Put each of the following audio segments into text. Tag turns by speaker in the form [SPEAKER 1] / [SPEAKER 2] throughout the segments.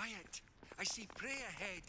[SPEAKER 1] quiet. I see prey ahead.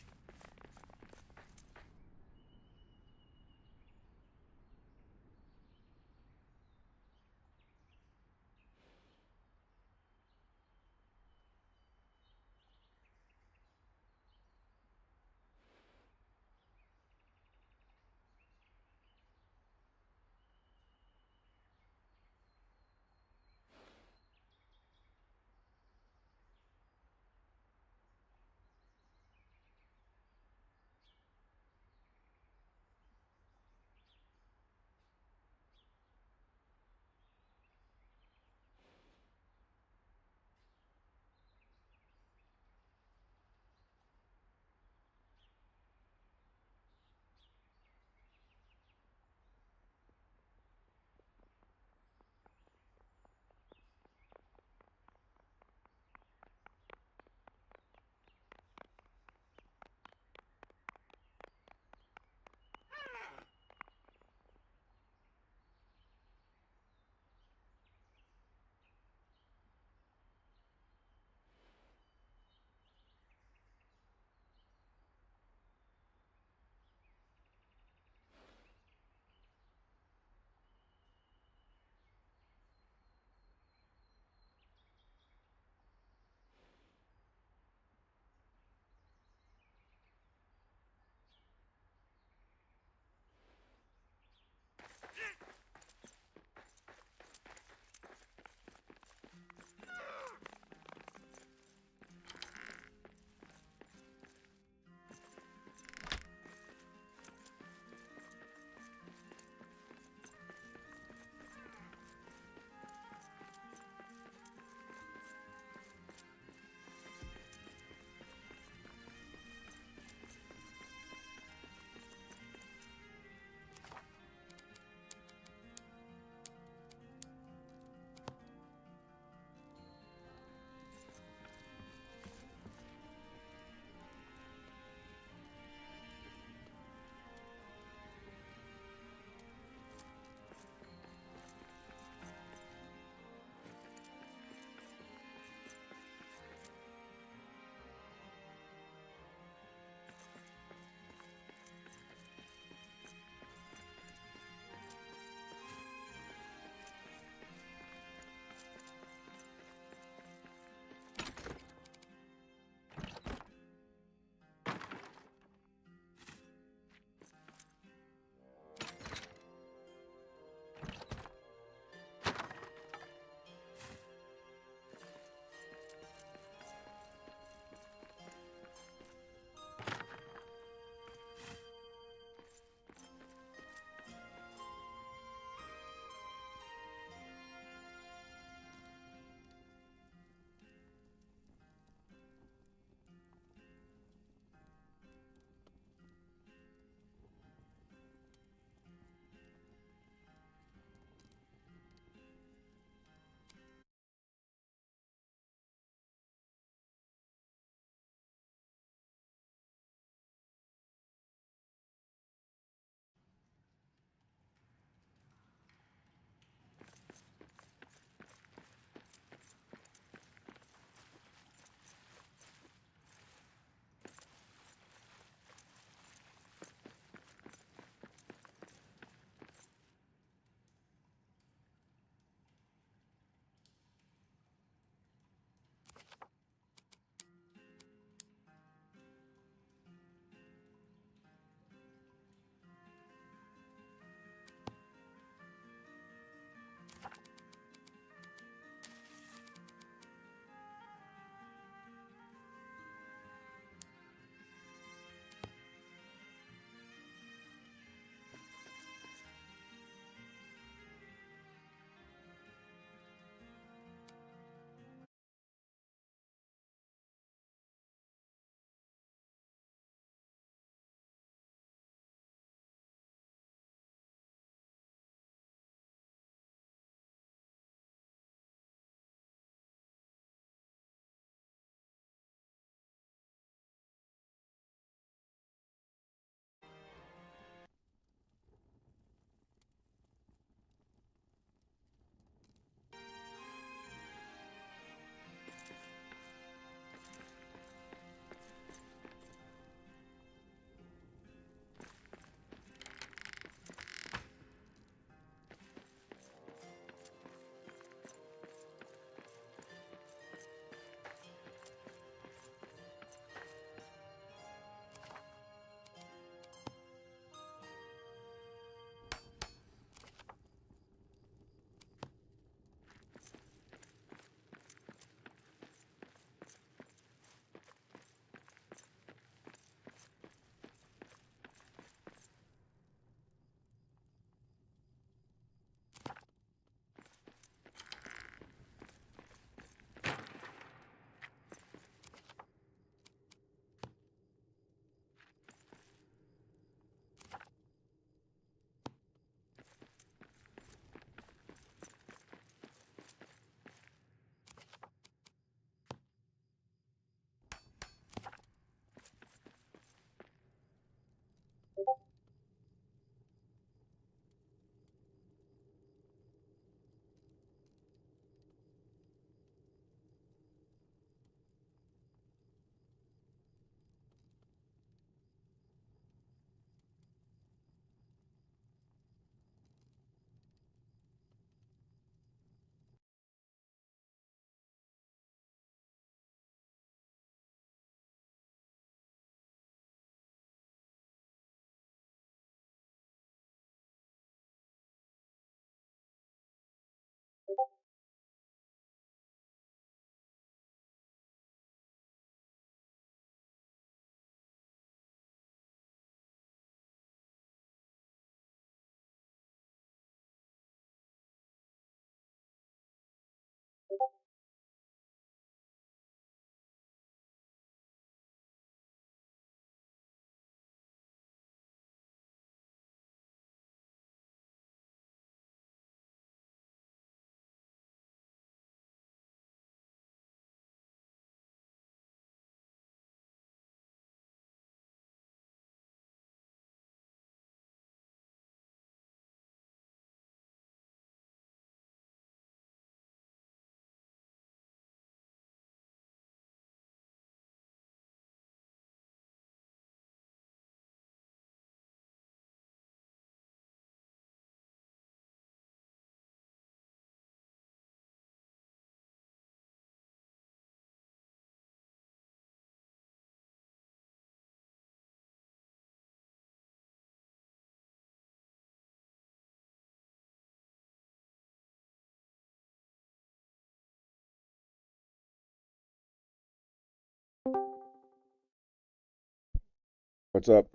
[SPEAKER 2] What's up?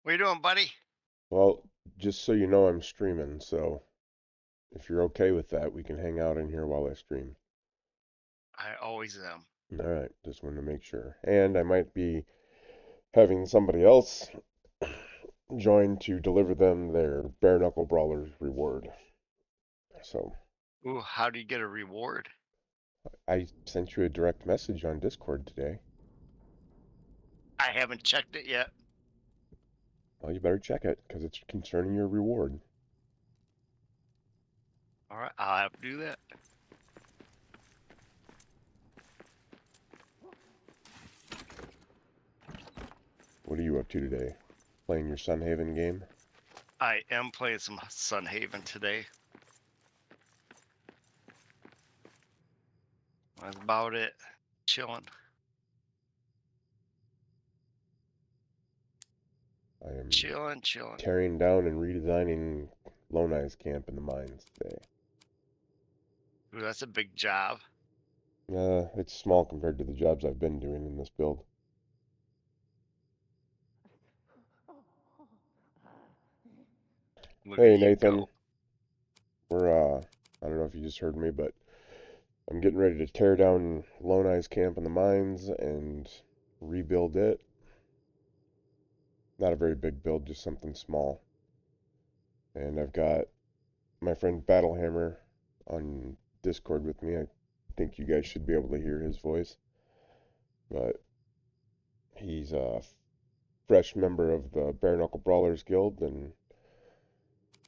[SPEAKER 3] What you doing, buddy?
[SPEAKER 2] Well, just so you know, I'm streaming, so if you're okay with that, we can hang out in here while I stream.
[SPEAKER 3] I always am.
[SPEAKER 2] All right, just wanted to make sure. And I might be having somebody else join to deliver them their bare knuckle brawlers reward. So
[SPEAKER 3] Ooh, how do you get a reward?
[SPEAKER 2] I sent you a direct message on Discord today.
[SPEAKER 3] I haven't checked it yet.
[SPEAKER 2] Well, you better check it because it's concerning your reward.
[SPEAKER 3] All right, I'll have to do that.
[SPEAKER 2] What are you up to today? Playing your Sunhaven game?
[SPEAKER 3] I am playing some Sunhaven today. That's about it. Chilling.
[SPEAKER 2] I am
[SPEAKER 3] Chilling.
[SPEAKER 2] tearing down and redesigning LotR's camp in the mines today.
[SPEAKER 3] Ooh, that's a big job.
[SPEAKER 2] It's small compared to the jobs I've been doing in this build.
[SPEAKER 3] Look
[SPEAKER 2] Hey
[SPEAKER 3] at you
[SPEAKER 2] Nathan,
[SPEAKER 3] go.
[SPEAKER 2] we're I don't know if you just heard me, but I'm getting ready to tear down LotR's camp in the mines and rebuild it. Not a very big build, just something small. And I've got my friend Battlehammer on Discord with me. I think you guys should be able to hear his voice. But he's a fresh member of the Bare Knuckle Brawlers Guild and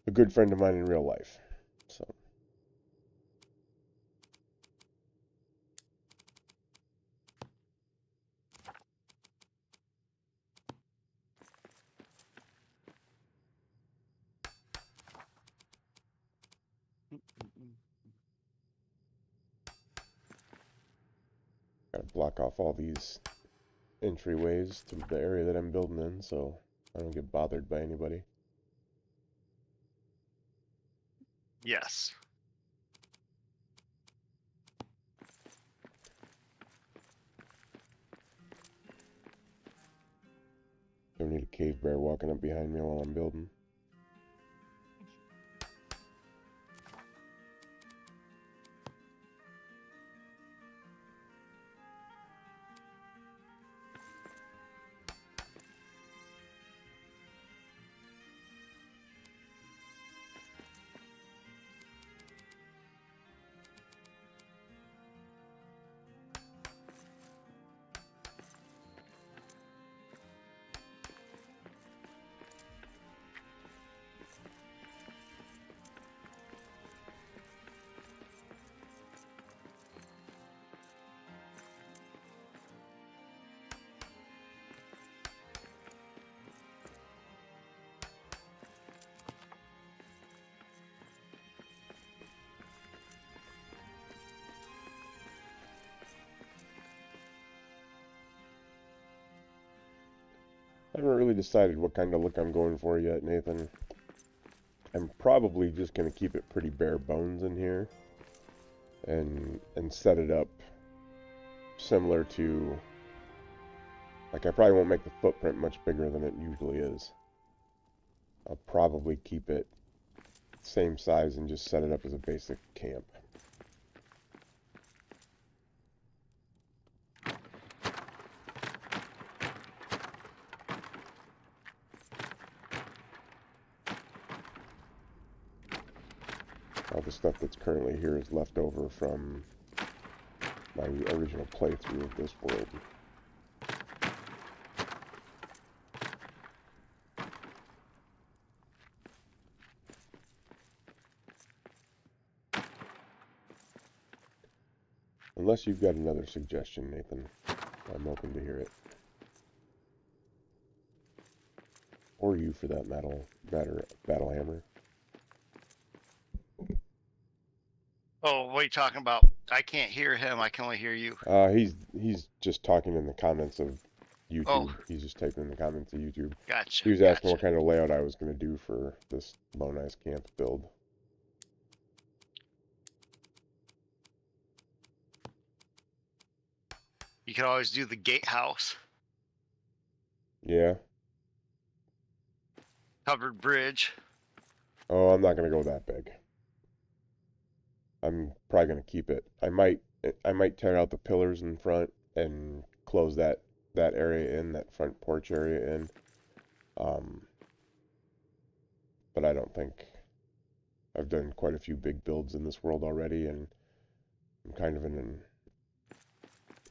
[SPEAKER 2] a good friend of mine in real life. So gotta block off all these entryways to the area that I'm building in so I don't get bothered by anybody.
[SPEAKER 3] Yes.
[SPEAKER 2] Don't need a cave bear walking up behind me while I'm building. I haven't really decided what kind of look I'm going for yet, Nathan. I'm probably just going to keep it pretty bare bones in here and set it up similar to, like, I probably won't make the footprint much bigger than it usually is. I'll probably keep it same size and just set it up as a basic camp. All the stuff that's currently here is left over from my original playthrough of this world. Unless you've got another suggestion, Nathan, I'm open to hear it. Or you, for that matter, Battlehammer.
[SPEAKER 3] Oh, what are you talking about? I can't hear him. I can only hear you.
[SPEAKER 2] He's just talking in the comments of YouTube.
[SPEAKER 3] Oh.
[SPEAKER 2] He's just typing in the comments of YouTube.
[SPEAKER 3] Gotcha.
[SPEAKER 2] He was asking what kind of layout I was going to do for this LotR's camp build.
[SPEAKER 3] You can always do the gatehouse.
[SPEAKER 2] Yeah.
[SPEAKER 3] Covered bridge.
[SPEAKER 2] Oh, I'm not gonna go that big. I'm probably gonna keep it. I might tear out the pillars in front and close that area in, that front porch area in. Um, but I don't think I've done quite a few big builds in this world already, and I'm kind of in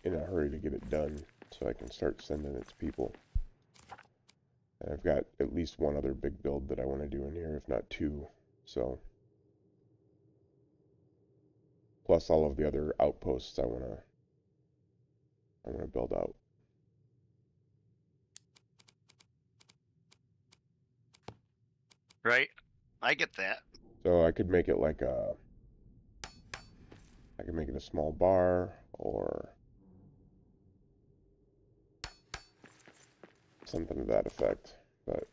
[SPEAKER 2] a hurry to get it done so I can start sending it to people. And I've got at least one other big build that I want to do in here, if not two. So, plus all of the other outposts I want to build out.
[SPEAKER 3] Right? I get that.
[SPEAKER 2] So I could make it like I could make it a small bar or something to that effect, but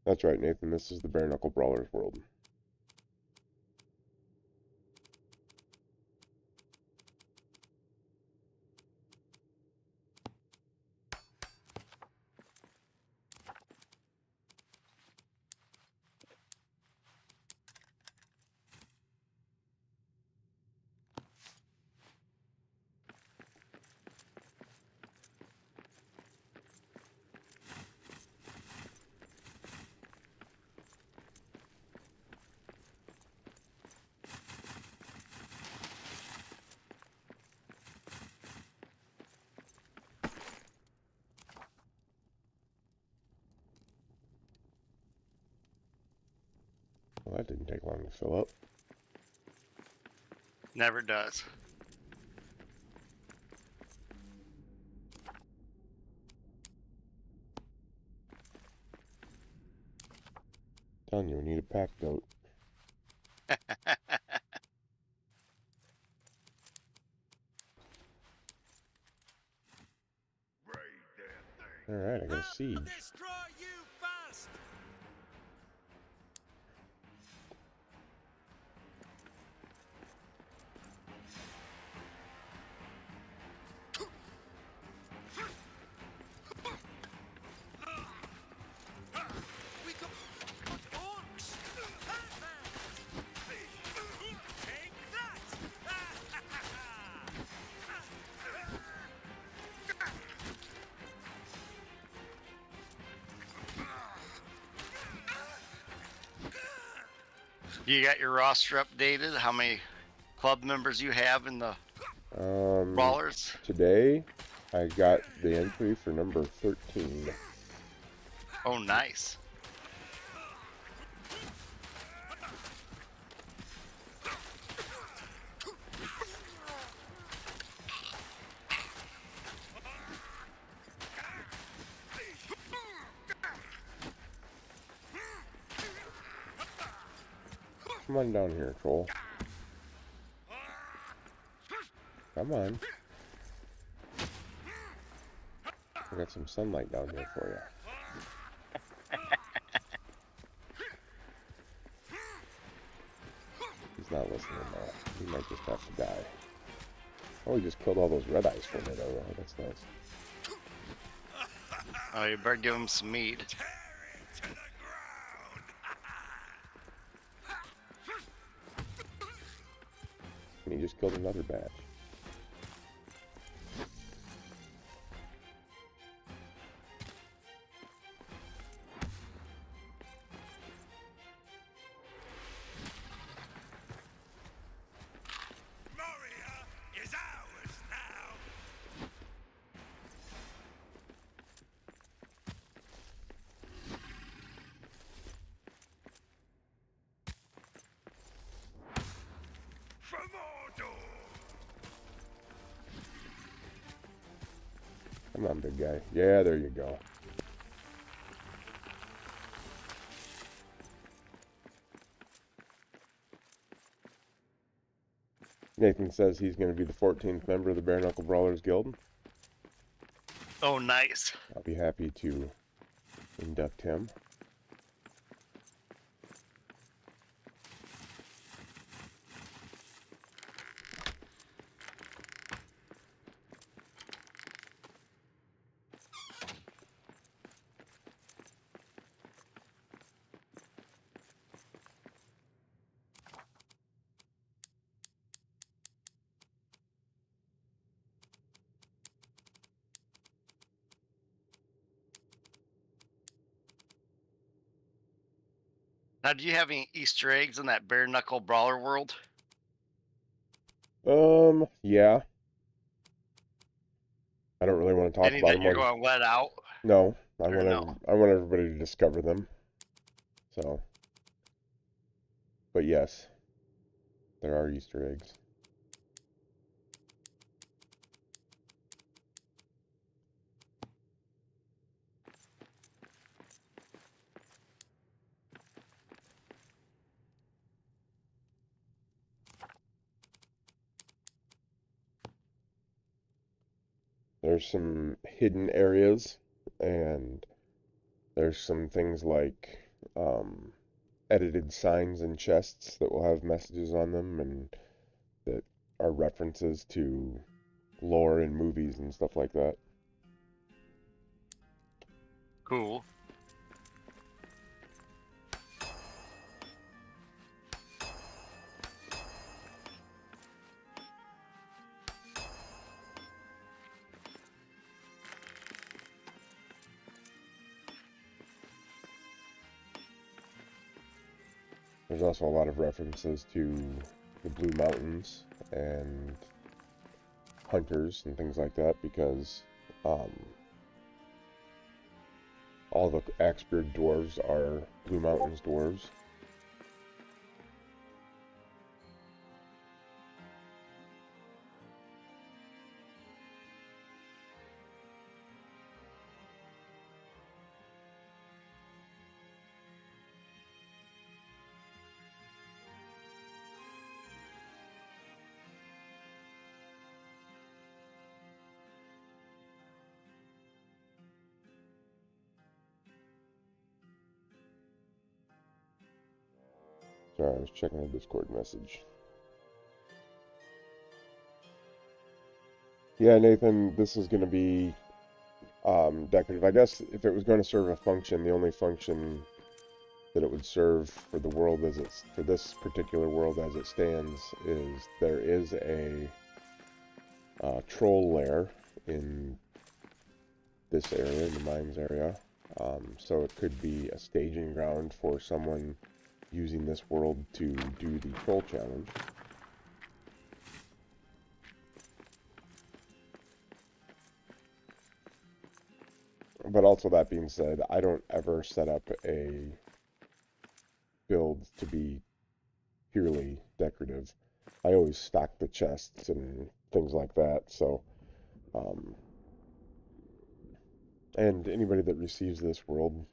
[SPEAKER 2] that's right, Nathan. This is the Bare Knuckle Brawlers world. Well, that didn't take long to fill up.
[SPEAKER 3] Never does.
[SPEAKER 2] Telling you, we need a pack goat. Alright, I got a siege.
[SPEAKER 1] Destroy you fast. We got orcs. Take that.
[SPEAKER 3] You got your roster updated? How many club members you have in the brawlers?
[SPEAKER 2] Today, I got the entry for number 13.
[SPEAKER 3] Oh, nice.
[SPEAKER 2] Come on down here, troll. Come on. I got some sunlight down here for you. He's not listening though. He might just have to die. Oh, he just killed all those red eyes for me though. Oh, that's nice.
[SPEAKER 3] Oh, you better give him some meat.
[SPEAKER 1] Tear it to the ground.
[SPEAKER 2] And he just killed another batch.
[SPEAKER 1] Moria is ours now. From Mordor.
[SPEAKER 2] Come on, big guy. Yeah, there you go. Nathan says he's going to be the 14th member of the Bare Knuckle Brawlers Guild.
[SPEAKER 3] Oh, nice.
[SPEAKER 2] I'll be happy to induct him.
[SPEAKER 3] Now, do you have any Easter eggs in that bare knuckle brawler world?
[SPEAKER 2] Yeah. I don't really want to talk
[SPEAKER 3] Any
[SPEAKER 2] about
[SPEAKER 3] that
[SPEAKER 2] them
[SPEAKER 3] you're
[SPEAKER 2] on.
[SPEAKER 3] going to let out
[SPEAKER 2] No,
[SPEAKER 3] or no?
[SPEAKER 2] I want everybody to discover them. So, but yes, there are Easter eggs. There's some hidden areas, and there's some things like edited signs and chests that will have messages on them and that are references to lore in movies and stuff like that.
[SPEAKER 3] Cool.
[SPEAKER 2] There's also a lot of references to the Blue Mountains and hunters and things like that because um, all the Axbeard dwarves are Blue Mountains dwarves. Sorry, I was checking a Discord message. Yeah, Nathan, this is going to be decorative. I guess if it was going to serve a function, the only function that it would serve for the world as it's for this particular world as it stands is there is a troll lair in this area, in the mines area. So it could be a staging ground for someone using this world to do the troll challenge. But also, that being said, I don't ever set up a build to be purely decorative. I always stock the chests and things like that. So, and anybody that receives this world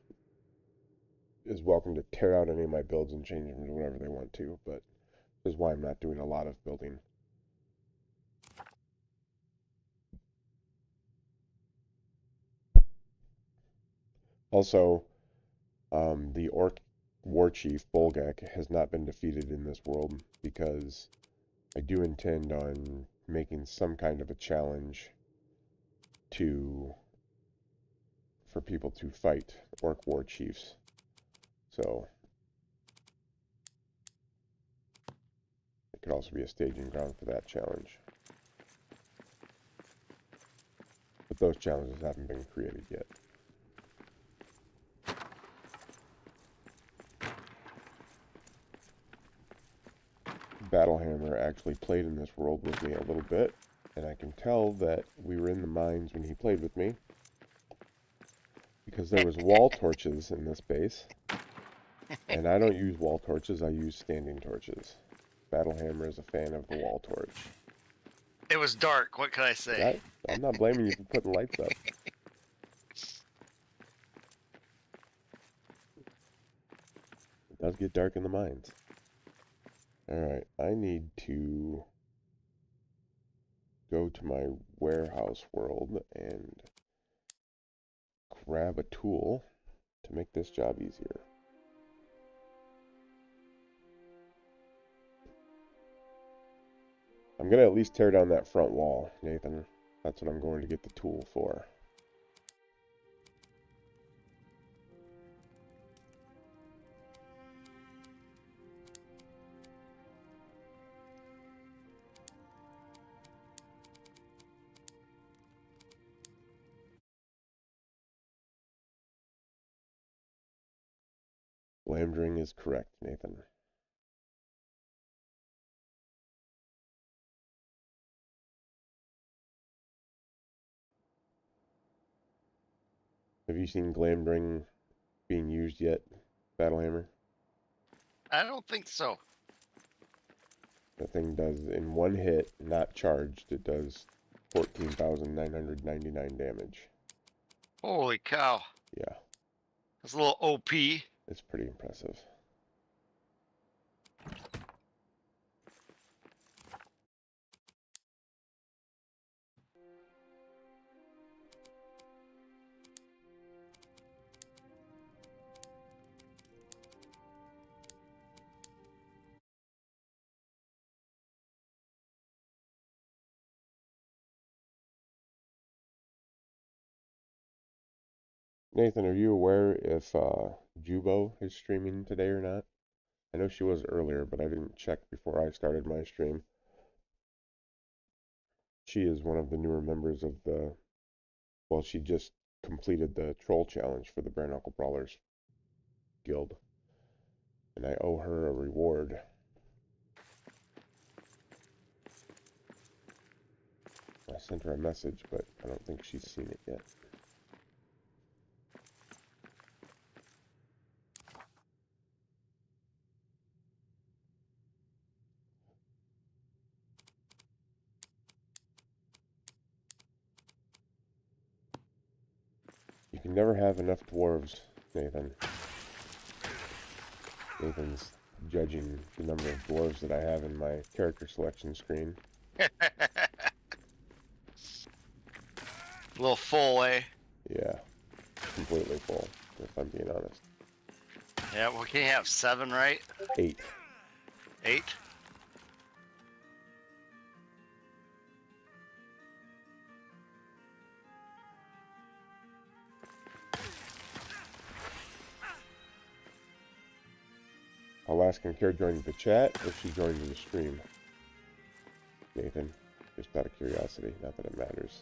[SPEAKER 2] is welcome to tear out any of my builds and change them to whatever they want to. But this is why I'm not doing a lot of building. Also, the Orc War Chief Bolgak has not been defeated in this world because I do intend on making some kind of a challenge for people to fight Orc War Chiefs. So it could also be a staging ground for that challenge. But those challenges haven't been created yet. Battlehammer actually played in this world with me a little bit, and I can tell that we were in the mines when he played with me because there was wall torches in this base, and I don't use wall torches, I use standing torches. Battlehammer is a fan of the wall torch.
[SPEAKER 3] It was dark. What can I say?
[SPEAKER 2] I'm not blaming you for putting lights up. It does get dark in the mines. Alright, I need to go to my warehouse world and grab a tool to make this job easier. I'm going to at least tear down that front wall, Nathan. That's what I'm going to get the tool for. Glamdring is correct, Nathan. Have you seen Glamdring being used yet, Battlehammer?
[SPEAKER 3] I don't think so.
[SPEAKER 2] That thing does, in one hit, not charged, it does 14,999 damage.
[SPEAKER 3] Holy cow.
[SPEAKER 2] Yeah,
[SPEAKER 3] That's a little OP.
[SPEAKER 2] it's pretty impressive. Nathan, are you aware if Jubo is streaming today or not? I know she was earlier, but I didn't check before I started my stream. She is one of the newer members of the, well, she just completed the troll challenge for the Bare Knuckle Brawlers Guild, and I owe her a reward. I sent her a message, but I don't think she's seen it yet. You can never have enough dwarves, Nathan. Nathan's judging the number of dwarves that I have in my character selection screen.
[SPEAKER 3] A little full, eh?
[SPEAKER 2] Yeah, completely full, if I'm being honest.
[SPEAKER 3] Yeah, we can have 7, right?
[SPEAKER 2] 8.
[SPEAKER 3] 8?
[SPEAKER 2] I'll ask in Kara joined the chat or she joined the stream. Nathan, just out of curiosity, not that it matters.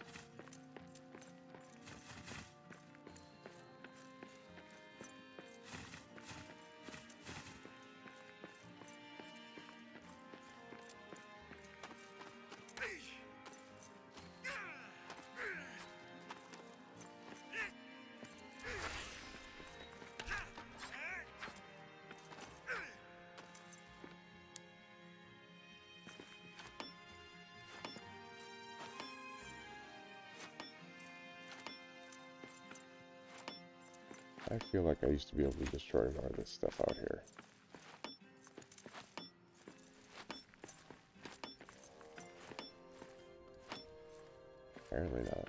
[SPEAKER 2] I feel like I used to be able to destroy more of this stuff out here. Apparently not.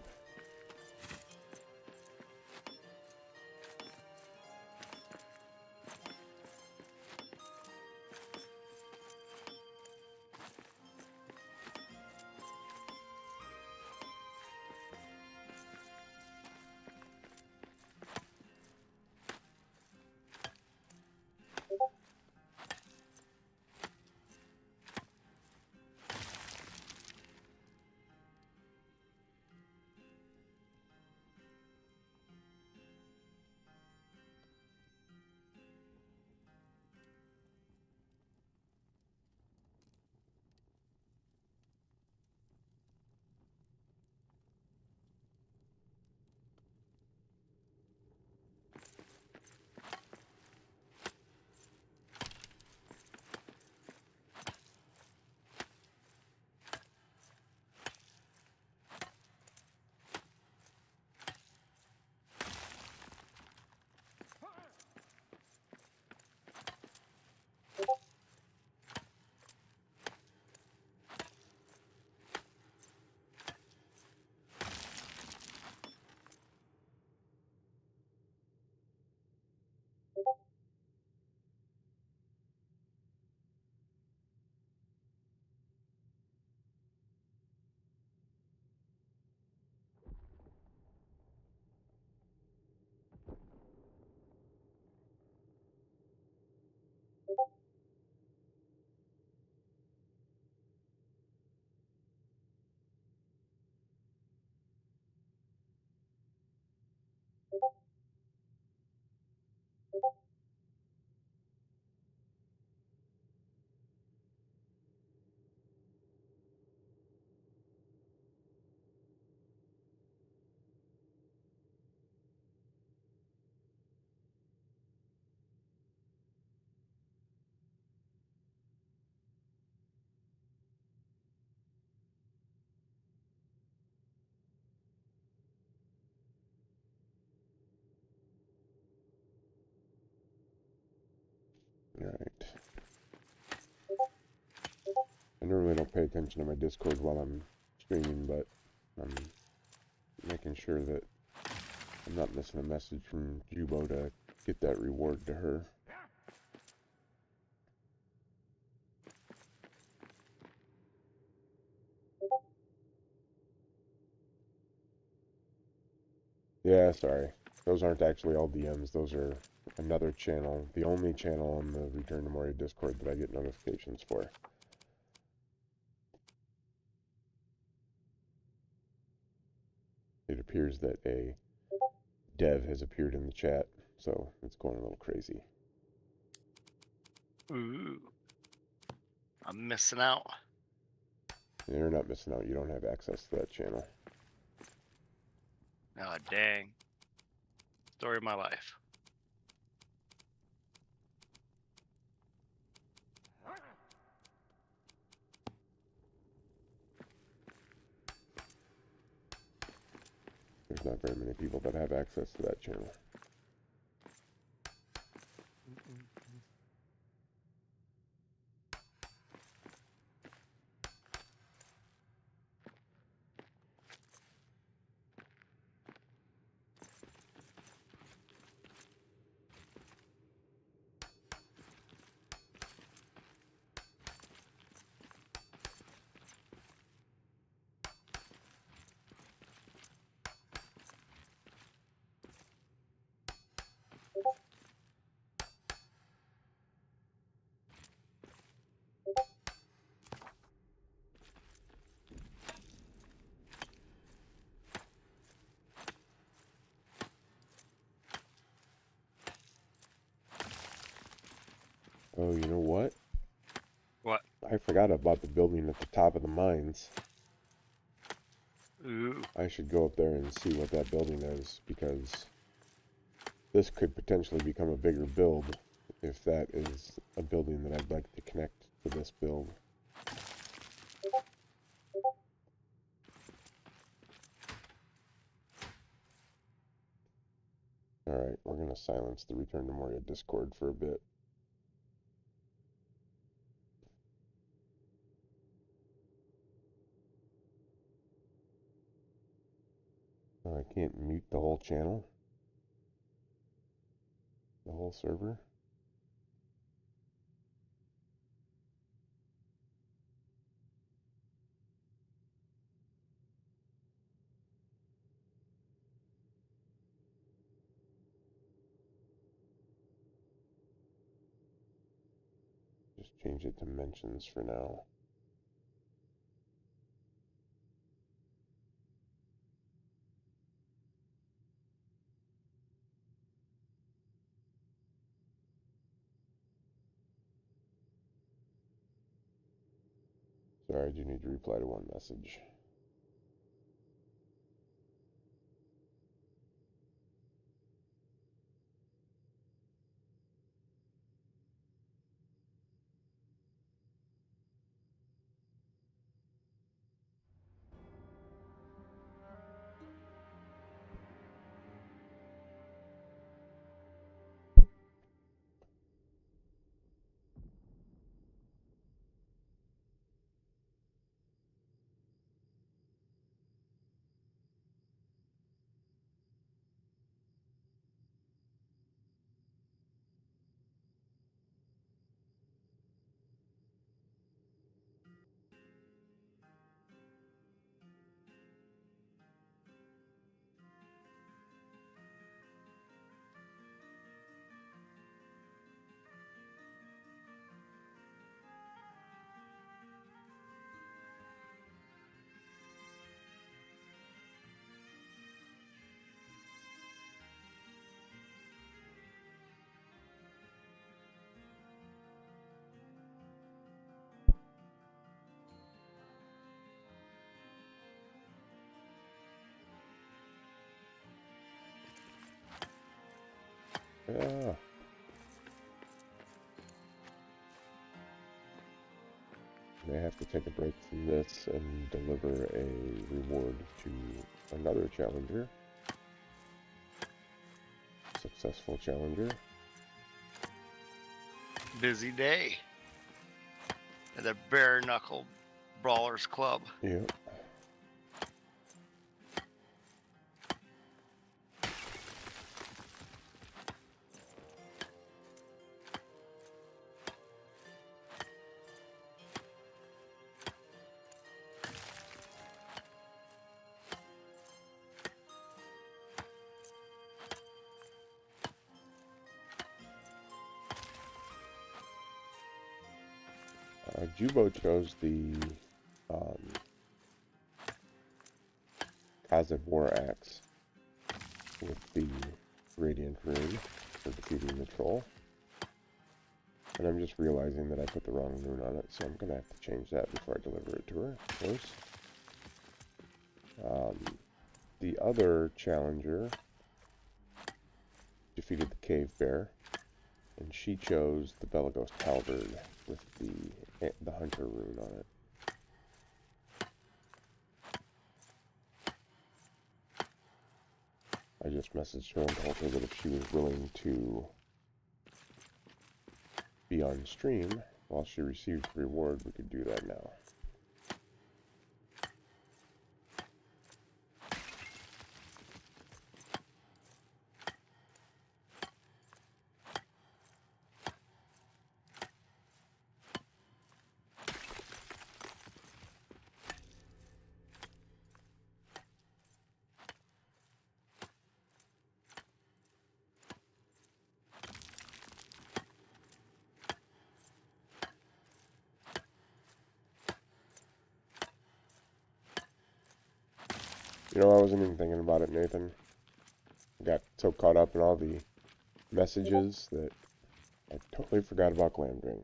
[SPEAKER 2] normally don't pay attention to my Discord while I'm streaming, but I'm making sure that I'm not missing a message from Jubo to get that reward to her. Yeah, sorry. Those aren't actually all DMs. Those are another channel. The only channel on the Return to Moria Discord that I get notifications for. It appears that a dev has appeared in the chat, so it's going a little crazy.
[SPEAKER 3] Ooh. I'm missing out.
[SPEAKER 2] You're not missing out. You don't have access to that channel.
[SPEAKER 3] Oh, dang. Story of my life.
[SPEAKER 2] There's not very many people that have access to that channel. Oh, you know what?
[SPEAKER 3] What?
[SPEAKER 2] I forgot about the building at the top of the mines.
[SPEAKER 3] Ooh.
[SPEAKER 2] I should go up there and see what that building is, because this could potentially become a bigger build if that is a building that I'd like to connect to this build. Alright, we're going to silence the Return to Moria Discord for a bit. Oh, I can't mute the whole channel? The whole server? Just change it to mentions for now. Sorry, I do need to reply to one message. Yeah. May have to take a break from this and deliver a reward to another challenger. Successful challenger.
[SPEAKER 3] Busy day. And a bare knuckle Brawler's Club.
[SPEAKER 2] Yep. Jubo chose the Kazad War Axe with the Radiant Rune for defeating the troll. And I'm just realizing that I put the wrong rune on it, so I'm going to have to change that before I deliver it to her, of course. The other challenger defeated the Cave Bear, and she chose the Belagos Halberd with the Hunter rune on it. I just messaged her and told her that if she was willing to be on stream while she received the reward, we could do that now. You know, I wasn't even thinking about it, Nathan. I got so caught up in all the messages that I totally forgot about Glamdring.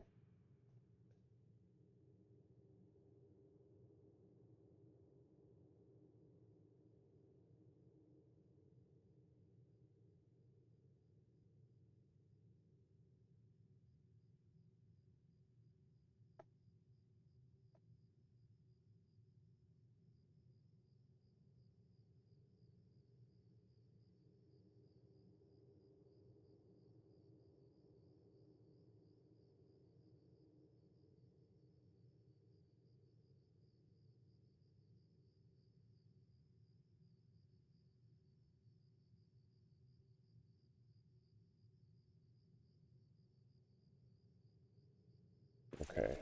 [SPEAKER 2] Okay.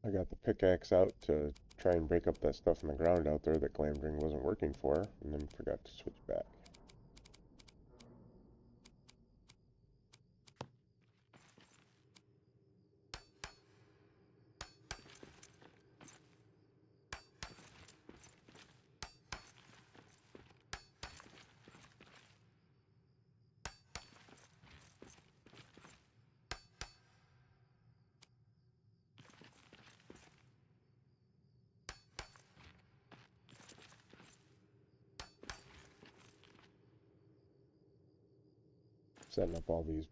[SPEAKER 2] I got the pickaxe out to try and break up that stuff in the ground out there that Glamdring wasn't working for, and then forgot to switch back. Setting up all these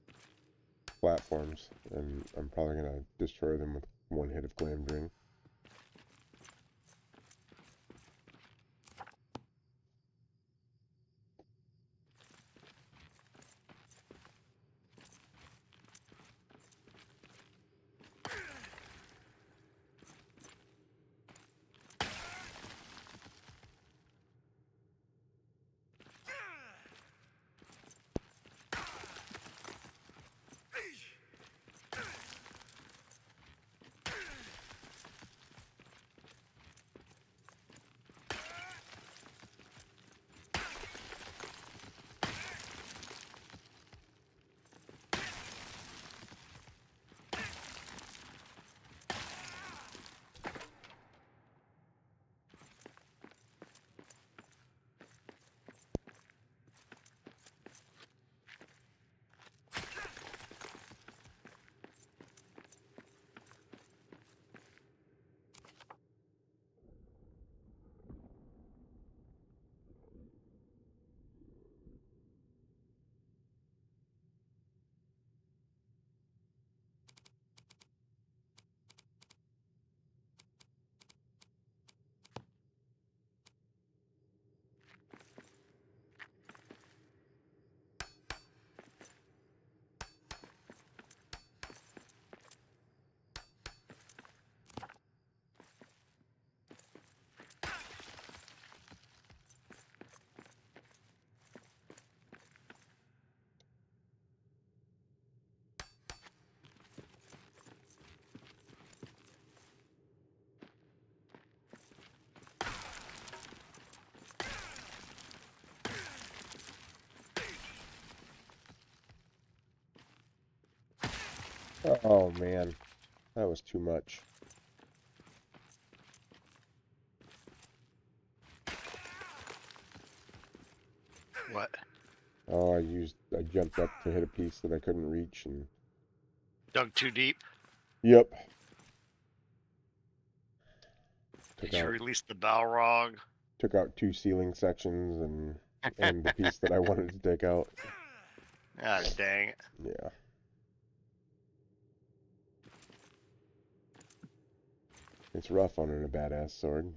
[SPEAKER 2] platforms, and I'm probably going to destroy them with one hit of Glamdring. Oh man, that was too much.
[SPEAKER 3] What?
[SPEAKER 2] Oh, I jumped up to hit a piece that I couldn't reach, and
[SPEAKER 3] Dug too deep?
[SPEAKER 2] yep.
[SPEAKER 3] Did you release the Balrog?
[SPEAKER 2] Took out 2 ceiling sections and the piece that I wanted to take out.
[SPEAKER 3] Ah, dang it.
[SPEAKER 2] Yeah. It's rough owning a badass sword.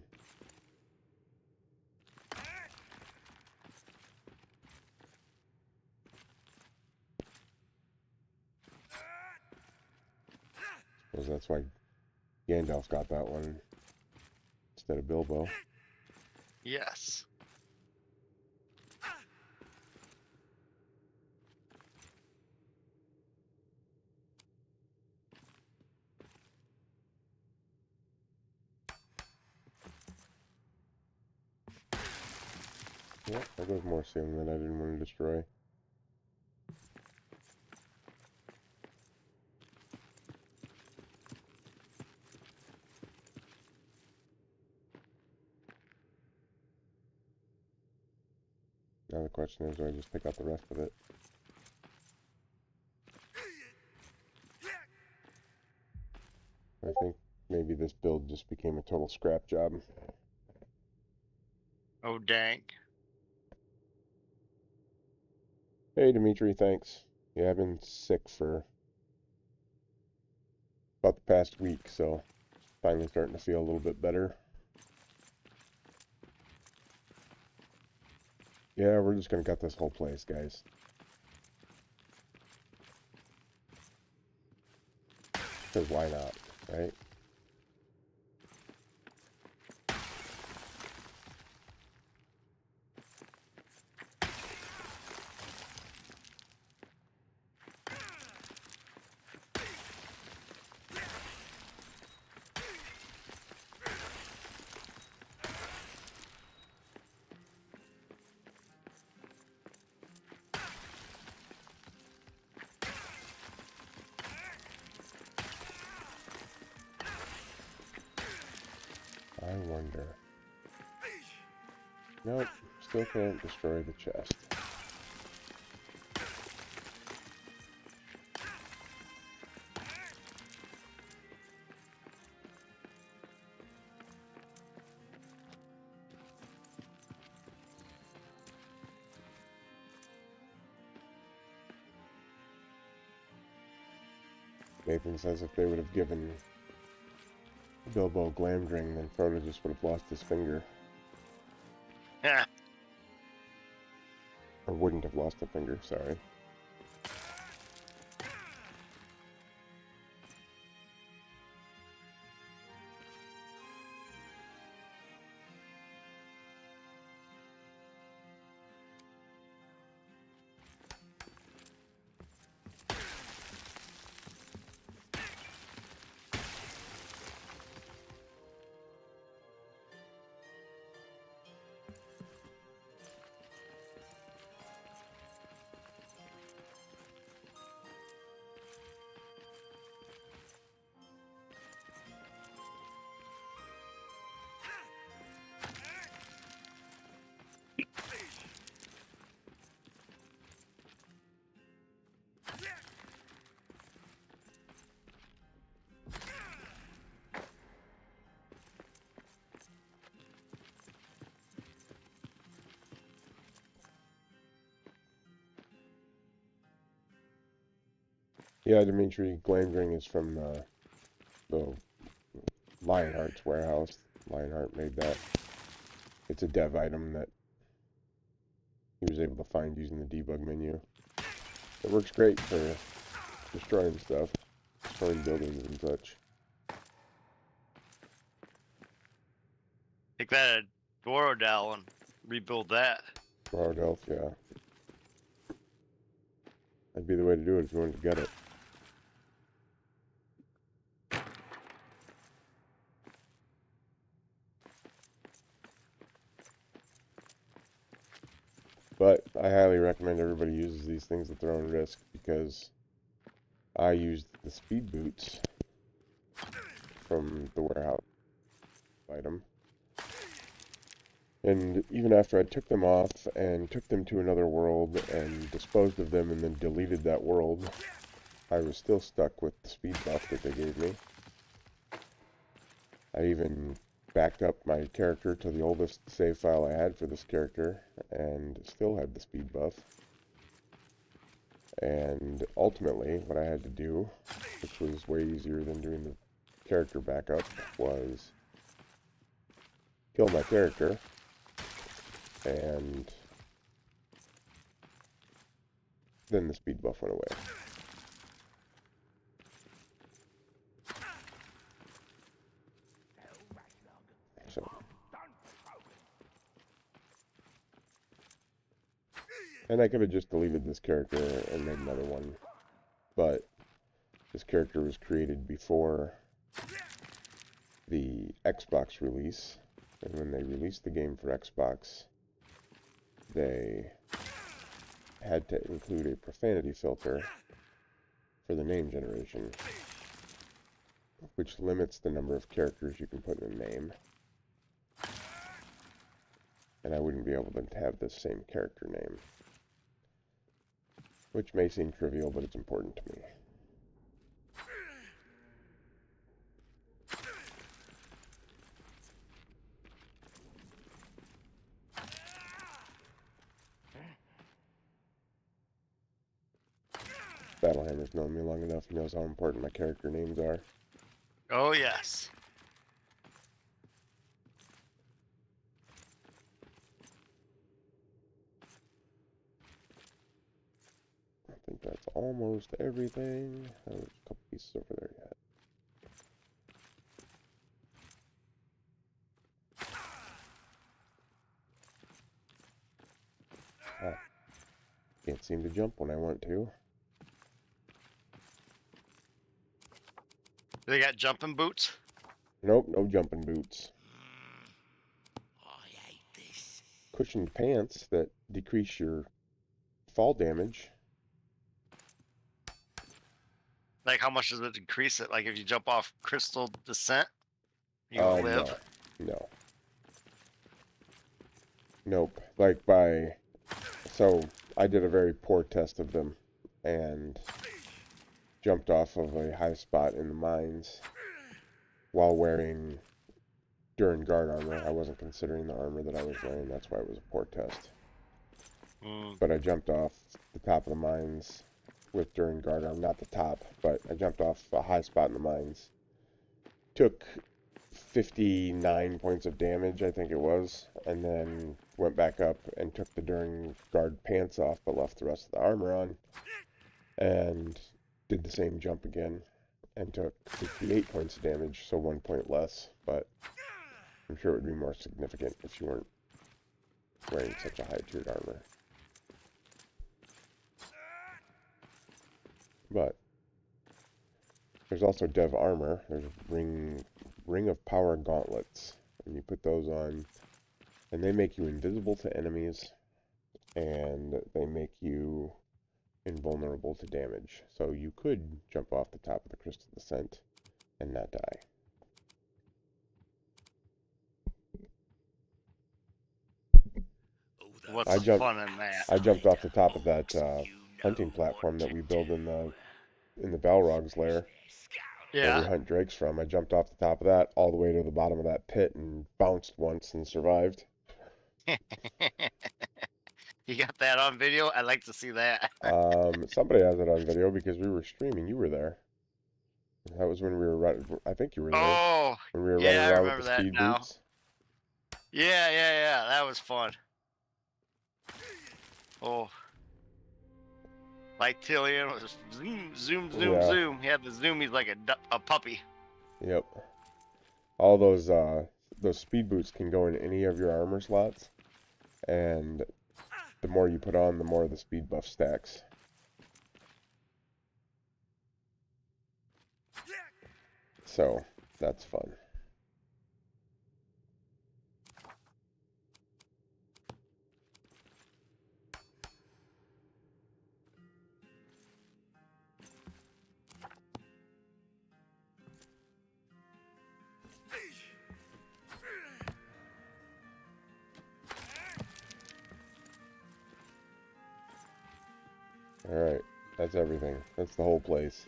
[SPEAKER 2] Suppose that's why Gandalf got that one instead of Bilbo.
[SPEAKER 3] Yes.
[SPEAKER 2] Yep, there goes more ceiling that I didn't want to destroy. Now the question is, do I just pick out the rest of it? I think maybe this build just became a total scrap job.
[SPEAKER 3] Oh, dang.
[SPEAKER 2] Hey, Dimitri, thanks. Yeah, I've been sick for about the past week, so finally starting to feel a little bit better. Yeah, we're just gonna gut this whole place, guys. Because why not, right? I wonder. Nope, still can't destroy the chest. Nathan says if they would have given Bilbo Glamdring, then Frodo just would have lost his finger.
[SPEAKER 3] Yeah.
[SPEAKER 2] Or wouldn't have lost a finger, sorry. Yeah, Dimitri, Glamdring is from the Lionheart's warehouse. Lionheart made that. It's a dev item that he was able to find using the debug menu. It works great for destroying stuff, destroying buildings and such.
[SPEAKER 3] Take that Borodal and rebuild that.
[SPEAKER 2] Borrowed elf, yeah. That'd be the way to do it if you wanted to get it. But I highly recommend everybody uses these things at their own risk, because I used the speed boots from the warehouse item. And even after I took them off and took them to another world and disposed of them and then deleted that world, I was still stuck with the speed buff that they gave me. I even backed up my character to the oldest save file I had for this character and still had the speed buff. And ultimately, what I had to do, which was way easier than doing the character backup, was kill my character, and then the speed buff went away. So, and I could have just deleted this character and made another one, but this character was created before the Xbox release, and when they released the game for Xbox, they had to include a profanity filter for the name generation, which limits the number of characters you can put in a name. And I wouldn't be able to have this same character name, which may seem trivial, but it's important to me. Battlehammer's known me long enough, he knows how important my character names are.
[SPEAKER 3] Oh, yes.
[SPEAKER 2] I think that's almost everything. Oh, there's a couple pieces over there yet. Ah, can't seem to jump when I want to.
[SPEAKER 3] They got jumping boots?
[SPEAKER 2] Nope, no jumping boots.
[SPEAKER 1] I hate this.
[SPEAKER 2] Cushioned pants that decrease your fall damage.
[SPEAKER 3] Like, how much does it increase it? Like, if you jump off Crystal Descent, you will live?
[SPEAKER 2] No. Nope. Like so I did a very poor test of them and jumped off of a high spot in the mines while wearing Durin Guard armor. I wasn't considering the armor that I was wearing, that's why it was a poor test. But I jumped off the top of the mines with Durin Guard armor, not the top, but I jumped off a high spot in the mines. Took 59 points of damage, I think it was, and then went back up and took the Durin Guard pants off, but left the rest of the armor on, and did the same jump again, and took 58 points of damage, so 1 point less, but I'm sure it would be more significant if you weren't wearing such a high-tiered armor. But there's also Dev armor. There's Ring of Power gauntlets, and you put those on, and they make you invisible to enemies, and they make you invulnerable to damage. So you could jump off the top of the Crystal Descent and not die.
[SPEAKER 3] What's the fun in that?
[SPEAKER 2] I jumped off the top of that hunting platform that we build in the Balrog's lair.
[SPEAKER 3] Yeah.
[SPEAKER 2] Where we hunt drakes from. I jumped off the top of that all the way to the bottom of that pit and bounced once and survived.
[SPEAKER 3] You got that on video? I'd like to see that.
[SPEAKER 2] Somebody has it on video because we were streaming. You were there. That was when we were running. I think you were there.
[SPEAKER 3] Oh,
[SPEAKER 2] when we were
[SPEAKER 3] yeah,
[SPEAKER 2] running
[SPEAKER 3] I
[SPEAKER 2] around
[SPEAKER 3] remember
[SPEAKER 2] with the
[SPEAKER 3] that
[SPEAKER 2] speed
[SPEAKER 3] now.
[SPEAKER 2] boots.
[SPEAKER 3] Yeah, that was fun. Oh. Like Tillian was zoom, zoom. He had the zoom, he's like a puppy.
[SPEAKER 2] Yep. All those speed boots can go in any of your armor slots, and the more you put on, the more the speed buff stacks. So, that's fun. Alright, that's everything. That's the whole place.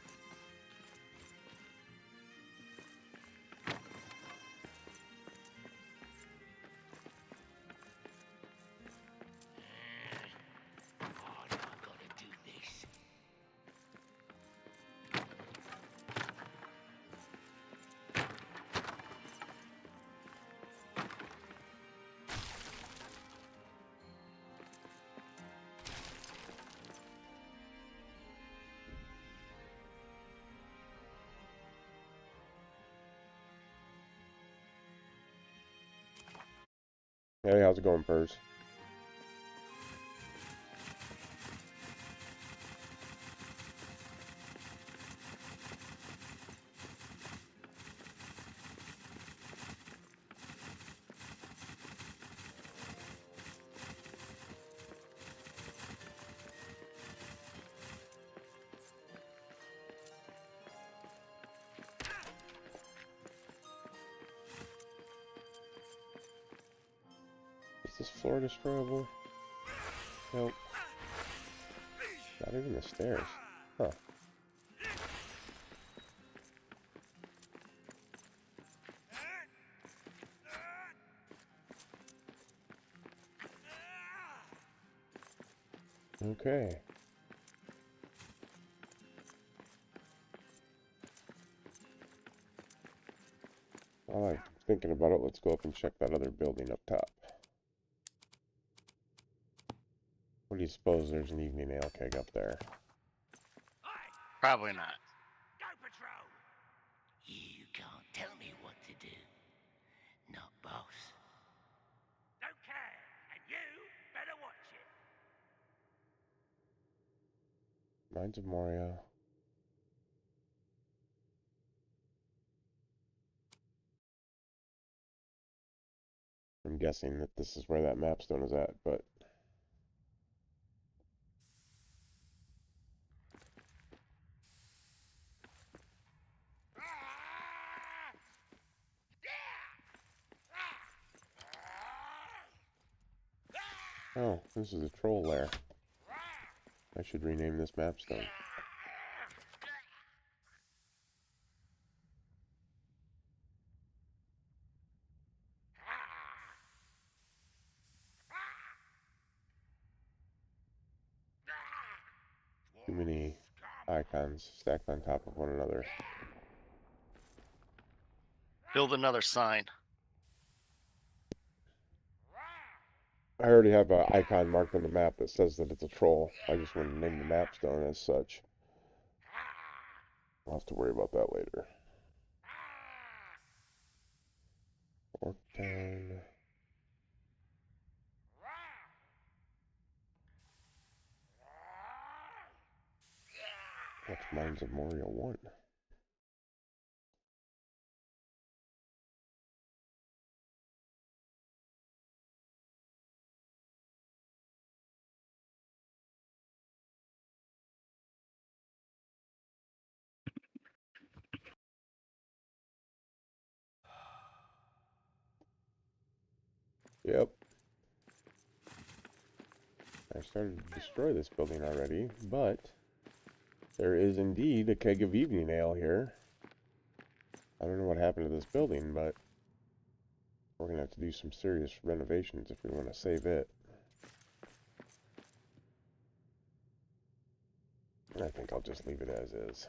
[SPEAKER 2] Hey, how's it going, Purse? Is this floor destroyable? Nope. Not even the stairs. Huh. Okay. While I'm thinking about it, let's go up and check that other building up top. What do you suppose there's an evening ale keg up there?
[SPEAKER 3] Probably not.
[SPEAKER 1] Go patrol! You can't tell me what to do. Not boss. Don't care, and you better watch it.
[SPEAKER 2] Mines of Moria. I'm guessing that this is where that mapstone is at, but oh, this is a troll lair. I should rename this mapstone. Too many icons stacked on top of one another.
[SPEAKER 3] Build another sign.
[SPEAKER 2] I already have an icon marked on the map that says that it's a troll. I just want to name the mapstone as such. I'll have to worry about that later. Orktown. What's Mines of Moria 1? Yep. I started to destroy this building already, but there is indeed a keg of evening ale here. I don't know what happened to this building, but we're going to have to do some serious renovations if we want to save it. I think I'll just leave it as is.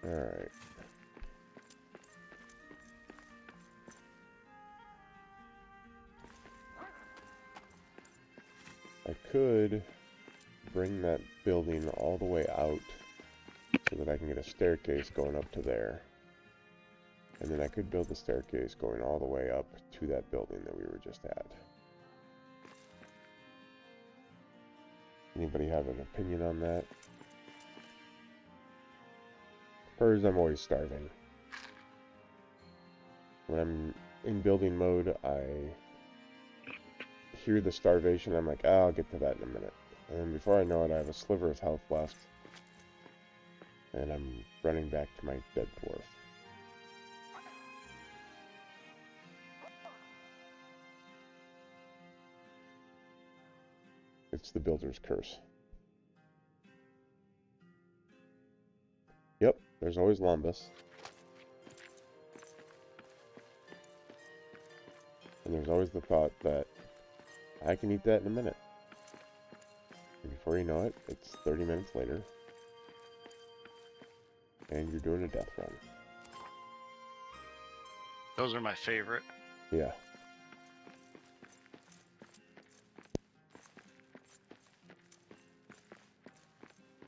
[SPEAKER 2] Alright. I could bring that building all the way out so that I can get a staircase going up to there. And then I could build the staircase going all the way up to that building that we were just at. Anybody have an opinion on that? First, I'm always starving. When I'm in building mode, I hear the starvation. I'm like, oh, I'll get to that in a minute. And then before I know it, I have a sliver of health left. And I'm running back to my dead dwarf. It's the Builder's Curse. Yep, there's always Lombus. And there's always the thought that I can eat that in a minute. And before you know it, it's 30 minutes later. And you're doing a death run.
[SPEAKER 3] Those are my favorite.
[SPEAKER 2] Yeah.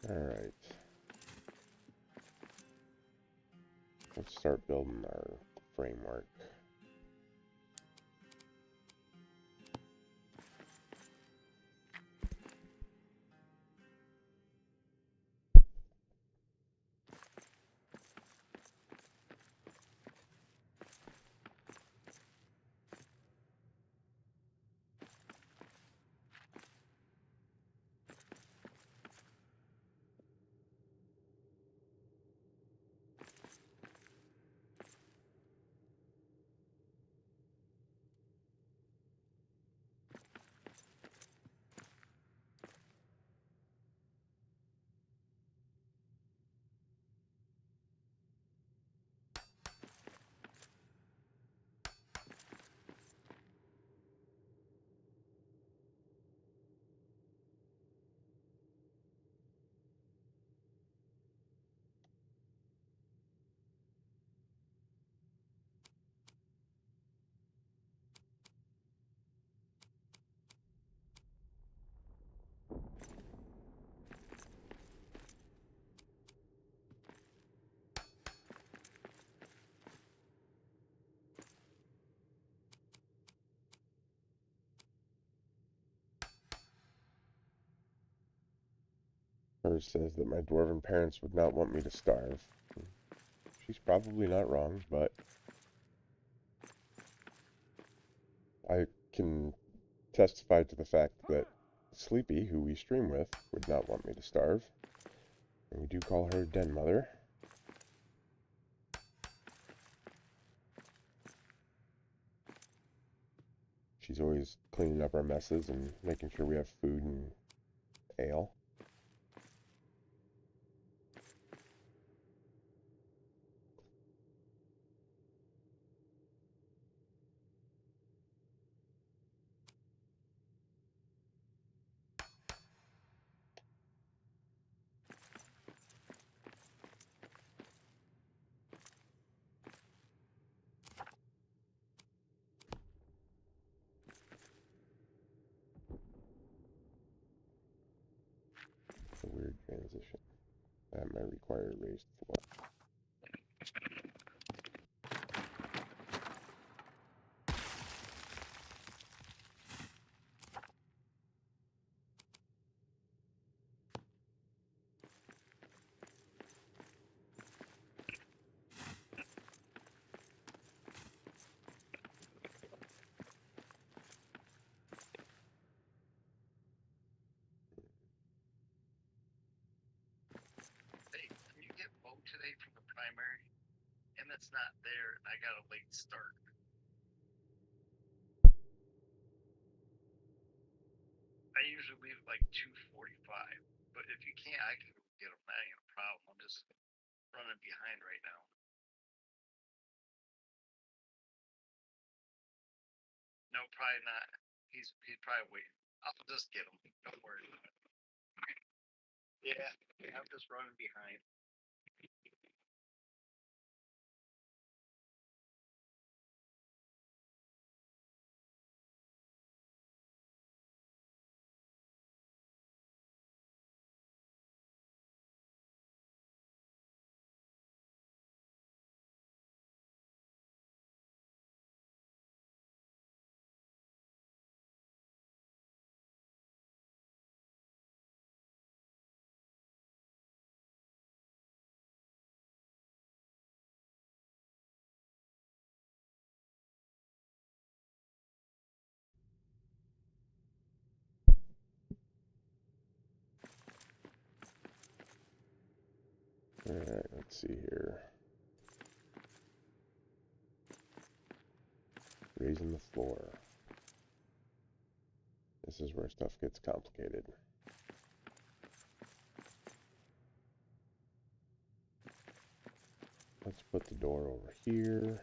[SPEAKER 2] Alright. Let's start building our framework. Hers says that my dwarven parents would not want me to starve. She's probably not wrong, but I can testify to the fact that Sleepy, who we stream with, would not want me to starve. And we do call her Den Mother. She's always cleaning up our messes and making sure we have food and ale. It's a weird transition. That might require a raised floor.
[SPEAKER 3] Hey, can you get Bo today from the primary? And it's not there, and I got a late start. I usually leave at like 2:45, but if you can't, I can go get him. That ain't a problem. I'm just running behind right now. No, probably not. He's probably waiting. I'll just get him. Don't worry about it. Yeah, I'm just running behind.
[SPEAKER 2] Let's see here. Raising the floor. This is where stuff gets complicated. Let's put the door over here.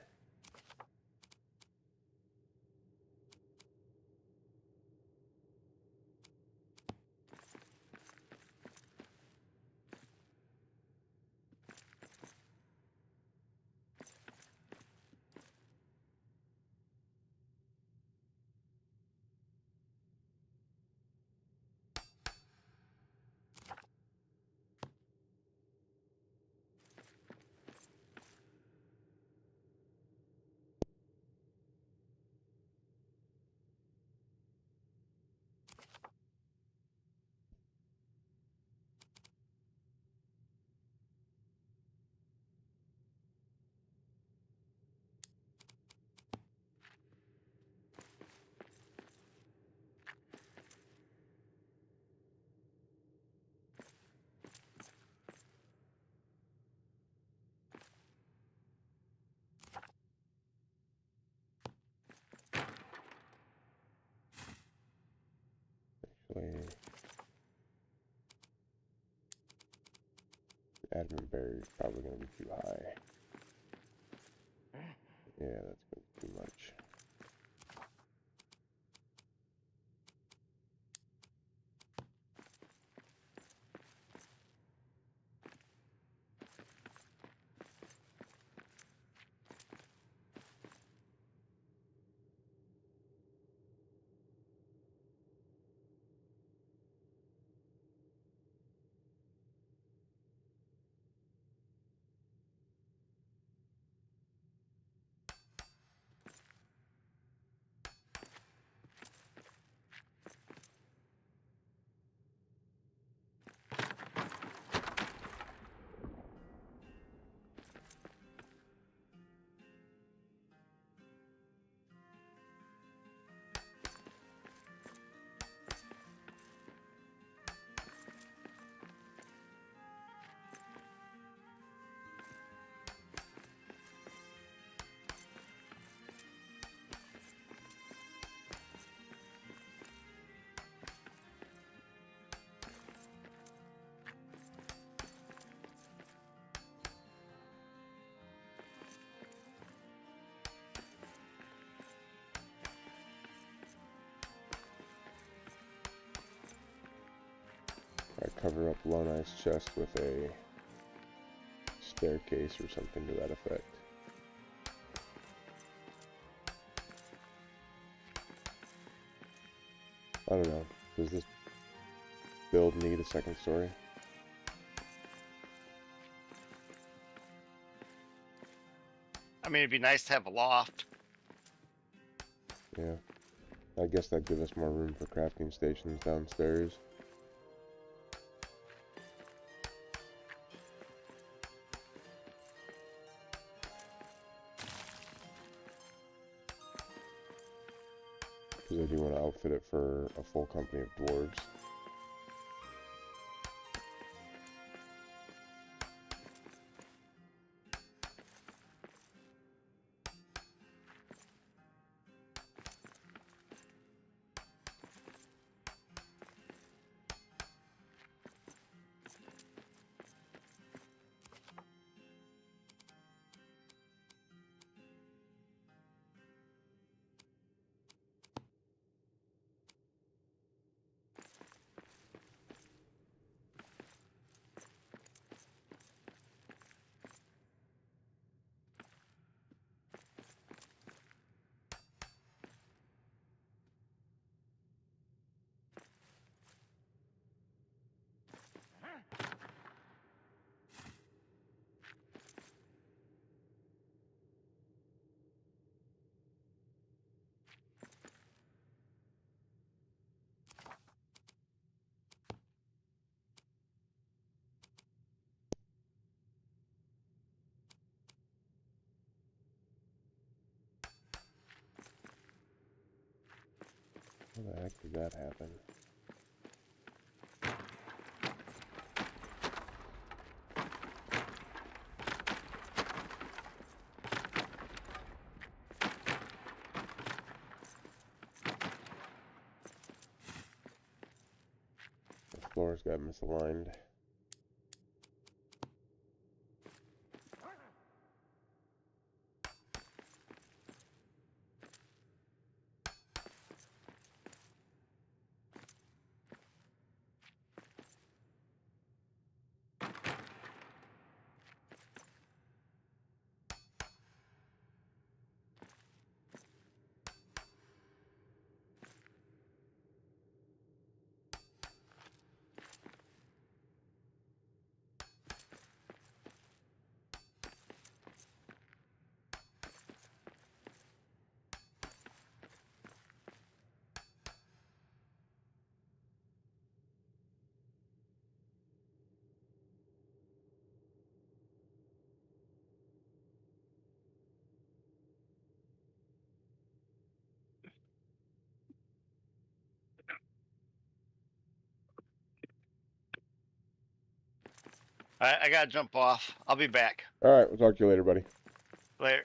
[SPEAKER 2] Admin barrier is probably going to be too high. Yeah, that's going to be too much. I cover up Lonai's chest with a staircase or something to that effect. I don't know. Does this build need a second story?
[SPEAKER 3] I mean, it'd be nice to have a loft.
[SPEAKER 2] Yeah. I guess that'd give us more room for crafting stations downstairs. Because I do want to outfit it for a full company of dwarves. How the heck did that happen? floors got misaligned.
[SPEAKER 3] All right, I gotta jump off. I'll be back
[SPEAKER 2] Alright, we'll talk to you later, buddy.
[SPEAKER 3] later.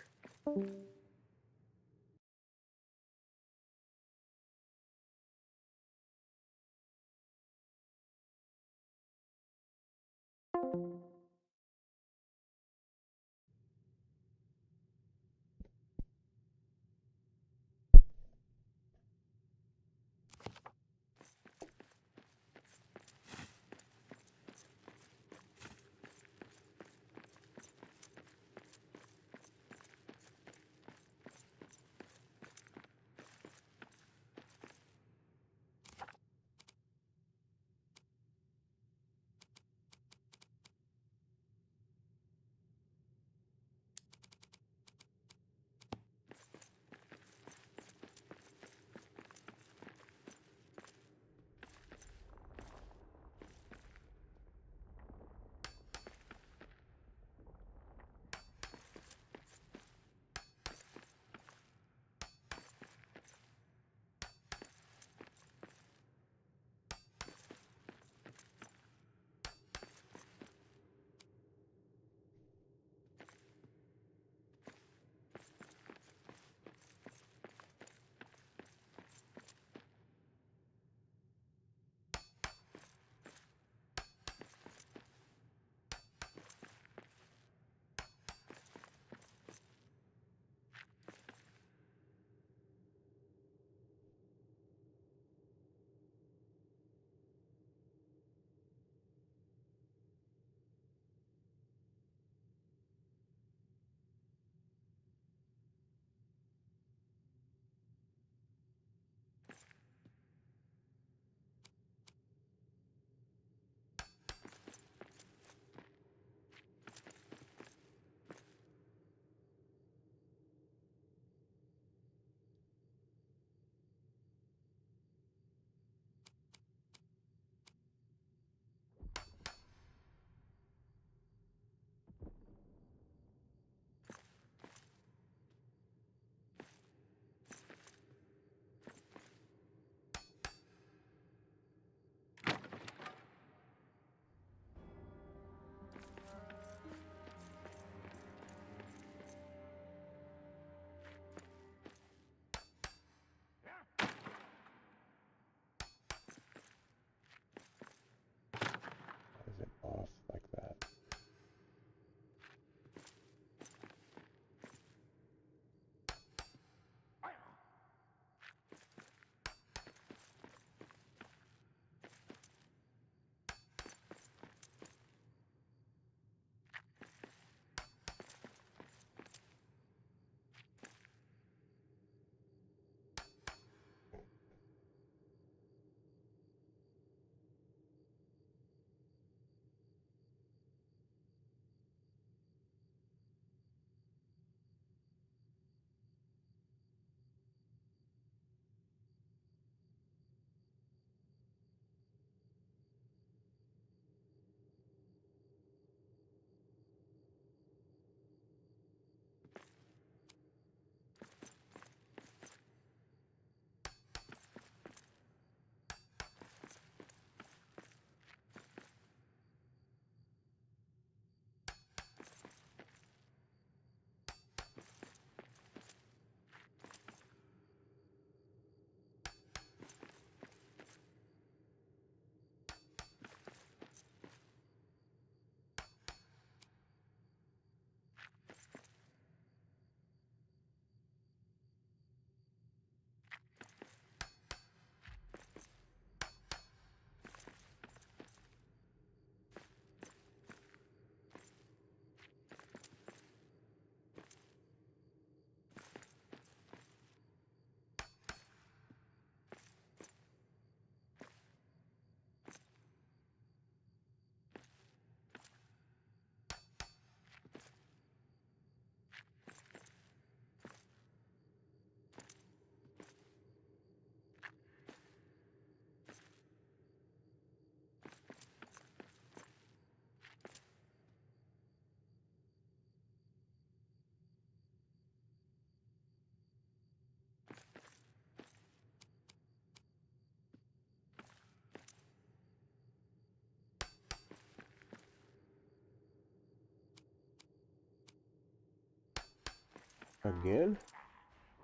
[SPEAKER 2] Again?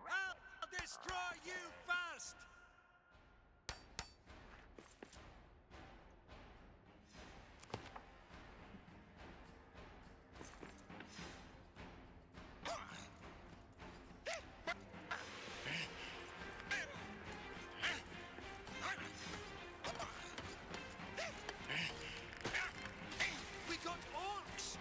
[SPEAKER 4] I'll destroy you first! We got orcs!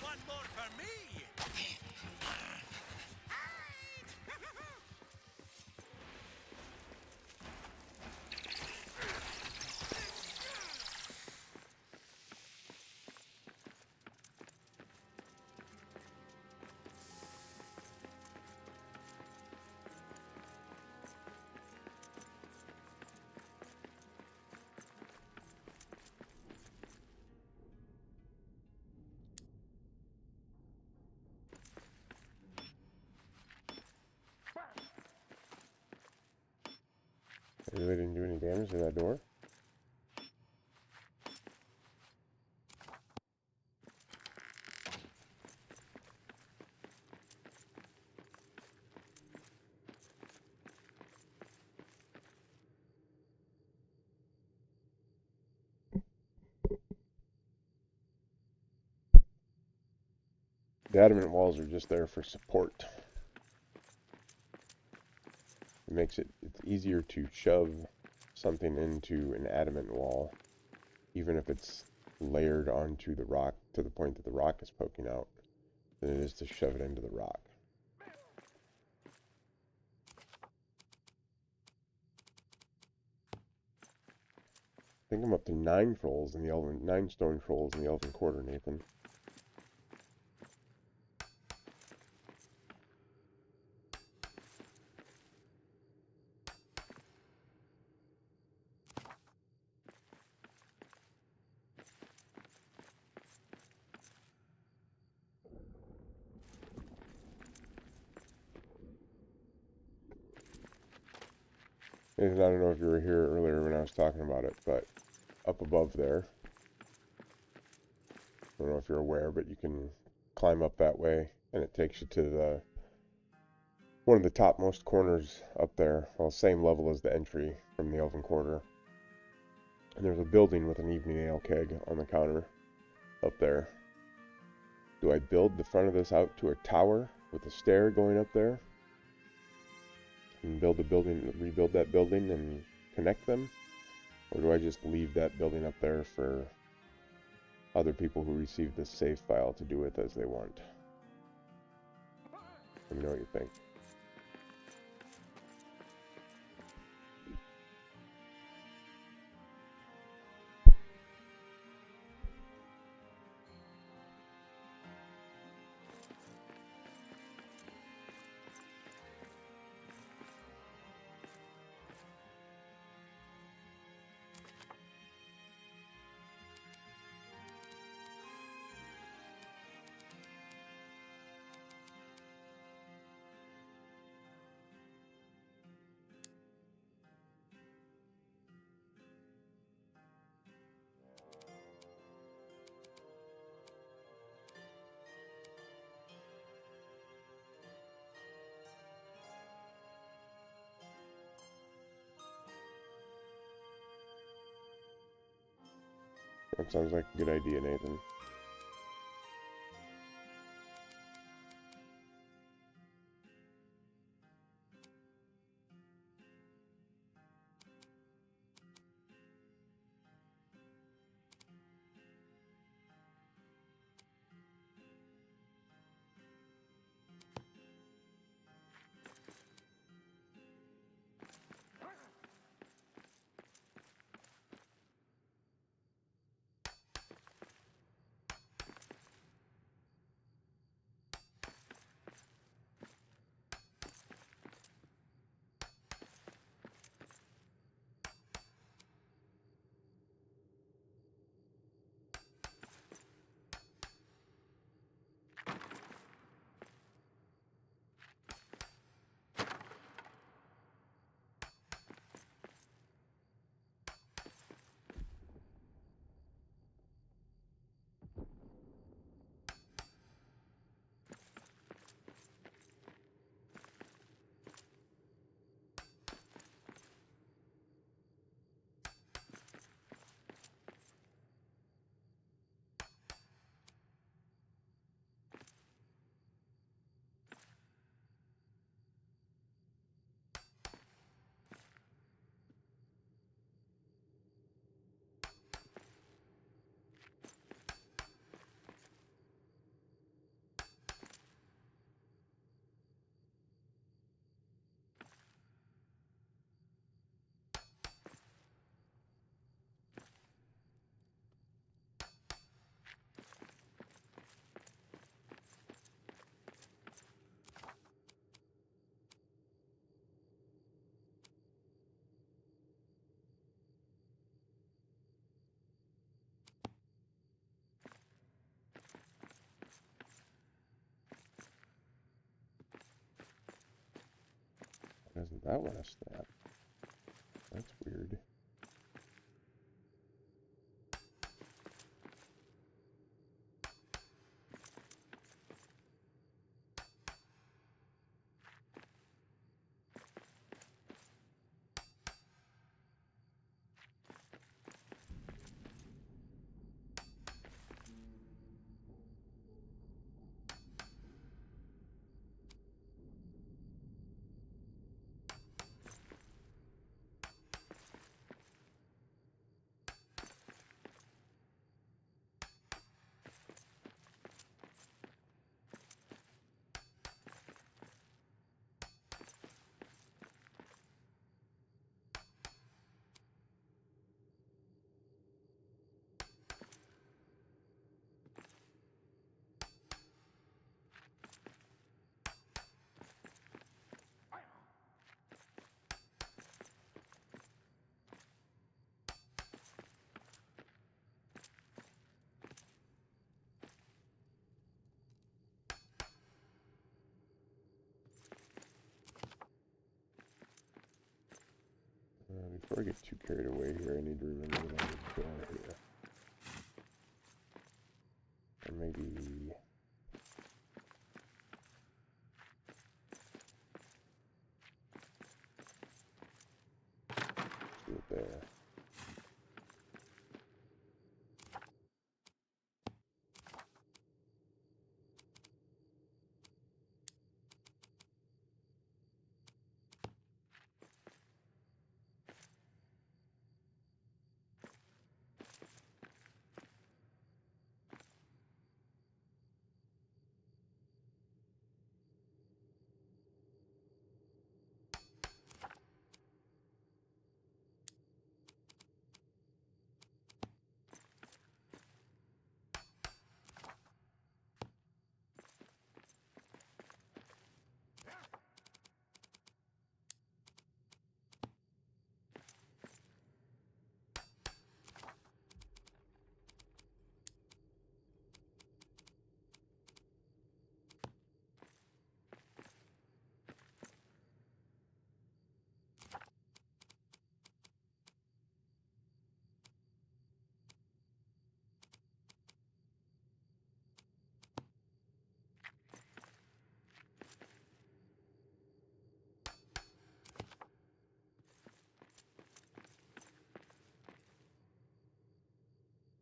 [SPEAKER 4] One more for me!
[SPEAKER 2] I really didn't do any damage to that door. The adamant walls are just there for support. It makes it's easier to shove something into an adamant wall, even if it's layered onto the rock to the point that the rock is poking out, than it is to shove it into the rock. I think I'm up to 9 trolls in the Elven, 9 stone trolls in the Elven Quarter, Nathan. Nathan, I don't know if you were here earlier when I was talking about it, but up above there, I don't know if you're aware, but you can climb up that way, and it takes you to the one of the topmost corners up there, well, same level as the entry from the Elven Quarter. And there's a building with an evening ale keg on the counter up there. Do I build the front of this out to a tower with a stair going up there? And build a building, rebuild that building and connect them? Or do I just leave that building up there for other people who receive this save file to do with as they want? Let me know what you think. That sounds like a good idea, Nathan. That one a snap. That's weird. Before I get too carried away here, I need to remember that I'm going here. Or maybe... do it there.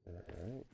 [SPEAKER 2] Alright.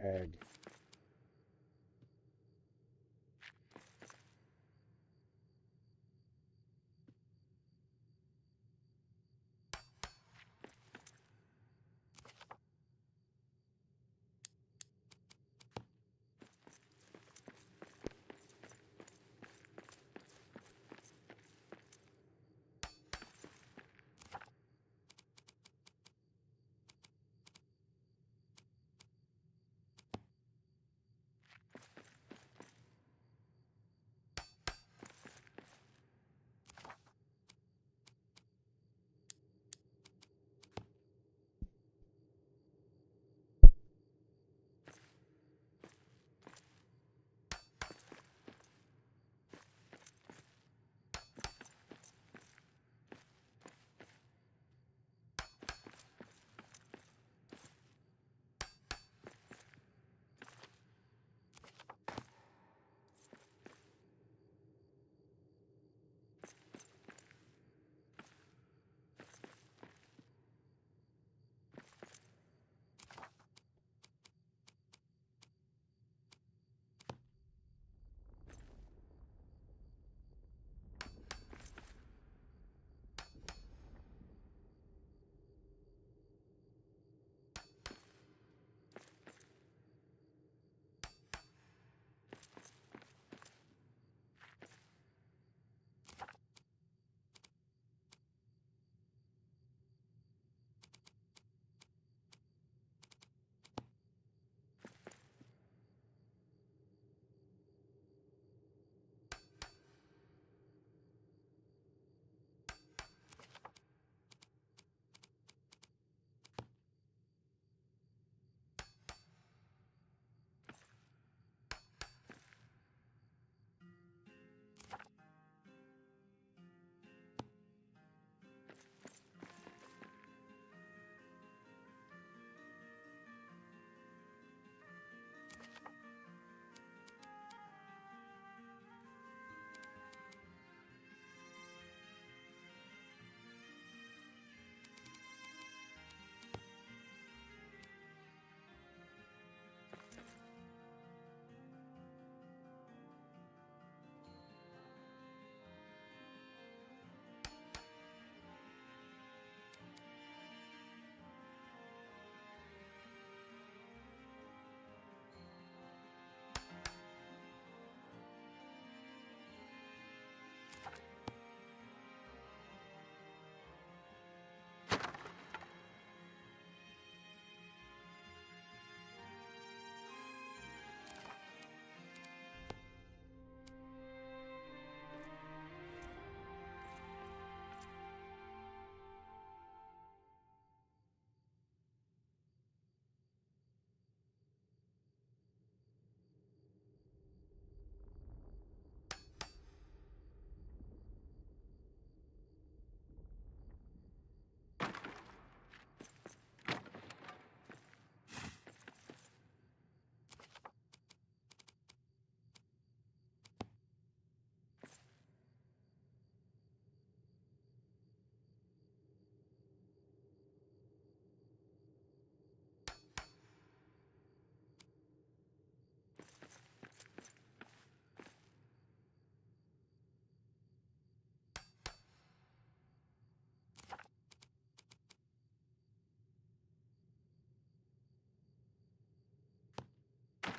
[SPEAKER 2] Lag.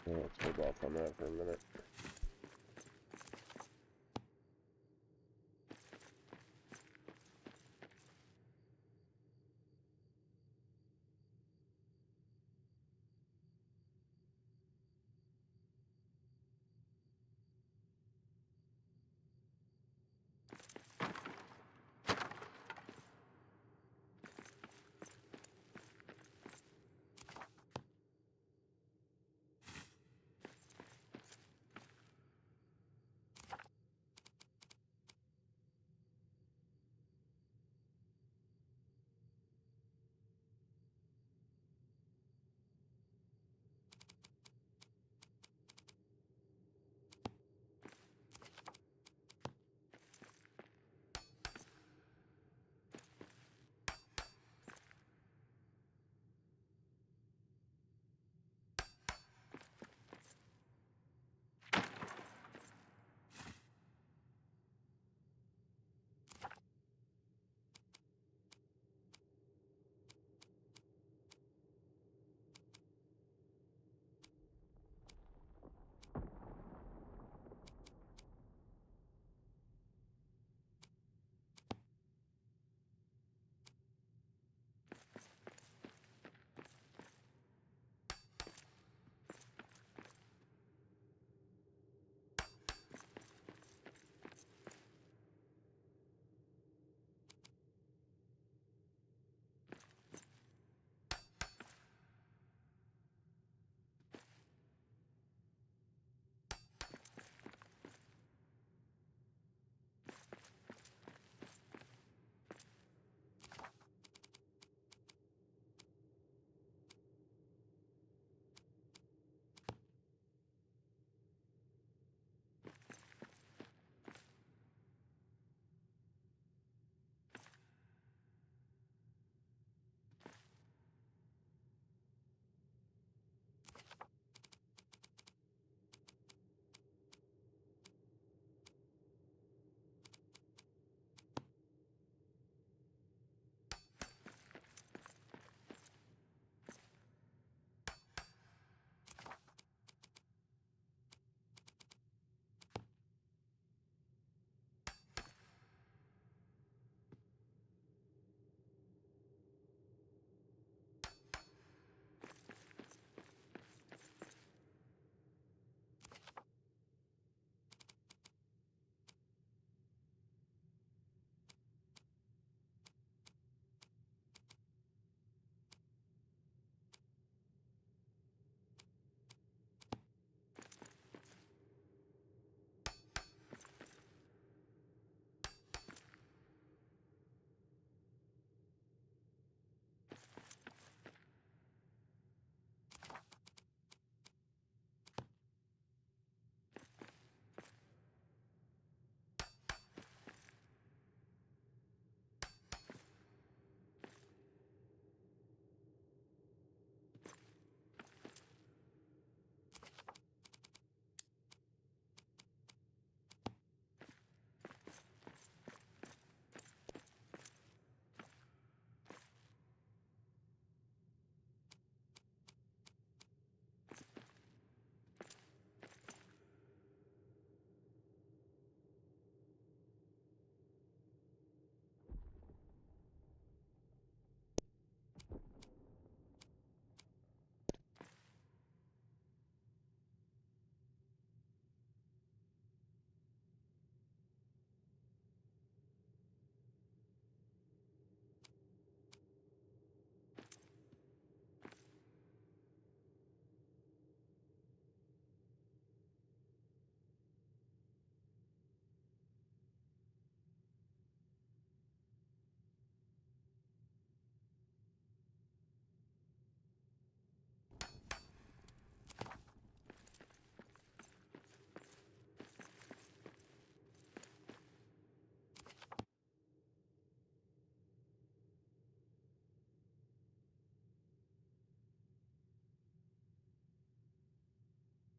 [SPEAKER 2] Well, let's hold off on that for a minute.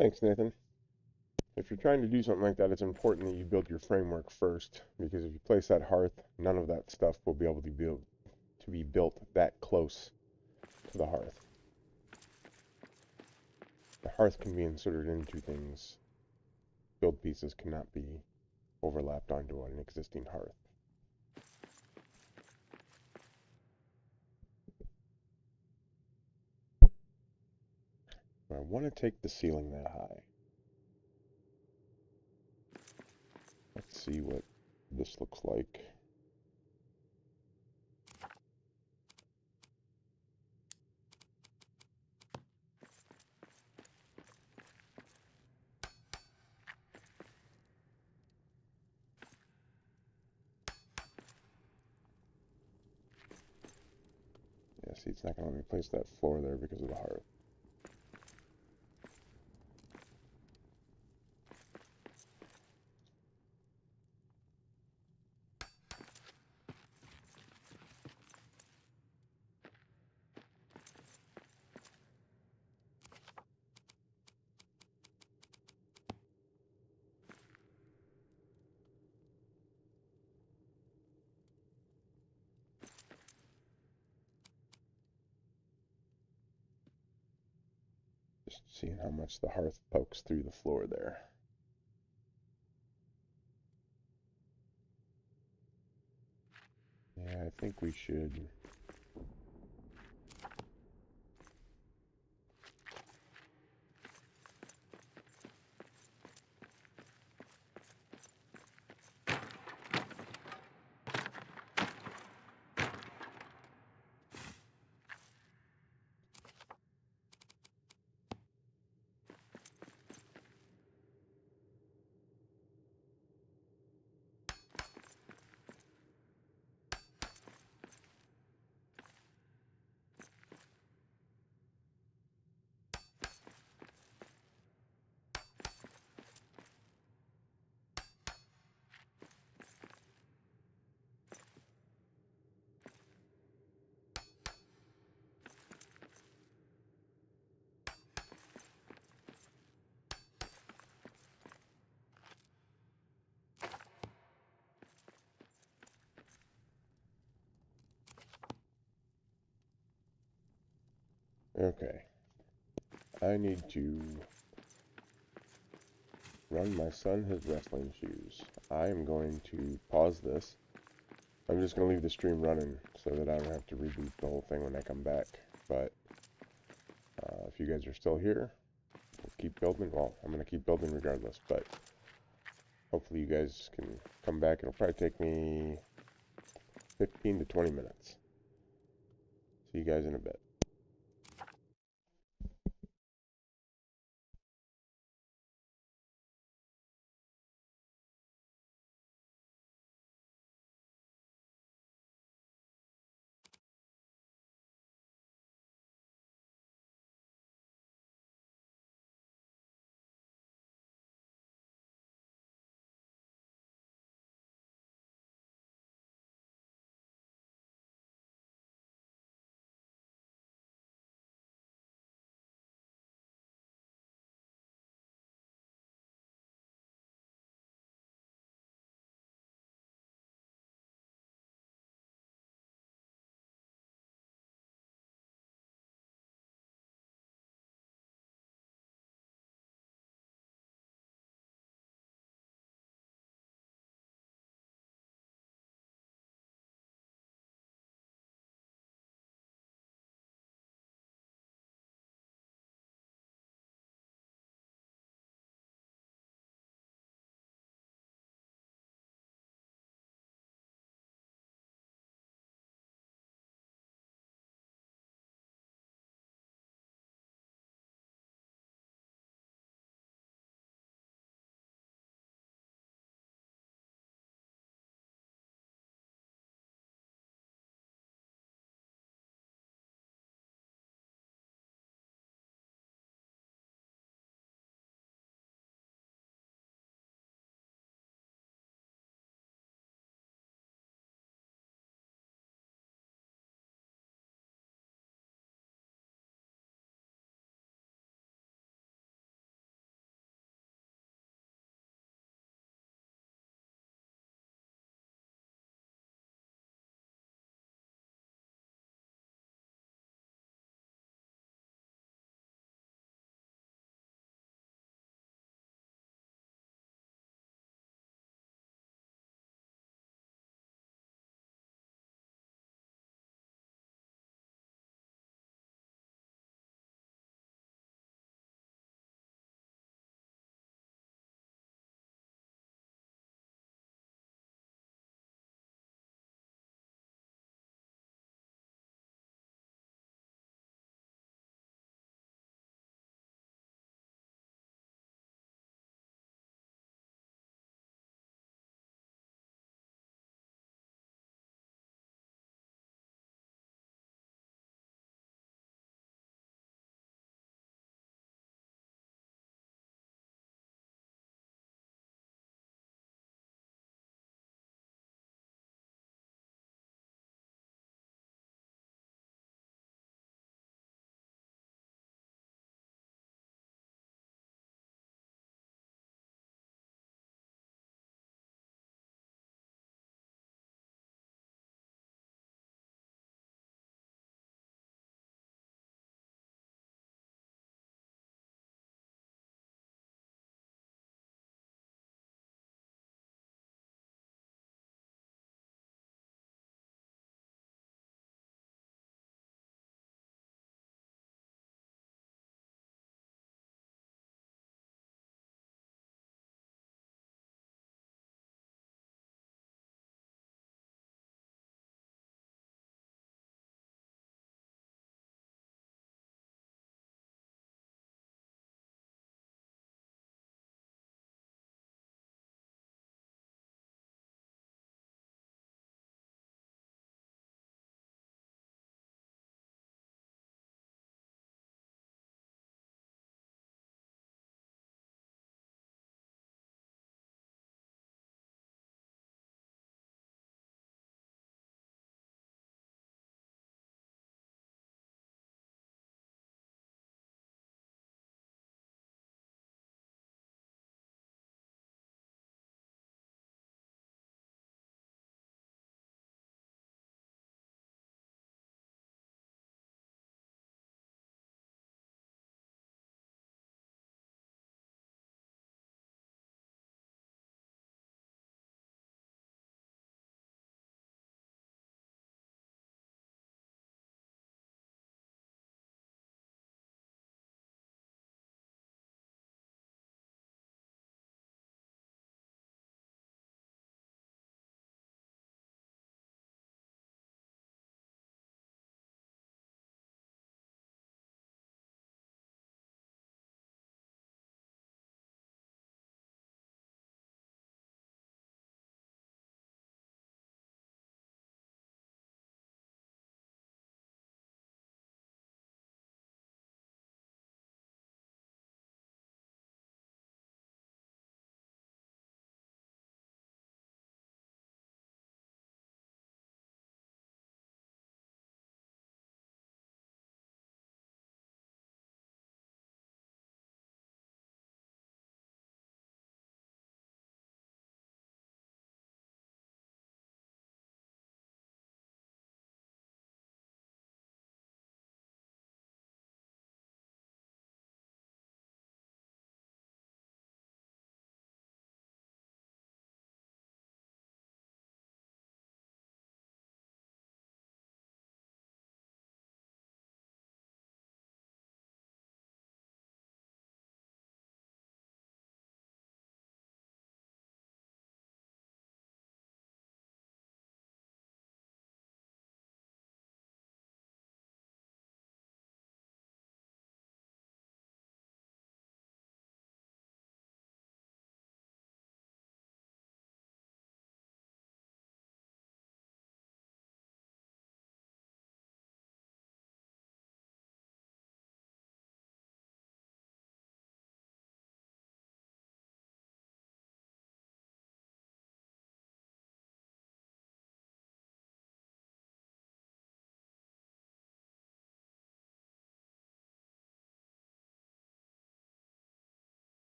[SPEAKER 2] Thanks, Nathan. If you're trying to do something like that, it's important that you build your framework first, because if you place that hearth, none of that stuff will be able to be built that close to the hearth. the hearth can be inserted into things. Build pieces cannot be overlapped onto an existing hearth. I want to take the ceiling that high. Let's see what this looks like. Yeah, see, it's not going to let me place that floor there because of the hearth. Just seeing how much the hearth pokes through the floor there. Yeah, I think we should. Okay. I need to run my son his wrestling shoes. I am going to pause this. I'm just going to leave the stream running so that I don't have to reboot the whole thing when I come back. But if you guys are still here, we'll keep building. Well, I'm going to keep building regardless, but hopefully you guys can come back. It'll probably take me 15 to 20 minutes. See you guys in a bit.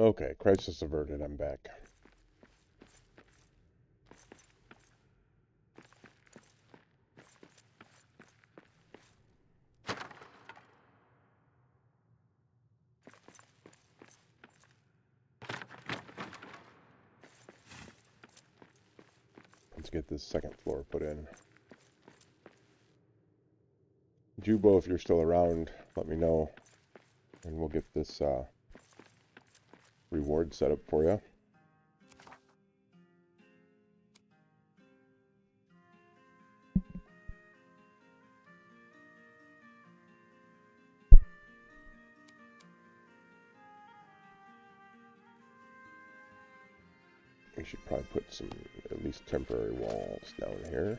[SPEAKER 2] Okay, crisis averted. I'm back. Let's get this second floor put in. Jubo, if you're still around, let me know, and we'll get this reward set up for you. We should probably put some, at least temporary walls down here.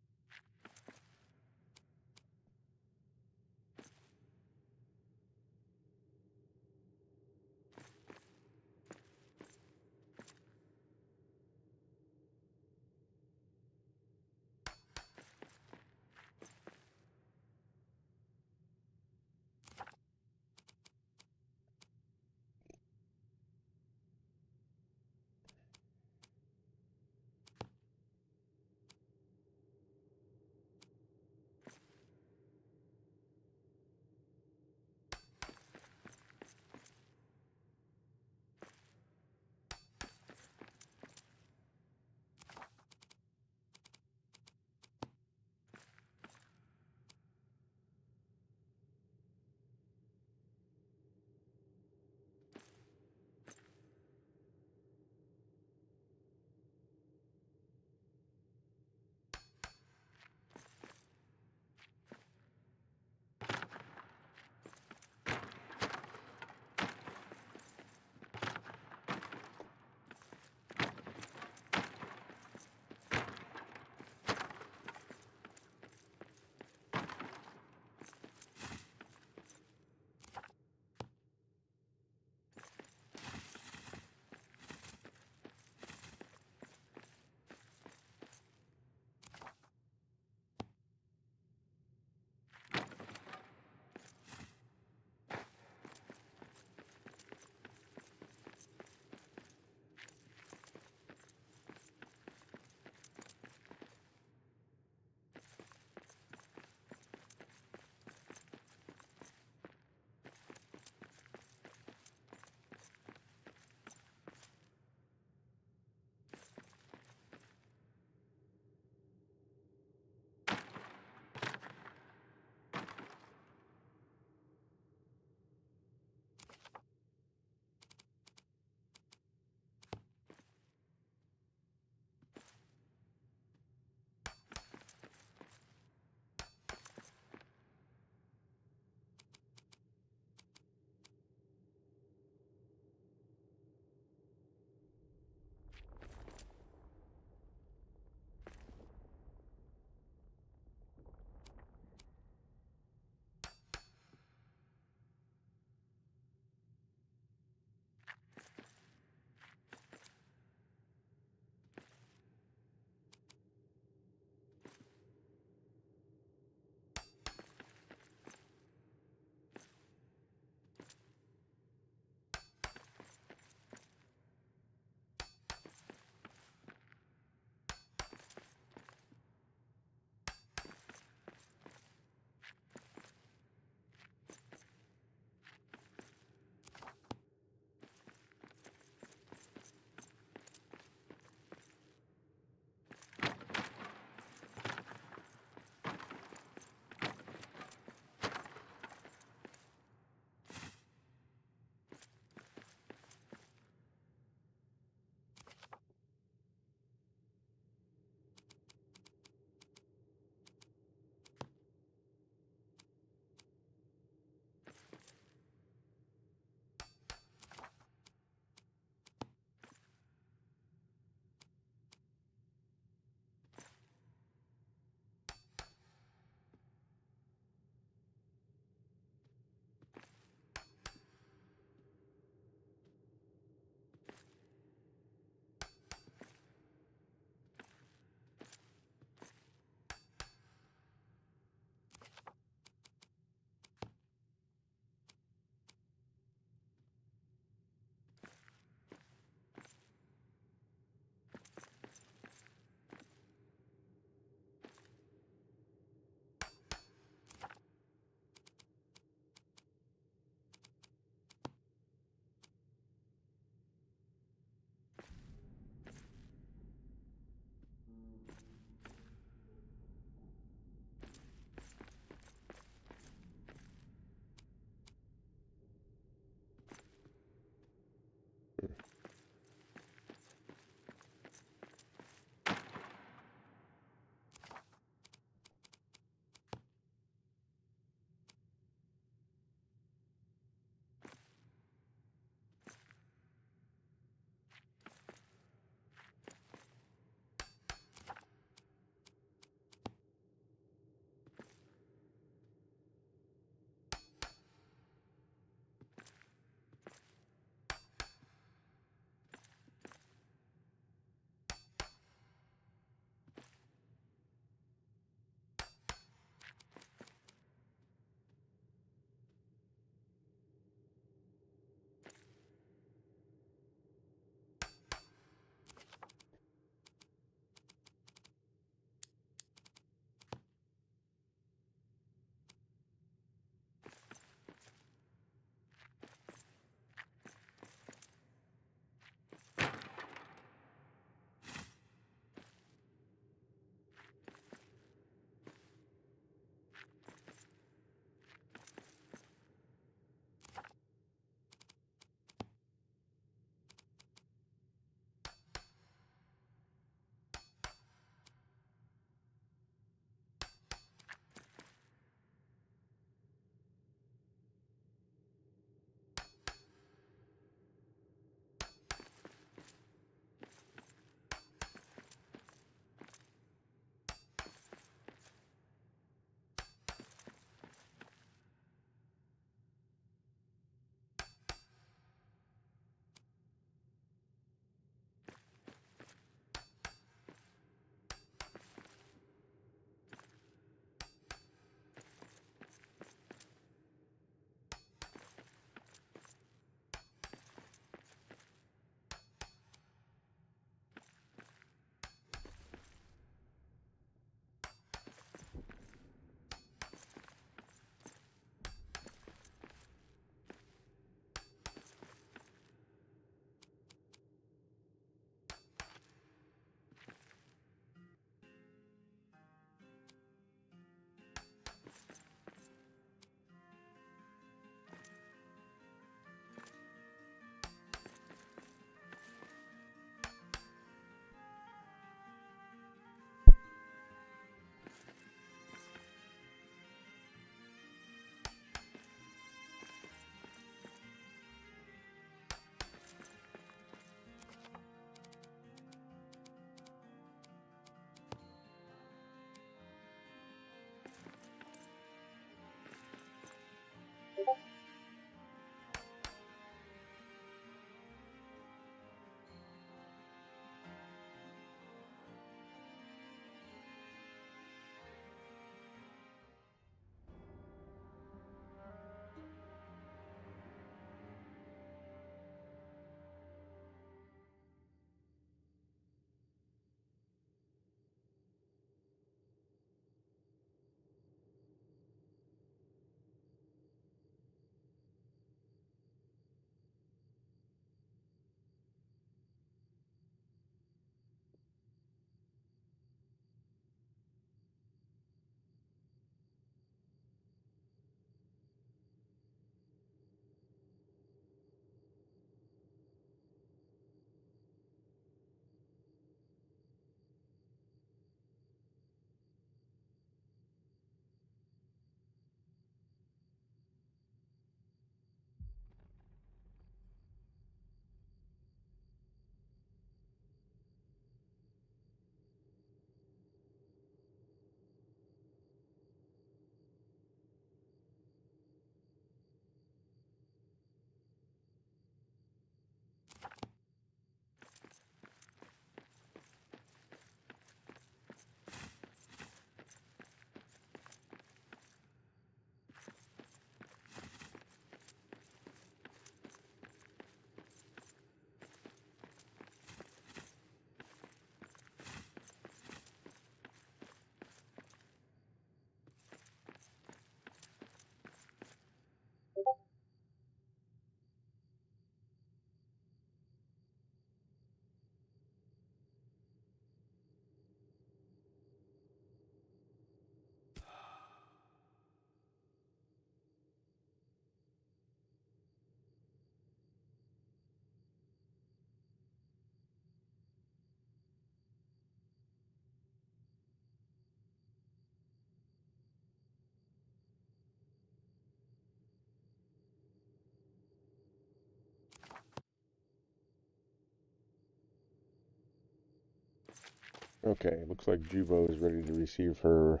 [SPEAKER 2] Okay, looks like Jubo is ready to receive her.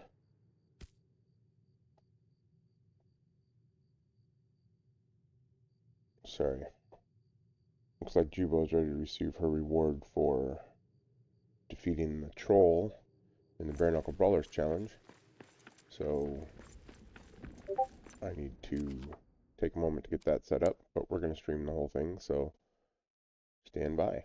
[SPEAKER 2] Sorry. Looks like Jubo is ready to receive her reward for defeating the troll in the Bare Knuckle Brawlers Challenge. So I need to take a moment to get that set up, but we're going to stream the whole thing, so stand by.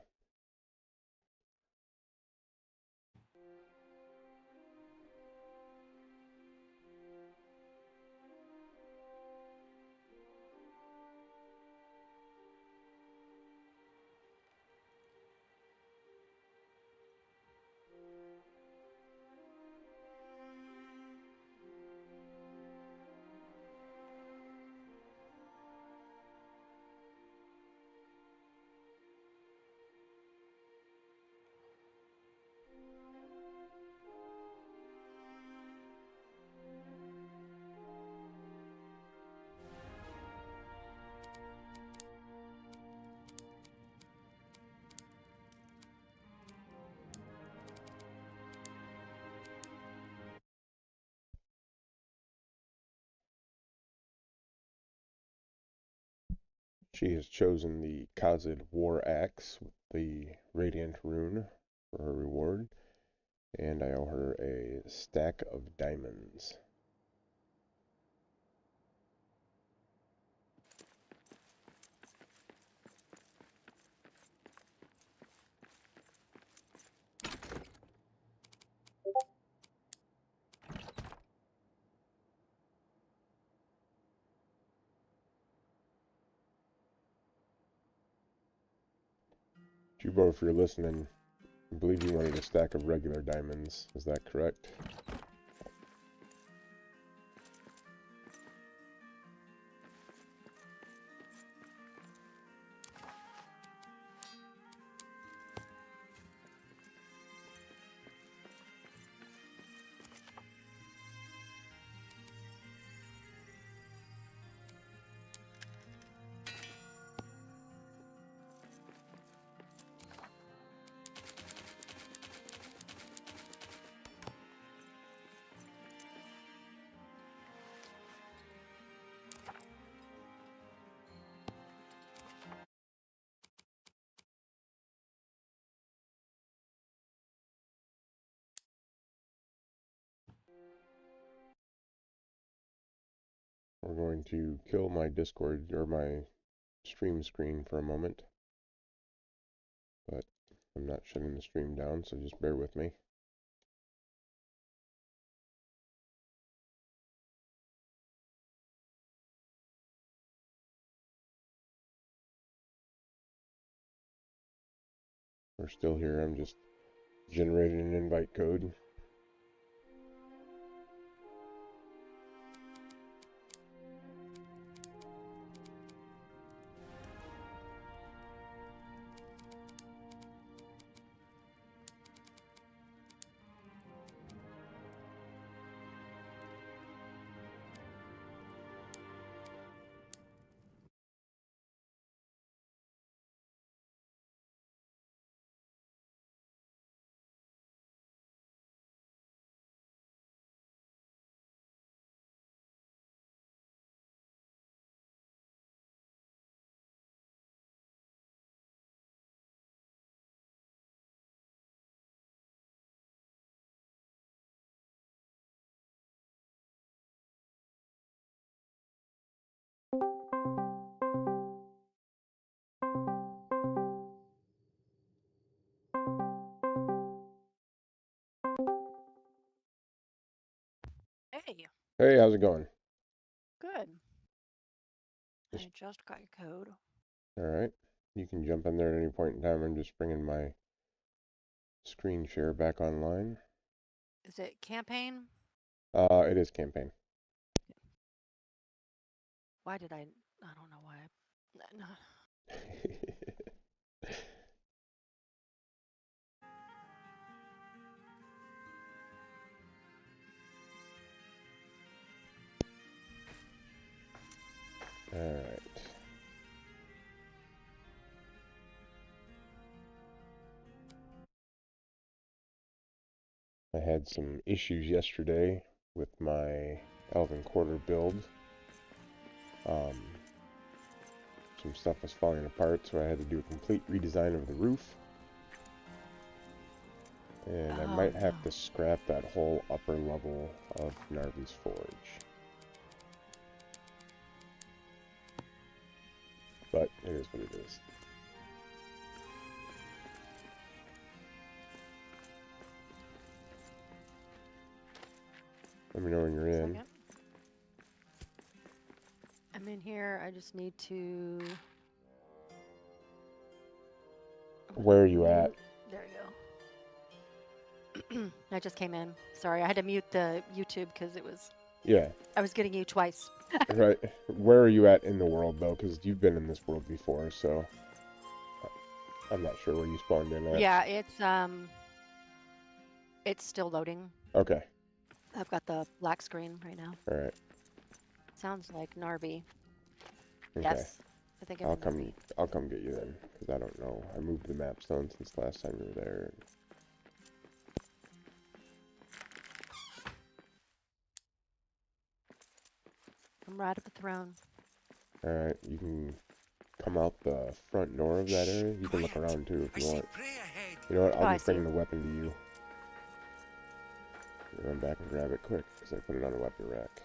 [SPEAKER 2] She has chosen the Khazid War Axe with the Radiant Rune for her reward, and I owe her a stack of diamonds. Jubo, if you're listening, I believe you wanted a stack of regular diamonds. Is that correct? We're going to kill my Discord or my stream screen for a moment, but I'm not shutting the stream down, so just bear with me. We're still here. I'm just generating an invite code.
[SPEAKER 5] Hey,
[SPEAKER 2] Hey, how's it going?
[SPEAKER 5] good.
[SPEAKER 2] Just,
[SPEAKER 5] I just got your code.
[SPEAKER 2] all right. You can jump in there at any point in time. I'm just bringing my screen share back online.
[SPEAKER 5] Is it campaign?
[SPEAKER 2] It is campaign.
[SPEAKER 5] Why did I don't know why. No.
[SPEAKER 2] All right. I had some issues yesterday with my Elven Quarter build. Some stuff was falling apart, so I had to do a complete redesign of the roof. And I might have to scrap that whole upper level of Narvi's Forge. But it is what it is. Let me know when you're in.
[SPEAKER 5] Second. I'm in here. I just need to.
[SPEAKER 2] Where are you at?
[SPEAKER 5] There you go. I just came in. Sorry, I had to mute the YouTube because it was.
[SPEAKER 2] Yeah.
[SPEAKER 5] I was getting you twice.
[SPEAKER 2] Right. Where are you at in the world, though? Because you've been in this world before, so I'm not sure where you spawned in at.
[SPEAKER 5] Yeah, it's still loading.
[SPEAKER 2] Okay.
[SPEAKER 5] I've got the black screen right now.
[SPEAKER 2] All right.
[SPEAKER 5] Sounds like Narvi.
[SPEAKER 2] Okay.
[SPEAKER 5] Yes, I think I'm in Narvi.
[SPEAKER 2] I'll come get you then, because I don't know. I moved the map stone since last time you were there.
[SPEAKER 5] I'm right at the throne.
[SPEAKER 2] All right, you can come out the front door of that area. You can look around too if you want. You know what? I'll just bring the weapon to you. Run back and grab it quick, because I put it on a weapon rack.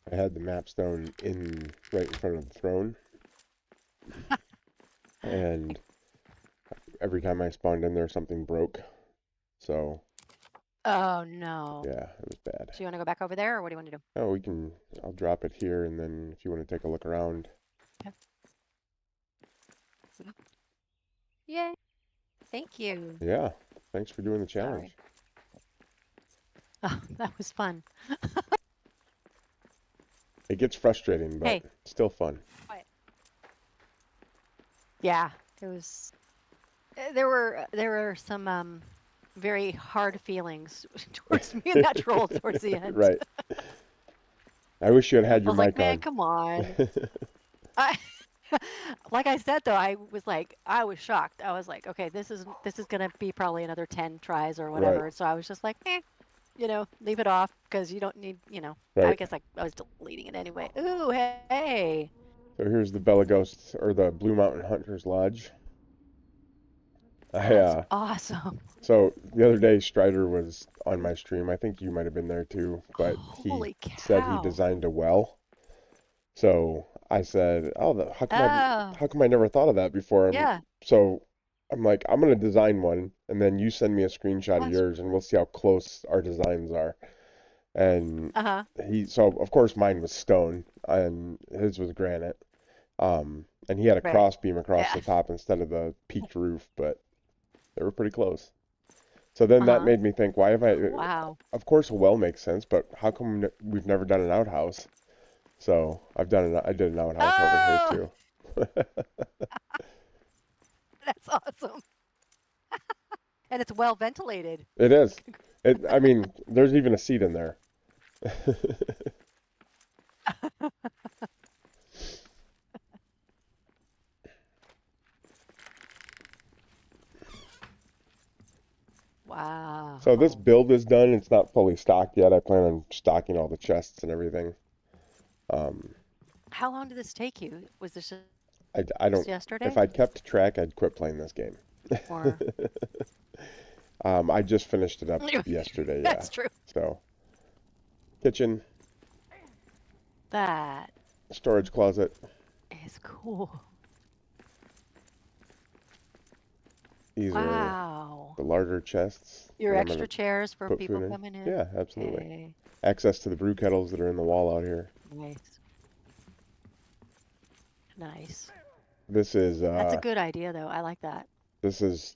[SPEAKER 2] I had the map stone right in front of the throne. And every time I spawned in there, something broke. So.
[SPEAKER 5] Oh no.
[SPEAKER 2] Yeah, it was bad.
[SPEAKER 5] So you want to go back over there, or what do you want to do?
[SPEAKER 2] Oh, I'll drop it here, and then if you want to take a look around.
[SPEAKER 5] Okay. Yay. Thank you.
[SPEAKER 2] Yeah, thanks for doing the challenge.
[SPEAKER 5] Oh, that was fun.
[SPEAKER 2] It gets frustrating, but it's still fun.
[SPEAKER 5] Yeah, it was. There were some very hard feelings towards me in that troll towards the end.
[SPEAKER 2] Right. I wish you had your mic
[SPEAKER 5] like, man,
[SPEAKER 2] on.
[SPEAKER 5] come on. Like I said though, I was shocked. I was like, okay, this is gonna be probably another 10 tries or whatever.
[SPEAKER 2] Right.
[SPEAKER 5] So I was just like, leave it off because you don't need,
[SPEAKER 2] Right.
[SPEAKER 5] I guess I was deleting it anyway. Ooh, hey.
[SPEAKER 2] So here's the Belaghost, or the Blue Mountain Hunters Lodge.
[SPEAKER 5] That's awesome.
[SPEAKER 2] So the other day, Strider was on my stream. I think you might have been there too, but
[SPEAKER 5] Holy
[SPEAKER 2] he
[SPEAKER 5] cow.
[SPEAKER 2] said he designed a well. So I said, how come I never thought of that before?
[SPEAKER 5] Yeah.
[SPEAKER 2] So I'm like, I'm gonna design one, and then you send me a screenshot of yours, and we'll see how close our designs are. And so of course mine was stone, and his was granite. And he had a crossbeam across the top instead of the peaked roof, but they were pretty close. So then that made me think, why have I?
[SPEAKER 5] Wow.
[SPEAKER 2] Of course, a well makes sense, but how come we've never done an outhouse? So I did an outhouse over here too.
[SPEAKER 5] That's awesome. And it's well ventilated.
[SPEAKER 2] It is. I mean, there's even a seat in there.
[SPEAKER 5] Wow.
[SPEAKER 2] So this build is done. It's not fully stocked yet. I plan on stocking all the chests and everything.
[SPEAKER 5] How long did this take you? Was this
[SPEAKER 2] I don't.
[SPEAKER 5] yesterday?
[SPEAKER 2] If I'd kept track, I'd quit playing this game.
[SPEAKER 5] Or...
[SPEAKER 2] I just finished it up yesterday. Yeah.
[SPEAKER 5] That's true.
[SPEAKER 2] So, kitchen.
[SPEAKER 5] That
[SPEAKER 2] storage closet.
[SPEAKER 5] Is cool.
[SPEAKER 2] These
[SPEAKER 5] are
[SPEAKER 2] the larger chests.
[SPEAKER 5] Your extra chairs for people coming in?
[SPEAKER 2] Yeah, absolutely.
[SPEAKER 5] Okay.
[SPEAKER 2] Access to the brew kettles that are in the wall out here.
[SPEAKER 5] Nice. Nice.
[SPEAKER 2] This is
[SPEAKER 5] That's a good idea, though. I like that.
[SPEAKER 2] this is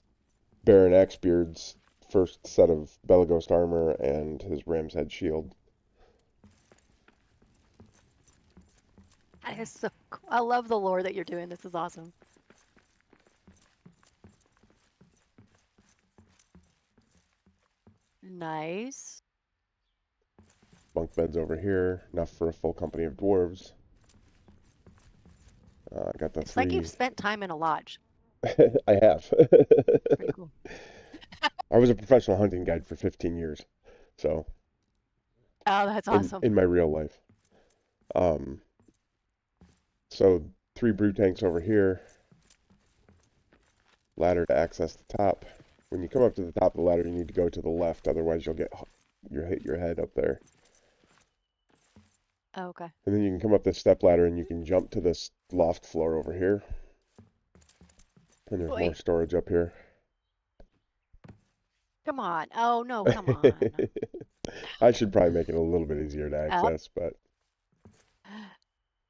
[SPEAKER 2] Baron Axbeard's first set of Belaghost armor and his ram's head shield.
[SPEAKER 5] That is so cool. I love the lore that you're doing. This is awesome. Nice.
[SPEAKER 2] Bunk beds over here, enough for a full company of dwarves. I got the
[SPEAKER 5] It's like
[SPEAKER 2] three.
[SPEAKER 5] you've spent time in a lodge.
[SPEAKER 2] I have.
[SPEAKER 5] Pretty cool.
[SPEAKER 2] I was a professional hunting guide for 15 years, so
[SPEAKER 5] Oh, that's awesome.
[SPEAKER 2] in my real life. So 3 brew tanks over here. Ladder to access the top. When you come up to the top of the ladder, you need to go to the left, otherwise you'll hit your head up there.
[SPEAKER 5] Oh, okay.
[SPEAKER 2] And then you can come up this step ladder and you can jump to this loft floor over here. And there's more
[SPEAKER 5] Wait.
[SPEAKER 2] storage up here.
[SPEAKER 5] Come on. Oh, no, come on.
[SPEAKER 2] I should probably make it a little bit easier to
[SPEAKER 5] Up.
[SPEAKER 2] access, but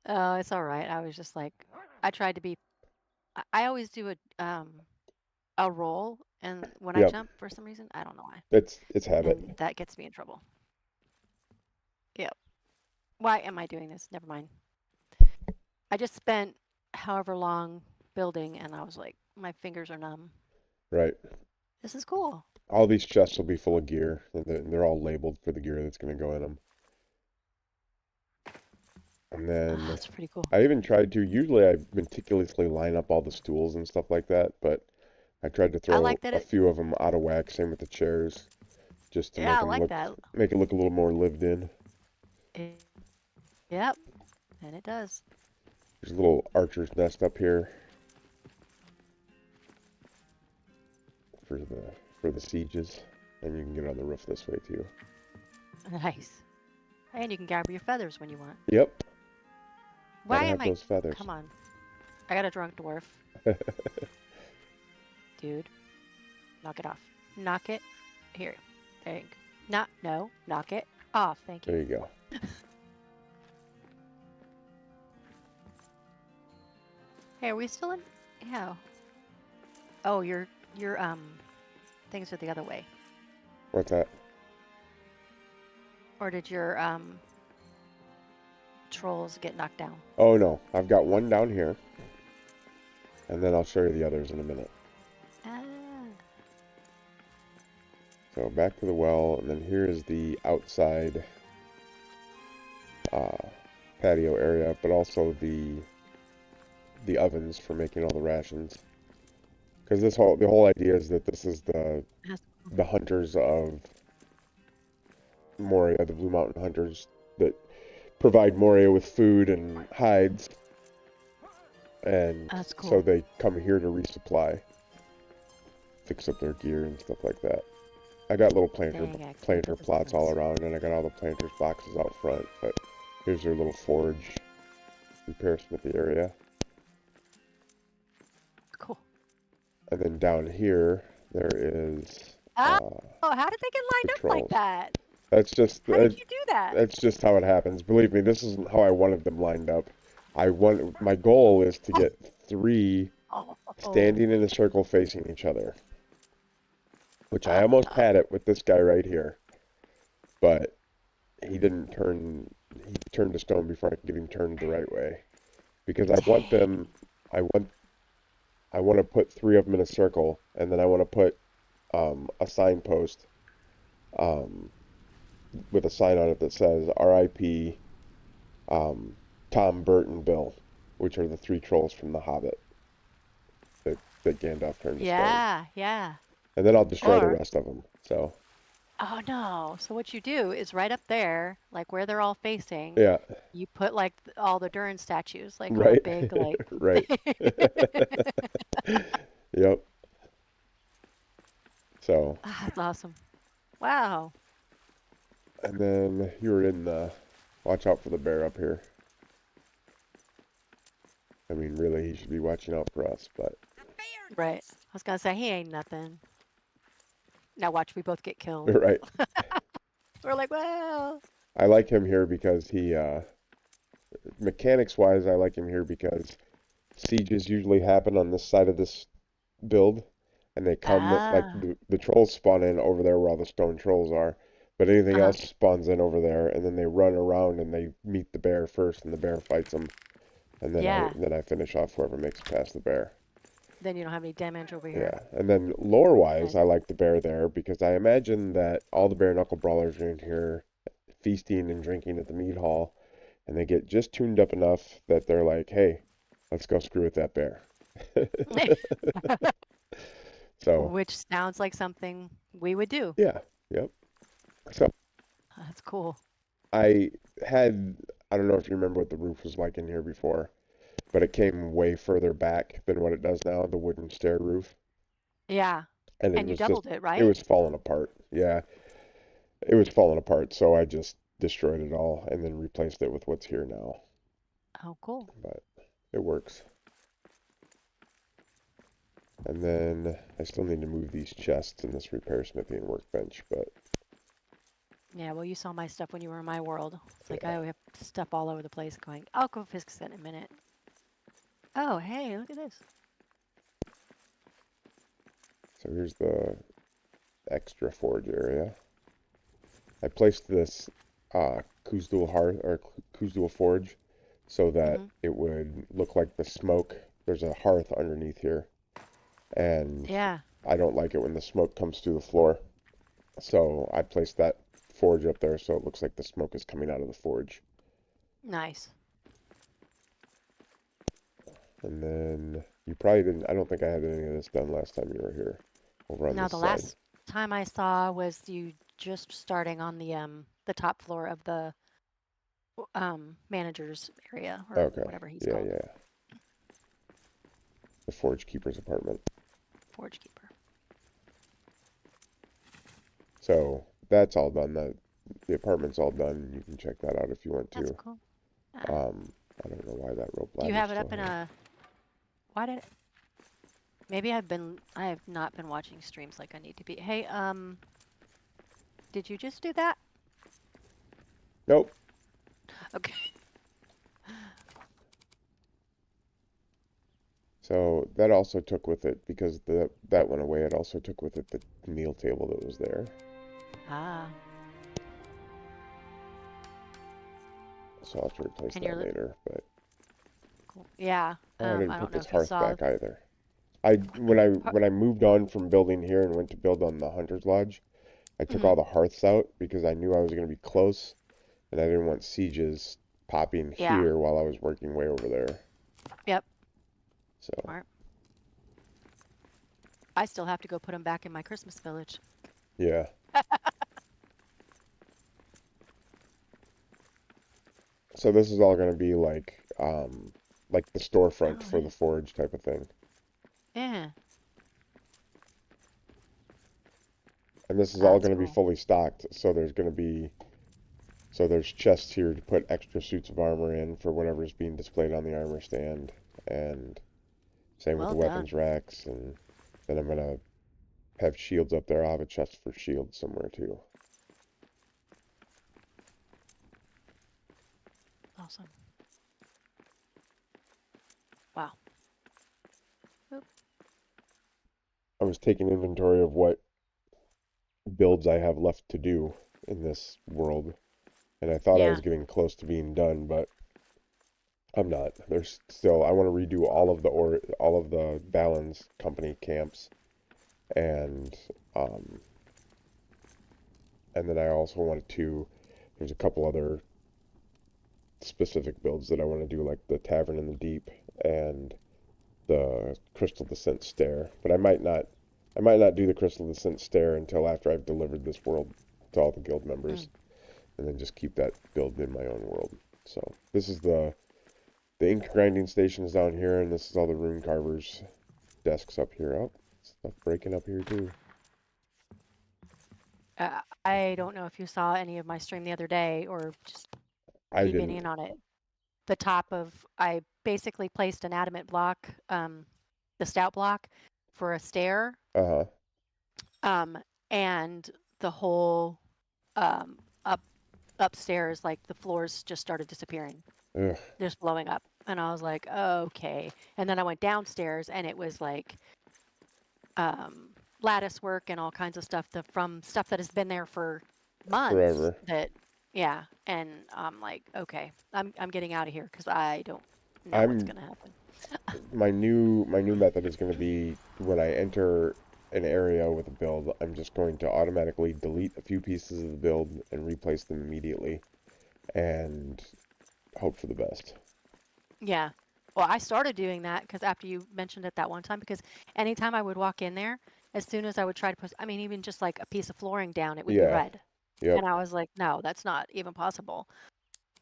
[SPEAKER 5] Oh, it's all right. I was just like, I tried to be. I always do a roll, and when I
[SPEAKER 2] Yep.
[SPEAKER 5] jump for some reason, I don't know why,
[SPEAKER 2] it's habit.
[SPEAKER 5] and that gets me in trouble. Yep. Why am I doing this? Never mind. I just spent however long building, and I was like, my fingers are numb.
[SPEAKER 2] Right.
[SPEAKER 5] This is cool.
[SPEAKER 2] All these chests will be full of gear, and they're all labeled for the gear that's going to go in them. And then
[SPEAKER 5] Oh, that's pretty cool.
[SPEAKER 2] I even tried to, usually I meticulously line up all the stools and stuff like that, but I tried to throw
[SPEAKER 5] like that
[SPEAKER 2] a
[SPEAKER 5] it-
[SPEAKER 2] few of them out of whack, same with the chairs, just to
[SPEAKER 5] Yeah, I
[SPEAKER 2] make
[SPEAKER 5] like
[SPEAKER 2] them
[SPEAKER 5] that.
[SPEAKER 2] make it look a little more lived in.
[SPEAKER 5] Yep, and it does.
[SPEAKER 2] There's a little archer's nest up here for the sieges, and you can get on the roof this way too.
[SPEAKER 5] Nice. And you can grab your feathers when you want.
[SPEAKER 2] Yep.
[SPEAKER 5] Why
[SPEAKER 2] Gotta
[SPEAKER 5] am
[SPEAKER 2] have
[SPEAKER 5] I?
[SPEAKER 2] those feathers.
[SPEAKER 5] Come on. I got a drunk dwarf. Dude. Knock it off. Knock it. Here. There you go. No. Knock it off. Thank you.
[SPEAKER 2] There you go.
[SPEAKER 5] Hey, are we still in? Yeah. Oh, your things are the other way.
[SPEAKER 2] What's that?
[SPEAKER 5] Or did your trolls get knocked down?
[SPEAKER 2] Oh no, I've got one down here, and then I'll show you the others in a minute.
[SPEAKER 5] Ah.
[SPEAKER 2] So back to the well, and then here is the outside patio area, but also the ovens for making all the rations. Because the whole idea is that this is the hunters of Moria, the Blue Mountain hunters that provide Moria with food and hides, and
[SPEAKER 5] That's cool.
[SPEAKER 2] so they come here to resupply, fix up their gear and stuff like that. I got little planter
[SPEAKER 5] Dang, actually, that
[SPEAKER 2] plots all
[SPEAKER 5] sounds-
[SPEAKER 2] around, and I got all the planters boxes out front. But here's their little forge repair smithy area,
[SPEAKER 5] Cool.
[SPEAKER 2] and then down here there is.
[SPEAKER 5] Oh, how did they get lined
[SPEAKER 2] the
[SPEAKER 5] up like
[SPEAKER 2] trolls.
[SPEAKER 5] that?
[SPEAKER 2] That's just
[SPEAKER 5] How did you do that?
[SPEAKER 2] that's just how it happens. Believe me, this isn't how I wanted them lined up. My goal is to get 3
[SPEAKER 5] Oh,
[SPEAKER 2] standing in a circle facing each other, which I almost had it with this guy right here, but he didn't turn. He turned to stone before I could get him turned the right way, because I want them. I want to put 3 of them in a circle, and then I want to put a signpost with a sign on it that says R.I.P. Tom, Bert, and Bill, which are the 3 trolls from The Hobbit that Gandalf turned to stone.
[SPEAKER 5] yeah.
[SPEAKER 2] And then I'll destroy the
[SPEAKER 5] Or-
[SPEAKER 2] rest of them. So,
[SPEAKER 5] Oh no. So what you do is right up there, like where they're all facing,
[SPEAKER 2] yeah,
[SPEAKER 5] you put like all the Durin statues, like on a
[SPEAKER 2] right,
[SPEAKER 5] big like
[SPEAKER 2] right, yep. So,
[SPEAKER 5] That's awesome. Wow.
[SPEAKER 2] and then you were in the, watch out for the bear up here. I mean, really, he should be watching out for us, but
[SPEAKER 5] Right. I was gonna say he ain't nothing. Now watch, we both get killed.
[SPEAKER 2] right.
[SPEAKER 5] We're like, well,
[SPEAKER 2] I like him here because he, mechanics-wise, I like him here because sieges usually happen on this side of this build, and they come like
[SPEAKER 5] Ah.
[SPEAKER 2] the trolls spawn in over there where all the stone trolls are, but anything
[SPEAKER 5] Uh-huh.
[SPEAKER 2] else spawns in over there, and then they run around and they meet the bear first, and the bear fights them, and
[SPEAKER 5] Yeah.
[SPEAKER 2] then I finish off whoever makes it past the bear.
[SPEAKER 5] Then you don't have any damage over here.
[SPEAKER 2] Yeah, and then lore-wise,
[SPEAKER 5] Nice.
[SPEAKER 2] I like the bear there because I imagine that all the bare knuckle brawlers are in here feasting and drinking at the mead hall, and they get just tuned up enough that they're like, "Hey, let's go screw with that bear." So,
[SPEAKER 5] Which sounds like something we would do.
[SPEAKER 2] yeah, yep. So
[SPEAKER 5] That's cool.
[SPEAKER 2] I had, I don't know if you remember what the roof was like in here before, but it came way further back than what it does now, the wooden stair roof,
[SPEAKER 5] Yeah.
[SPEAKER 2] and
[SPEAKER 5] And you doubled it,
[SPEAKER 2] it
[SPEAKER 5] right?
[SPEAKER 2] was falling apart. Yeah, it was falling apart, so I just destroyed it all and then replaced it with what's here now.
[SPEAKER 5] Oh, cool.
[SPEAKER 2] But it works. And then I still need to move these chests and this repair smithy workbench, but
[SPEAKER 5] Yeah, well, you saw my stuff when you were in my world. It's like
[SPEAKER 2] yeah.
[SPEAKER 5] I have stuff all over the place going, I'll go fix it in a minute. Oh, hey, look at this.
[SPEAKER 2] So here's the extra forge area. I placed this Kuzdul hearth or Kuzdul forge so that
[SPEAKER 5] Mm-hmm.
[SPEAKER 2] it would look like the smoke. There's a hearth underneath here, and
[SPEAKER 5] Yeah,
[SPEAKER 2] I don't like it when the smoke comes through the floor. So I placed that forge up there so it looks like the smoke is coming out of the forge.
[SPEAKER 5] nice.
[SPEAKER 2] And then you probably didn't, I don't think I had any of this done last time you were here over on
[SPEAKER 5] Now,
[SPEAKER 2] this
[SPEAKER 5] the
[SPEAKER 2] side.
[SPEAKER 5] last time I saw was you just starting on the top floor of the manager's area or
[SPEAKER 2] Okay.
[SPEAKER 5] whatever he's
[SPEAKER 2] Yeah,
[SPEAKER 5] called,
[SPEAKER 2] yeah. The forge keeper's apartment.
[SPEAKER 5] forge keeper.
[SPEAKER 2] So that's all done. The apartment's all done. You can check that out if you want
[SPEAKER 5] That's
[SPEAKER 2] to.
[SPEAKER 5] cool.
[SPEAKER 2] I don't know why that rope
[SPEAKER 5] Do you
[SPEAKER 2] ladder's
[SPEAKER 5] have it
[SPEAKER 2] still
[SPEAKER 5] up in
[SPEAKER 2] here.
[SPEAKER 5] a? Why did? Maybe I have not been watching streams like I need to be. Hey, did you just do that?
[SPEAKER 2] Nope.
[SPEAKER 5] Okay.
[SPEAKER 2] So that also took with it, because that went away, it also took with it the meal table that was there.
[SPEAKER 5] Ah,
[SPEAKER 2] So I'll have to replace
[SPEAKER 5] and
[SPEAKER 2] that
[SPEAKER 5] you're
[SPEAKER 2] later. But
[SPEAKER 5] cool. Yeah.
[SPEAKER 2] oh, I didn't
[SPEAKER 5] I
[SPEAKER 2] put
[SPEAKER 5] don't know
[SPEAKER 2] this
[SPEAKER 5] if you
[SPEAKER 2] hearth
[SPEAKER 5] saw.
[SPEAKER 2] back either. I when I
[SPEAKER 5] Har-
[SPEAKER 2] when I moved on from building here and went to build on the Hunter's Lodge, I took
[SPEAKER 5] Mhm.
[SPEAKER 2] all the hearths out because I knew I was going to be close, and I didn't want sieges popping
[SPEAKER 5] Yeah.
[SPEAKER 2] here while I was working way over there.
[SPEAKER 5] Yep.
[SPEAKER 2] So
[SPEAKER 5] Smart. I still have to go put them back in my Christmas village.
[SPEAKER 2] yeah. So this is all going to be like the storefront
[SPEAKER 5] Oh,
[SPEAKER 2] for the
[SPEAKER 5] yeah.
[SPEAKER 2] forge type of thing.
[SPEAKER 5] Yeah.
[SPEAKER 2] And this is all
[SPEAKER 5] That's
[SPEAKER 2] going to be
[SPEAKER 5] cool.
[SPEAKER 2] fully stocked, so there's chests here to put extra suits of armor in for whatever's being displayed on the armor stand, and same with the
[SPEAKER 5] Well
[SPEAKER 2] weapons
[SPEAKER 5] done.
[SPEAKER 2] racks, and then I'm gonna have shields up there. I'll have a chest for shields somewhere too.
[SPEAKER 5] Awesome. Wow. Oop.
[SPEAKER 2] I was taking inventory of what builds I have left to do in this world, and I thought I was
[SPEAKER 5] Yeah.
[SPEAKER 2] getting close to being done, but I'm not. There's still, I want to redo all of the Balance company camps, and um and then I also wanted to, there's a couple other specific builds that I want to do, like the Tavern in the Deep and the Crystal Descent Stair. But I might not do the Crystal Descent Stair until after I've delivered this world to all the guild members,
[SPEAKER 5] Mm.
[SPEAKER 2] and then just keep that build in my own world. So this is the ink grinding station is down here, and this is all the rune carvers desks up here. Oh, stuff breaking up here too.
[SPEAKER 5] I don't know if you saw any of my stream the other day or just
[SPEAKER 2] I
[SPEAKER 5] you've been
[SPEAKER 2] didn't.
[SPEAKER 5] in on it. The top of I basically placed an adamant block, the stout block for a stair,
[SPEAKER 2] Uh-huh.
[SPEAKER 5] um, and the whole um, up upstairs, like the floors just started disappearing.
[SPEAKER 2] Ugh.
[SPEAKER 5] just blowing up. And I was like, okay. And then I went downstairs and it was like um, lattice work and all kinds of stuff from stuff that has been there for months
[SPEAKER 2] Forever.
[SPEAKER 5] that, yeah. And I'm like, okay, I'm getting out of here because I don't know what's
[SPEAKER 2] I'm
[SPEAKER 5] going to happen.
[SPEAKER 2] my new method is going to be when I enter an area with a build, I'm just going to automatically delete a few pieces of the build and replace them immediately and hope for the best.
[SPEAKER 5] Yeah. Well, I started doing that because after you mentioned it that one time, because anytime I would walk in there, as soon as I would try to put, I mean, even just like a piece of flooring down, it would be
[SPEAKER 2] Yeah.
[SPEAKER 5] red.
[SPEAKER 2] Yep.
[SPEAKER 5] And I was like, no, that's not even possible.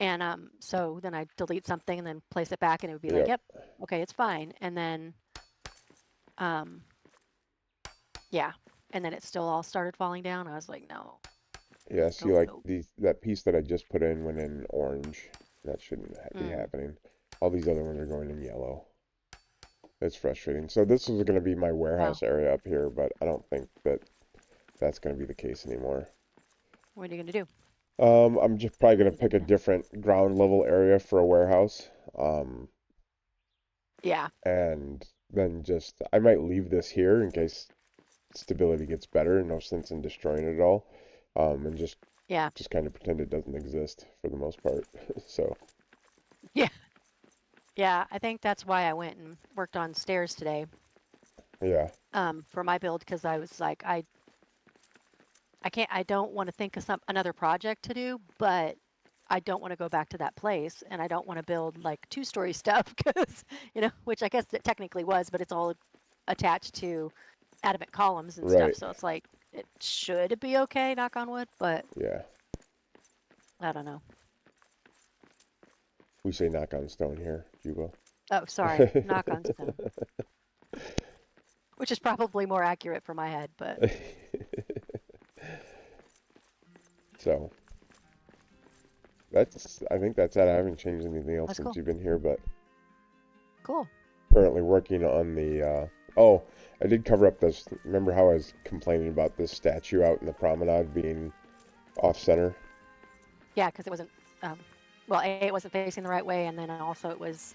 [SPEAKER 5] And so then I delete something and then place it back, and it would be like,
[SPEAKER 2] Yep.
[SPEAKER 5] yep, okay, it's fine. And then, um, yeah, and then it still all started falling down. I was like, no,
[SPEAKER 2] Yeah, see,
[SPEAKER 5] no,
[SPEAKER 2] like
[SPEAKER 5] no.
[SPEAKER 2] that piece that I just put in went in orange. That shouldn't be
[SPEAKER 5] Mm,
[SPEAKER 2] happening. All these other ones are going in yellow. It's frustrating. So this is going to be my
[SPEAKER 5] well,
[SPEAKER 2] warehouse area up here, but I don't think that that's going to be the case anymore.
[SPEAKER 5] what are you gonna do?
[SPEAKER 2] I'm just probably going to
[SPEAKER 5] You
[SPEAKER 2] pick a
[SPEAKER 5] gonna?
[SPEAKER 2] different ground level area for a warehouse.
[SPEAKER 5] Yeah,
[SPEAKER 2] And then just I might leave this here in case stability gets better. No sense in destroying it all. And
[SPEAKER 5] yeah,
[SPEAKER 2] just kind of pretend it doesn't exist for the most part. So
[SPEAKER 5] yeah, yeah. I think that's why I went and worked on stairs today,
[SPEAKER 2] yeah,
[SPEAKER 5] for my build because I was like, I don't want to think of another project to do, but I don't want to go back to that place and I don't want to build like two-story stuff because, which I guess it technically was, but it's all attached to adamant columns and stuff.
[SPEAKER 2] right,
[SPEAKER 5] So it's like it should be okay, knock on wood, but
[SPEAKER 2] yeah.
[SPEAKER 5] I don't know.
[SPEAKER 2] We say knock on stone here, Cuba.
[SPEAKER 5] Oh, sorry, knock on stone, which is probably more accurate for my head, but
[SPEAKER 2] So I think that's it. I haven't changed anything else
[SPEAKER 5] that's
[SPEAKER 2] since
[SPEAKER 5] cool.
[SPEAKER 2] you've been here, but
[SPEAKER 5] Cool.
[SPEAKER 2] currently working on the oh, I did cover up this. Remember how I was complaining about this statue out in the promenade being off center?
[SPEAKER 5] Yeah, because it wasn't, um, well, it wasn't facing the right way, and then also it was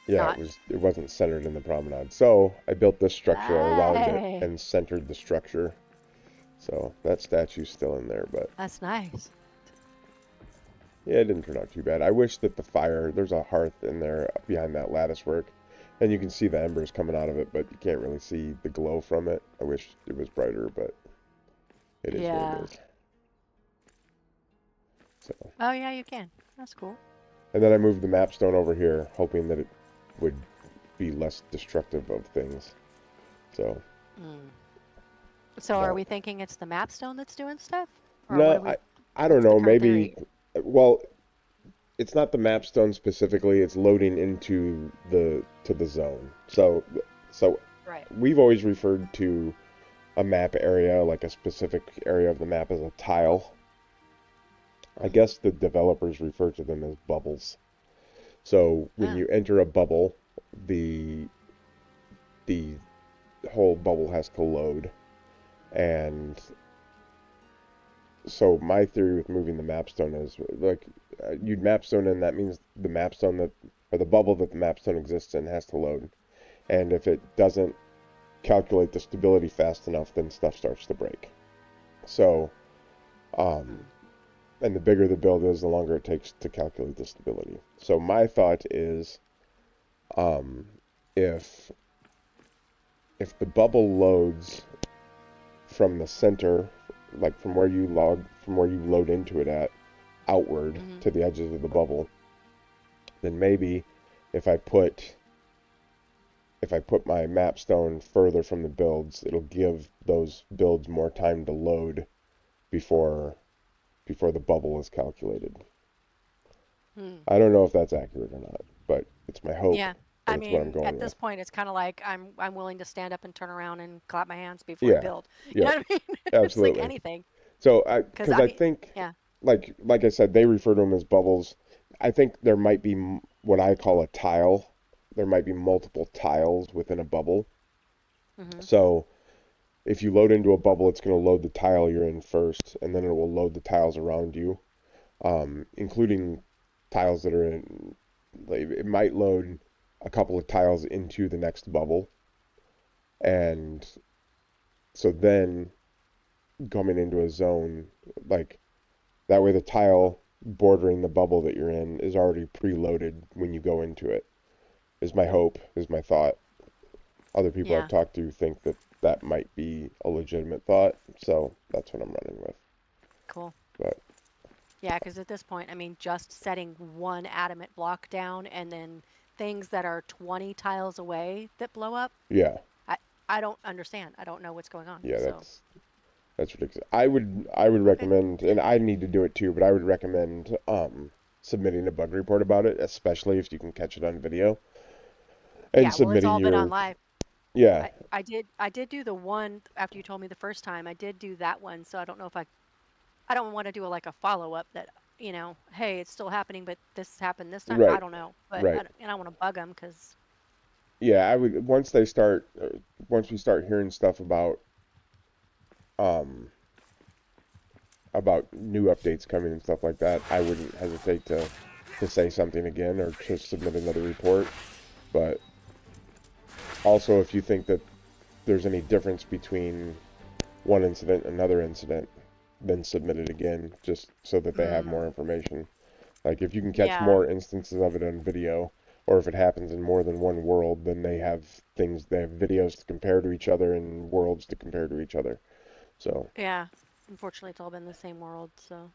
[SPEAKER 2] Yeah,
[SPEAKER 5] not.
[SPEAKER 2] it wasn't centered in the promenade. So I built this structure around it
[SPEAKER 5] Hey,
[SPEAKER 2] and centered the structure. So that statue's still in there, but
[SPEAKER 5] that's nice.
[SPEAKER 2] yeah, it didn't turn out too bad. I wish that there's a hearth in there behind that lattice work, and you can see the embers coming out of it, but you can't really see the glow from it. I wish it was brighter, but it is what it
[SPEAKER 5] Yeah.
[SPEAKER 2] is. So,
[SPEAKER 5] Oh yeah, you can. That's cool.
[SPEAKER 2] and then I moved the mapstone over here, hoping that it would be less destructive of things. So,
[SPEAKER 5] Mm. So are
[SPEAKER 2] no,
[SPEAKER 5] we thinking it's the mapstone that's doing stuff, or what
[SPEAKER 2] no,
[SPEAKER 5] are we?
[SPEAKER 2] I don't
[SPEAKER 5] What's the
[SPEAKER 2] know.
[SPEAKER 5] current
[SPEAKER 2] Maybe,
[SPEAKER 5] theory?
[SPEAKER 2] well, it's not the mapstone specifically. It's loading into the zone. So
[SPEAKER 5] Right.
[SPEAKER 2] we've always referred to a map area, like a specific area of the map, as a tile. I
[SPEAKER 5] Mm-hmm.
[SPEAKER 2] guess the developers refer to them as bubbles. So when
[SPEAKER 5] Oh.
[SPEAKER 2] you enter a bubble, the the whole bubble has to load. And so my theory with moving the mapstone is like you'd mapstone in, that means the mapstone that or the bubble that the mapstone exists in has to load. And if it doesn't calculate the stability fast enough, then stuff starts to break. So, um,
[SPEAKER 5] Mm.
[SPEAKER 2] and the bigger the build is, the longer it takes to calculate the stability. So my thought is, um, if if the bubble loads from the center, like from where you load into it at, outward
[SPEAKER 5] Mm-hmm.
[SPEAKER 2] to the edges of the bubble, then maybe if I put my mapstone further from the builds, it'll give those builds more time to load before the bubble is calculated.
[SPEAKER 5] Mm.
[SPEAKER 2] I don't know if that's accurate or not, but it's my hope,
[SPEAKER 5] Yeah.
[SPEAKER 2] but
[SPEAKER 5] I
[SPEAKER 2] it's what I'm
[SPEAKER 5] mean,
[SPEAKER 2] going
[SPEAKER 5] at
[SPEAKER 2] with.
[SPEAKER 5] this point, it's kind of like I'm willing to stand up and turn around and clap my hands before I
[SPEAKER 2] Yeah,
[SPEAKER 5] build. You know
[SPEAKER 2] yep,
[SPEAKER 5] what I mean? It's like
[SPEAKER 2] absolutely.
[SPEAKER 5] anything.
[SPEAKER 2] So
[SPEAKER 5] Because
[SPEAKER 2] because
[SPEAKER 5] I
[SPEAKER 2] I
[SPEAKER 5] mean,
[SPEAKER 2] think,
[SPEAKER 5] yeah.
[SPEAKER 2] like I said, they refer to them as bubbles. I think there might be what I call a tile. There might be multiple tiles within a bubble.
[SPEAKER 5] Mm-hmm.
[SPEAKER 2] So if you load into a bubble, it's going to load the tile you're in first, and then it will load the tiles around you, including tiles that are like, it might load a couple of tiles into the next bubble, and so then coming into a zone, like that way the tile bordering the bubble that you're in is already preloaded when you go into it. Is my hope, is my thought. Other people I've
[SPEAKER 5] Yeah.
[SPEAKER 2] talked to think that that might be a legitimate thought, so that's what I'm running with.
[SPEAKER 5] Cool.
[SPEAKER 2] But
[SPEAKER 5] Yeah, because at this point, I mean, just setting one adamant block down and then things that are 20 tiles away that blow up,
[SPEAKER 2] yeah,
[SPEAKER 5] I, I don't understand. I don't know what's going on.
[SPEAKER 2] yeah,
[SPEAKER 5] So,
[SPEAKER 2] that's ridiculous. I would
[SPEAKER 5] okay.
[SPEAKER 2] recommend, and I need to do it too, but I would recommend submitting a bug report about it, especially if you can catch it on video, and
[SPEAKER 5] Yeah, well, it's
[SPEAKER 2] submitting
[SPEAKER 5] all been on
[SPEAKER 2] your
[SPEAKER 5] live.
[SPEAKER 2] yeah,
[SPEAKER 5] I did do the one after you told me the first time. I did do that one, so I don't know if I don't want to do like a follow up that, hey, it's still happening, but this happened this time. I
[SPEAKER 2] right,
[SPEAKER 5] don't know, but
[SPEAKER 2] right.
[SPEAKER 5] and I want to bug them because
[SPEAKER 2] Yeah, I would once we start hearing stuff um about new updates coming and stuff like that, I wouldn't hesitate to say something again or to submit another report. But also, if you think that there's any difference between one incident and another incident, then submit it again, just so that they have more information. Like if you can catch
[SPEAKER 5] yeah,
[SPEAKER 2] more instances of it on video, or if it happens in more than one world, then they have videos to compare to each other and worlds to compare to each other. So,
[SPEAKER 5] yeah. Unfortunately, it's all been the same world, so.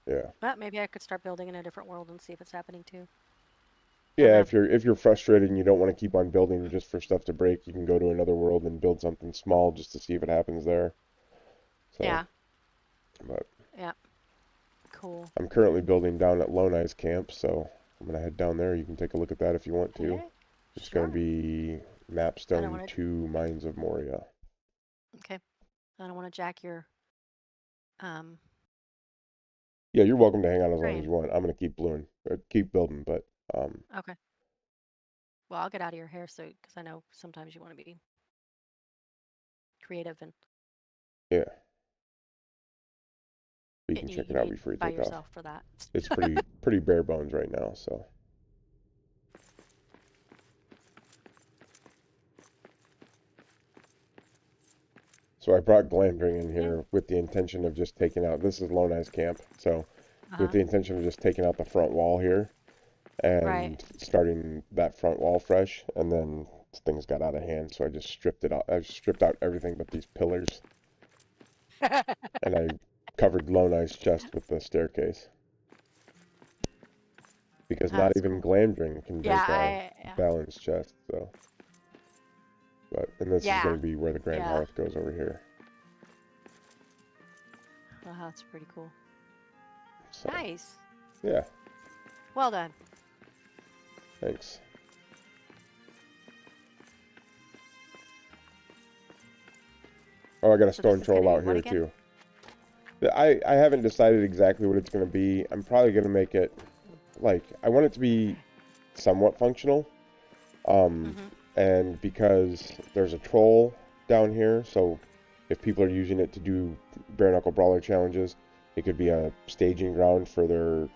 [SPEAKER 2] yeah.
[SPEAKER 5] But maybe I could start building in a different world and see if it's happening too. I don't
[SPEAKER 2] Yeah,
[SPEAKER 5] know.
[SPEAKER 2] if you're frustrated and you don't want to keep on building just for stuff to break, you can go to another world and build something small just to see if it happens there. So,
[SPEAKER 5] Yeah,
[SPEAKER 2] but
[SPEAKER 5] yeah. Cool.
[SPEAKER 2] I'm currently building down at Lonai's camp, so I'm gonna head down there. You can take a look at that if you want to.
[SPEAKER 5] Hey,
[SPEAKER 2] It's gonna
[SPEAKER 5] sure.
[SPEAKER 2] be
[SPEAKER 5] I don't
[SPEAKER 2] Mapstone
[SPEAKER 5] want to.
[SPEAKER 2] 2 Mines of Moria.
[SPEAKER 5] Okay. I don't want to jack your um
[SPEAKER 2] Yeah, you're welcome to hang on as long as
[SPEAKER 5] train.
[SPEAKER 2] you want. I'm gonna keep building, but
[SPEAKER 5] Okay. Well, I'll get out of your hair so because I know sometimes you want to be creative and
[SPEAKER 2] yeah, you can check
[SPEAKER 5] you
[SPEAKER 2] it out
[SPEAKER 5] need
[SPEAKER 2] before you
[SPEAKER 5] by
[SPEAKER 2] take off.
[SPEAKER 5] yourself for that.
[SPEAKER 2] It's pretty bare bones right now, so. So I brought Glamdring in
[SPEAKER 5] Yeah.
[SPEAKER 2] here with the intention of just taking out, this is Lonai's camp, so with
[SPEAKER 5] Uh-huh.
[SPEAKER 2] the intention of just taking out the front wall here
[SPEAKER 5] Right.
[SPEAKER 2] and starting that front wall fresh, and then things got out of hand, so I just stripped it out. I stripped out everything but these pillars, and I covered Lonai's chest with the staircase. Because not
[SPEAKER 5] That's
[SPEAKER 2] even
[SPEAKER 5] cool.
[SPEAKER 2] Glamdring can
[SPEAKER 5] Yeah,
[SPEAKER 2] break a
[SPEAKER 5] yeah.
[SPEAKER 2] balanced chest, so. And this is going
[SPEAKER 5] Yeah.
[SPEAKER 2] to be where the Grand
[SPEAKER 5] Yeah.
[SPEAKER 2] Hearth goes over here.
[SPEAKER 5] That's pretty cool.
[SPEAKER 2] So,
[SPEAKER 5] Nice.
[SPEAKER 2] yeah,
[SPEAKER 5] Well done.
[SPEAKER 2] thanks. Oh, I got a
[SPEAKER 5] So this
[SPEAKER 2] stone
[SPEAKER 5] is gonna
[SPEAKER 2] troll
[SPEAKER 5] be
[SPEAKER 2] out
[SPEAKER 5] what
[SPEAKER 2] here
[SPEAKER 5] again?
[SPEAKER 2] too. I haven't decided exactly what it's going to be. I'm probably going to make it, like, I want it to be somewhat functional. Um,
[SPEAKER 5] Mm-hmm.
[SPEAKER 2] and because there's a troll down here, so if people are using it to do bare knuckle brawler challenges, it could be a staging ground for their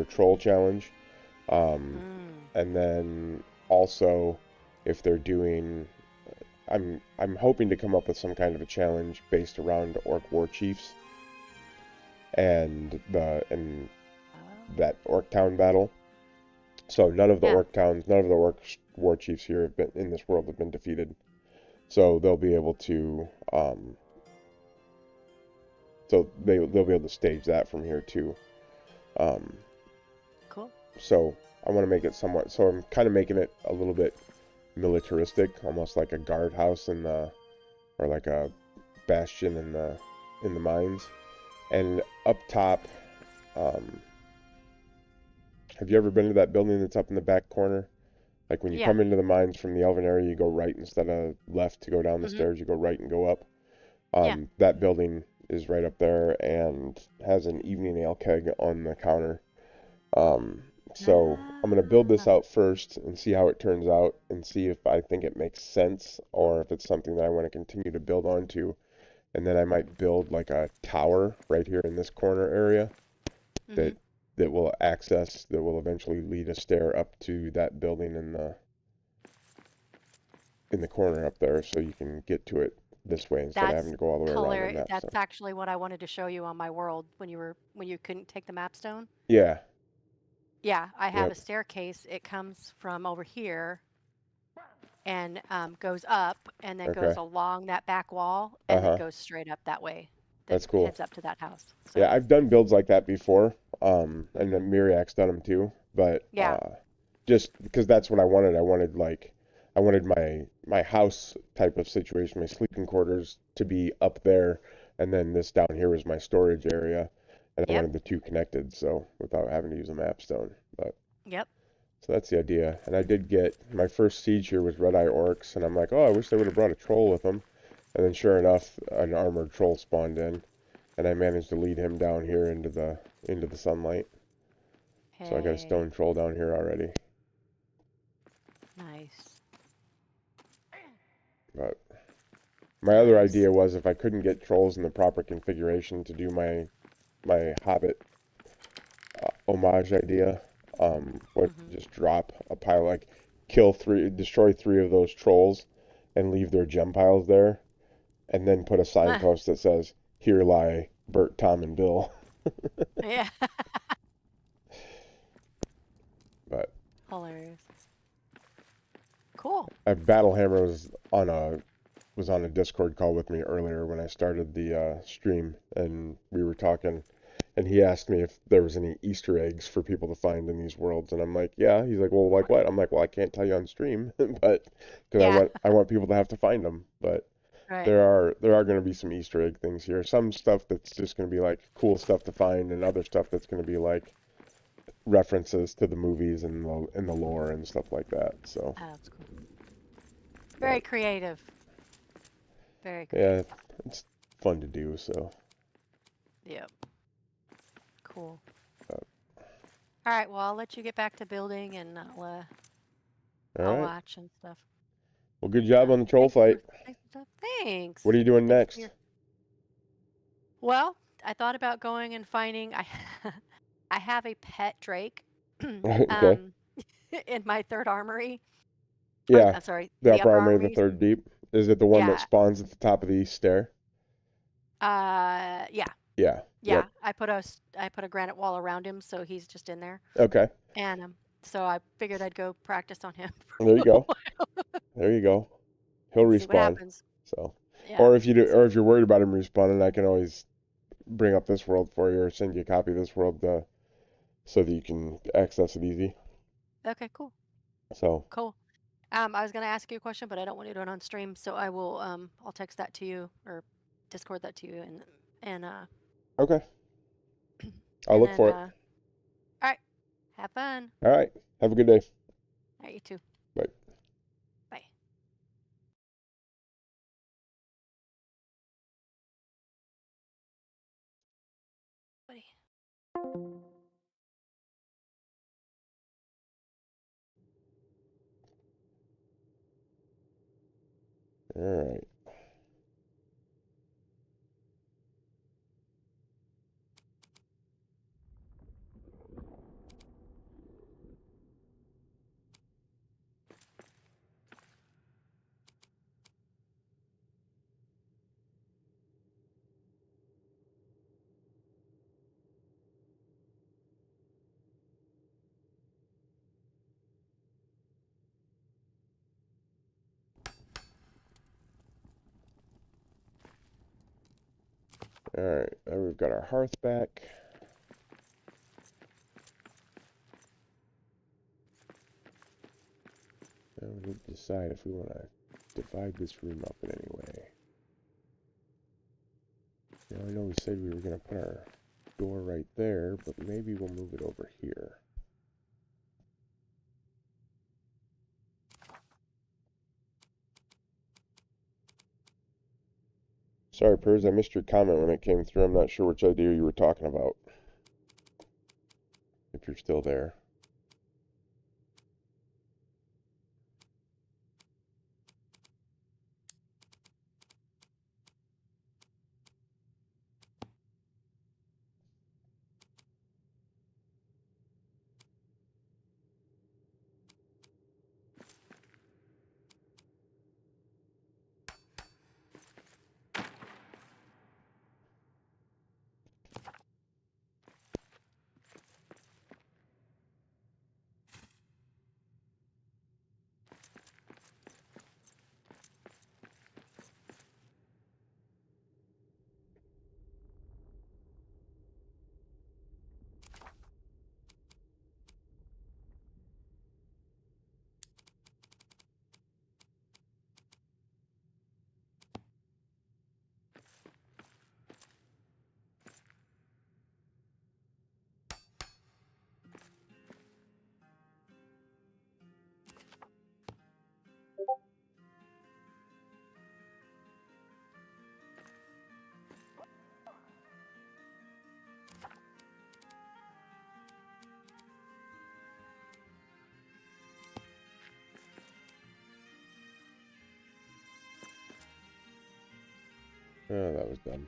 [SPEAKER 2] troll challenge.
[SPEAKER 5] Mm.
[SPEAKER 2] And then also if they're doing, I'm hoping to come up with some kind of a challenge based around Orc War Chiefs and
[SPEAKER 5] Oh.
[SPEAKER 2] that Orc Town battle. So none of the
[SPEAKER 5] Yeah.
[SPEAKER 2] Orc Towns, none of the Orc War Chiefs here have been in this world have been defeated. So they'll be able to they'll be able to stage that from here too. Um,
[SPEAKER 5] Cool.
[SPEAKER 2] so I want to make it somewhat. So I'm kind of making it a little bit militaristic, almost like a guardhouse or like a bastion in the mines. And up top, um, have you ever been to that building that's up in the back corner? Like when you
[SPEAKER 5] Yeah.
[SPEAKER 2] come into the mines from the Elven area, you go right instead of left to go down the
[SPEAKER 5] Mm-hmm.
[SPEAKER 2] stairs. You go right and go up.
[SPEAKER 5] Yeah.
[SPEAKER 2] That building is right up there and has an evening ale keg on the counter. So I'm gonna build this
[SPEAKER 5] Ah.
[SPEAKER 2] out first and see how it turns out and see if I think it makes sense or if it's something that I want to continue to build onto. And then I might build like a tower right here in this corner area
[SPEAKER 5] Mm-hmm.
[SPEAKER 2] that that will eventually lead a stair up to that building in the corner up there, so you can get to it this way instead of having
[SPEAKER 5] That's
[SPEAKER 2] to go all the way around the
[SPEAKER 5] hilarious.
[SPEAKER 2] map
[SPEAKER 5] That's
[SPEAKER 2] stone.
[SPEAKER 5] actually what I wanted to show you on my world when you couldn't take the map stone.
[SPEAKER 2] Yeah.
[SPEAKER 5] Yeah, I have a
[SPEAKER 2] Yep.
[SPEAKER 5] staircase. It comes from over here and goes up and then
[SPEAKER 2] Okay.
[SPEAKER 5] goes along that back wall and then
[SPEAKER 2] Uh-huh.
[SPEAKER 5] goes straight up that way. That
[SPEAKER 2] That's cool.
[SPEAKER 5] heads up to that house.
[SPEAKER 2] Yeah,
[SPEAKER 5] So
[SPEAKER 2] I've done builds like that before. And then Miriak's done them too, but
[SPEAKER 5] yeah,
[SPEAKER 2] just because that's what I wanted. I wanted my house type of situation, my sleeping quarters to be up there, and then this down here was my storage area, and I
[SPEAKER 5] yep,
[SPEAKER 2] wanted the two connected, so without having to use a map stone. But
[SPEAKER 5] yep.
[SPEAKER 2] so that's the idea. And I did get my first siege here was red eye orcs, and I'm like, oh, I wish they would have brought a troll with them. And then sure enough, an armored troll spawned in, and I managed to lead him down here into the sunlight. So I got a
[SPEAKER 5] Hey,
[SPEAKER 2] stone troll down here already.
[SPEAKER 5] nice,
[SPEAKER 2] But my other
[SPEAKER 5] nice.
[SPEAKER 2] idea was if I couldn't get trolls in the proper configuration to do my Hobbit homage idea, would
[SPEAKER 5] Hmm.
[SPEAKER 2] just drop a pile, like destroy three of those trolls, and leave their gem piles there, and then put a signpost that says, "Here lie Bert, Tom, and Bill."
[SPEAKER 5] Yeah,
[SPEAKER 2] But
[SPEAKER 5] hilarious. Cool.
[SPEAKER 2] Battlehammer was on a Discord call with me earlier when I started the stream, and we were talking, and he asked me if there was any Easter eggs for people to find in these worlds, and I'm like, yeah. He's like, well, like what? I'm like, well, I can't tell you on stream, but because
[SPEAKER 5] Yeah,
[SPEAKER 2] I want people to have to find them, but
[SPEAKER 5] right.
[SPEAKER 2] there are going to be some Easter egg things here. Some stuff that's just going to be like cool stuff to find, and other stuff that's going to be like references to the movies and the lore and stuff like that. So,
[SPEAKER 5] Oh, that's cool. Very
[SPEAKER 2] but
[SPEAKER 5] creative. Very
[SPEAKER 2] yeah,
[SPEAKER 5] creative.
[SPEAKER 2] it's fun to do. So,
[SPEAKER 5] Yep. Cool.
[SPEAKER 2] uh,
[SPEAKER 5] All right. Well, I'll let you get back to building, and
[SPEAKER 2] all
[SPEAKER 5] I'll
[SPEAKER 2] right.
[SPEAKER 5] watch and stuff.
[SPEAKER 2] Well, good job on the troll
[SPEAKER 5] Thanks for
[SPEAKER 2] fight.
[SPEAKER 5] thanks for stuff. Thanks.
[SPEAKER 2] What are you doing
[SPEAKER 5] Thanks for
[SPEAKER 2] next?
[SPEAKER 5] your. Well, I thought about going and finding. I have a pet drake,
[SPEAKER 2] Okay.
[SPEAKER 5] um, in my third armory. Or
[SPEAKER 2] Yeah,
[SPEAKER 5] sorry,
[SPEAKER 2] the
[SPEAKER 5] the
[SPEAKER 2] upper
[SPEAKER 5] upper
[SPEAKER 2] armory of the
[SPEAKER 5] armories.
[SPEAKER 2] third deep. Is it the one that
[SPEAKER 5] Yeah.
[SPEAKER 2] spawns at the top of the east stair?
[SPEAKER 5] Yeah.
[SPEAKER 2] Yeah.
[SPEAKER 5] Yeah.
[SPEAKER 2] Yep.
[SPEAKER 5] I put a granite wall around him, so he's just in there.
[SPEAKER 2] Okay.
[SPEAKER 5] And so I figured I'd go practice on him
[SPEAKER 2] There
[SPEAKER 5] for
[SPEAKER 2] you
[SPEAKER 5] a
[SPEAKER 2] go.
[SPEAKER 5] while
[SPEAKER 2] There you go. He'll
[SPEAKER 5] and see what
[SPEAKER 2] respawn.
[SPEAKER 5] happens.
[SPEAKER 2] So,
[SPEAKER 5] Yeah.
[SPEAKER 2] or
[SPEAKER 5] So
[SPEAKER 2] if you're worried about him respawning, I can always bring up this world for you or send you a copy of this world so that you can access it easy.
[SPEAKER 5] okay, cool,
[SPEAKER 2] So,
[SPEAKER 5] cool. I was gonna ask you a question, but I don't want to do it on stream, so I'll text that to you or Discord that to you, and
[SPEAKER 2] okay. I'll
[SPEAKER 5] and
[SPEAKER 2] look
[SPEAKER 5] then
[SPEAKER 2] for it.
[SPEAKER 5] all right, have fun.
[SPEAKER 2] All right. Have a good day.
[SPEAKER 5] All right, you too.
[SPEAKER 2] Bye.
[SPEAKER 5] Bye. Buddy.
[SPEAKER 2] All right. All right. Now we've got our hearth back. Now we need to decide if we want to divide this room up in any way. Now I know we said we were going to put our door right there, but maybe we'll move it over here. Sorry, Pers, I missed your comment when it came through. I'm not sure which idea you were talking about. If you're still there. Oh, that was dumb.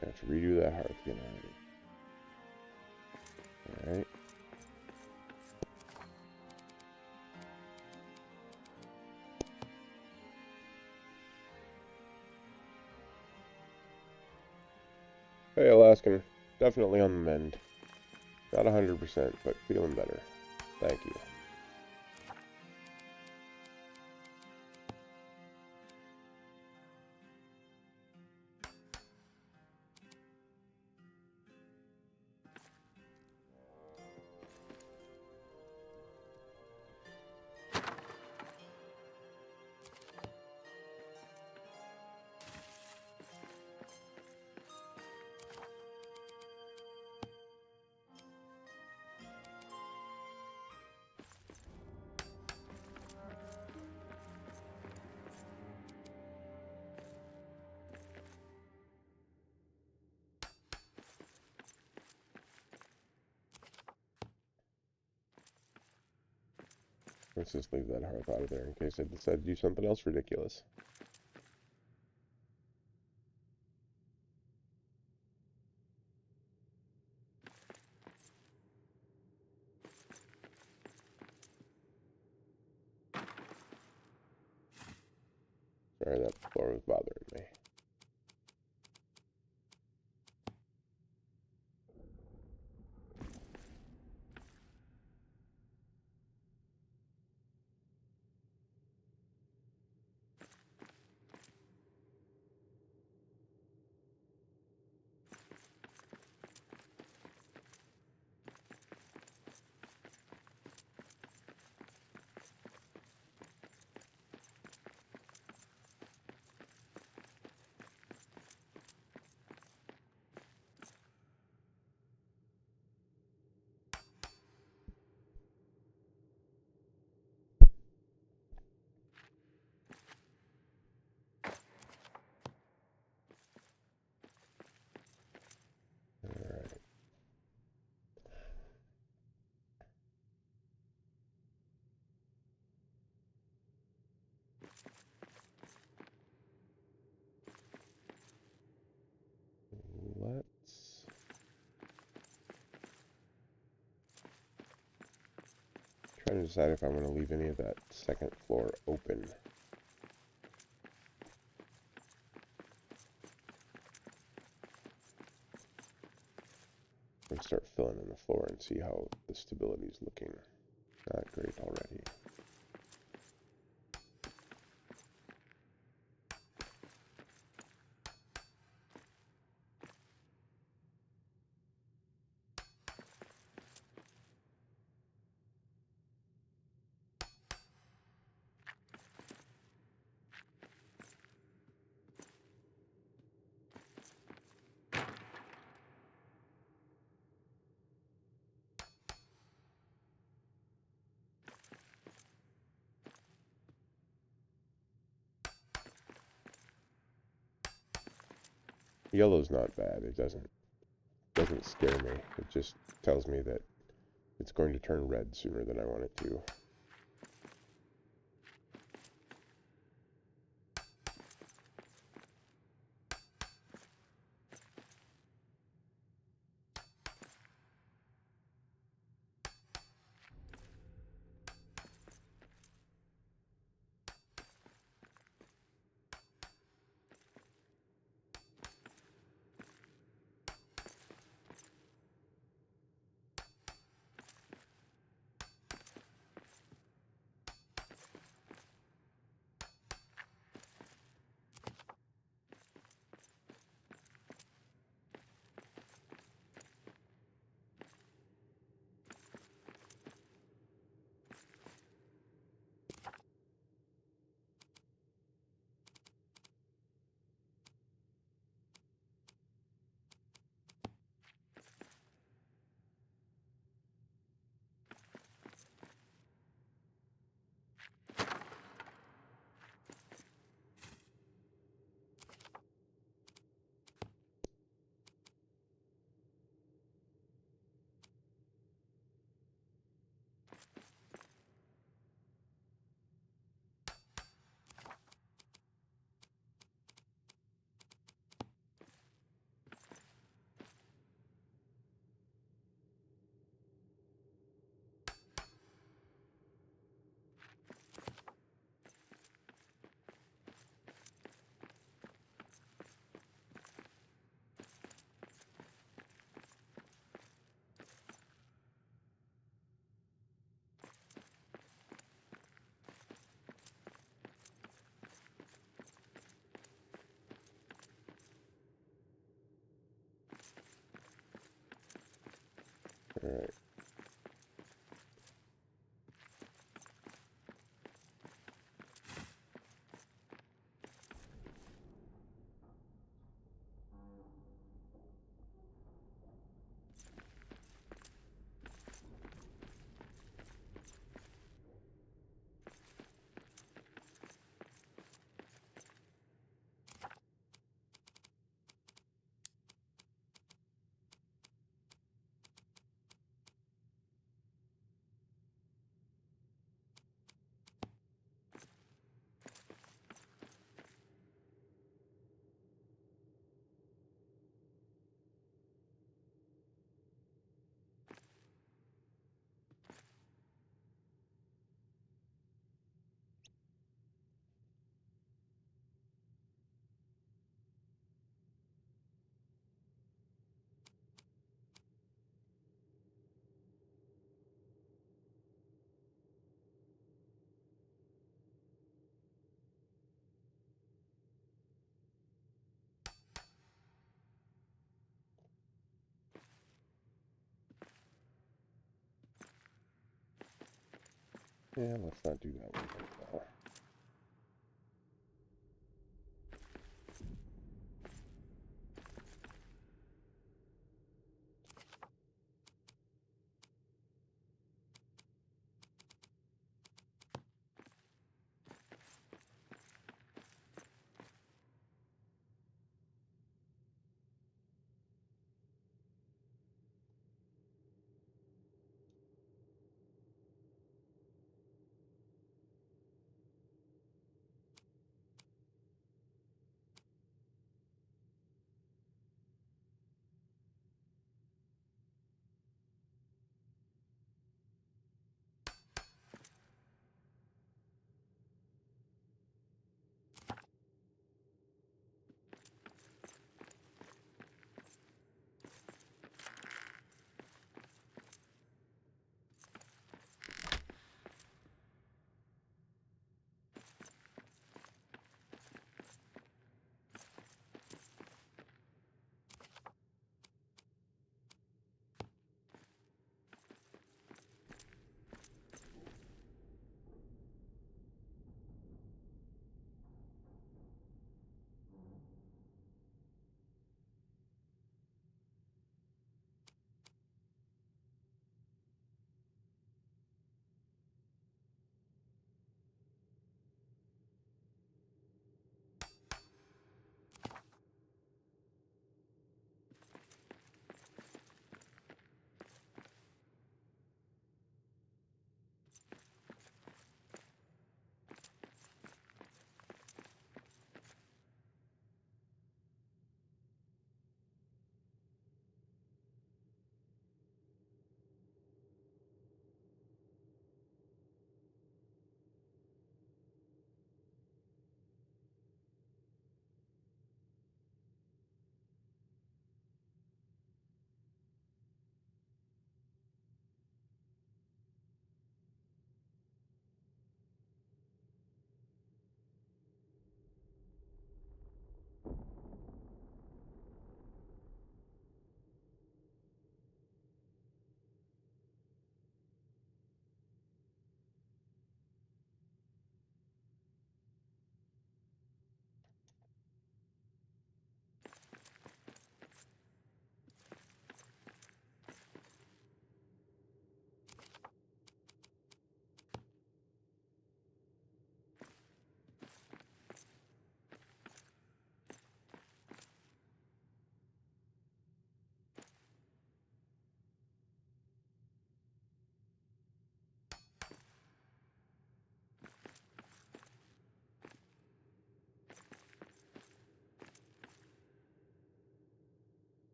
[SPEAKER 2] I have to redo that hearth again already. Alright. Hey, Alaskan. Definitely on the mend. Not 100%, but feeling better. Thank you. Let's just leave that hearth out of there in case I decide to do something else ridiculous. Sorry, that floor was bothering me. Alright. Let's try to decide if I want to leave any of that second floor open. And start filling in the floor and see how the stability is looking. Not great already. Yellow's not bad. It doesn't scare me. It just tells me that it's going to turn red sooner than I want it to. Alright. Yeah, let's not do that one right now.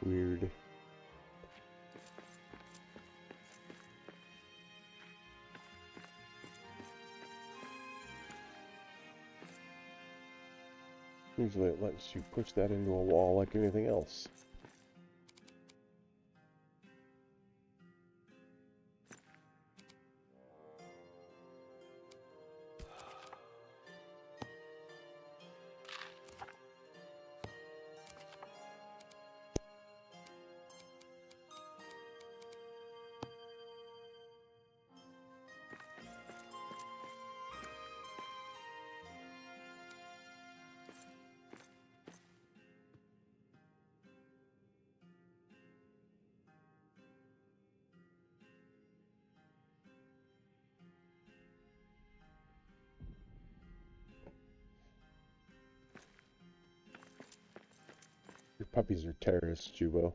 [SPEAKER 2] Weird. Usually it lets you push that into a wall like anything else. Your puppies are terrorists, Jubo.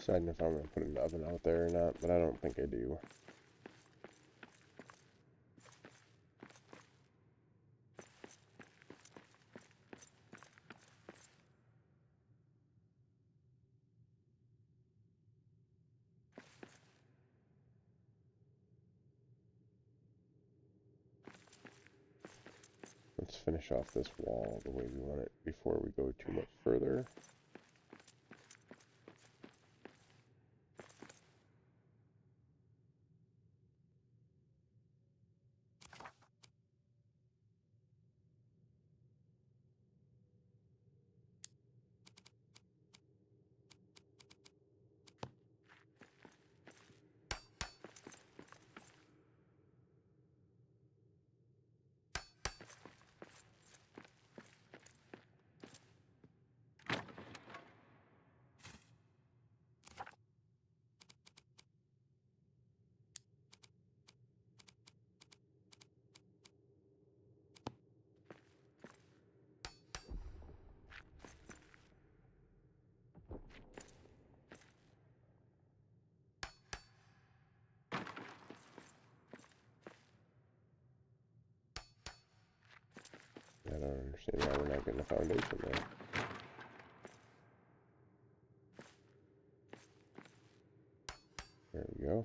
[SPEAKER 2] deciding if I'm going to put an oven out there or not, but I don't think I do. Let's finish off this wall the way we want it before we go too much further. I don't understand why we're not getting a foundation there. There we go.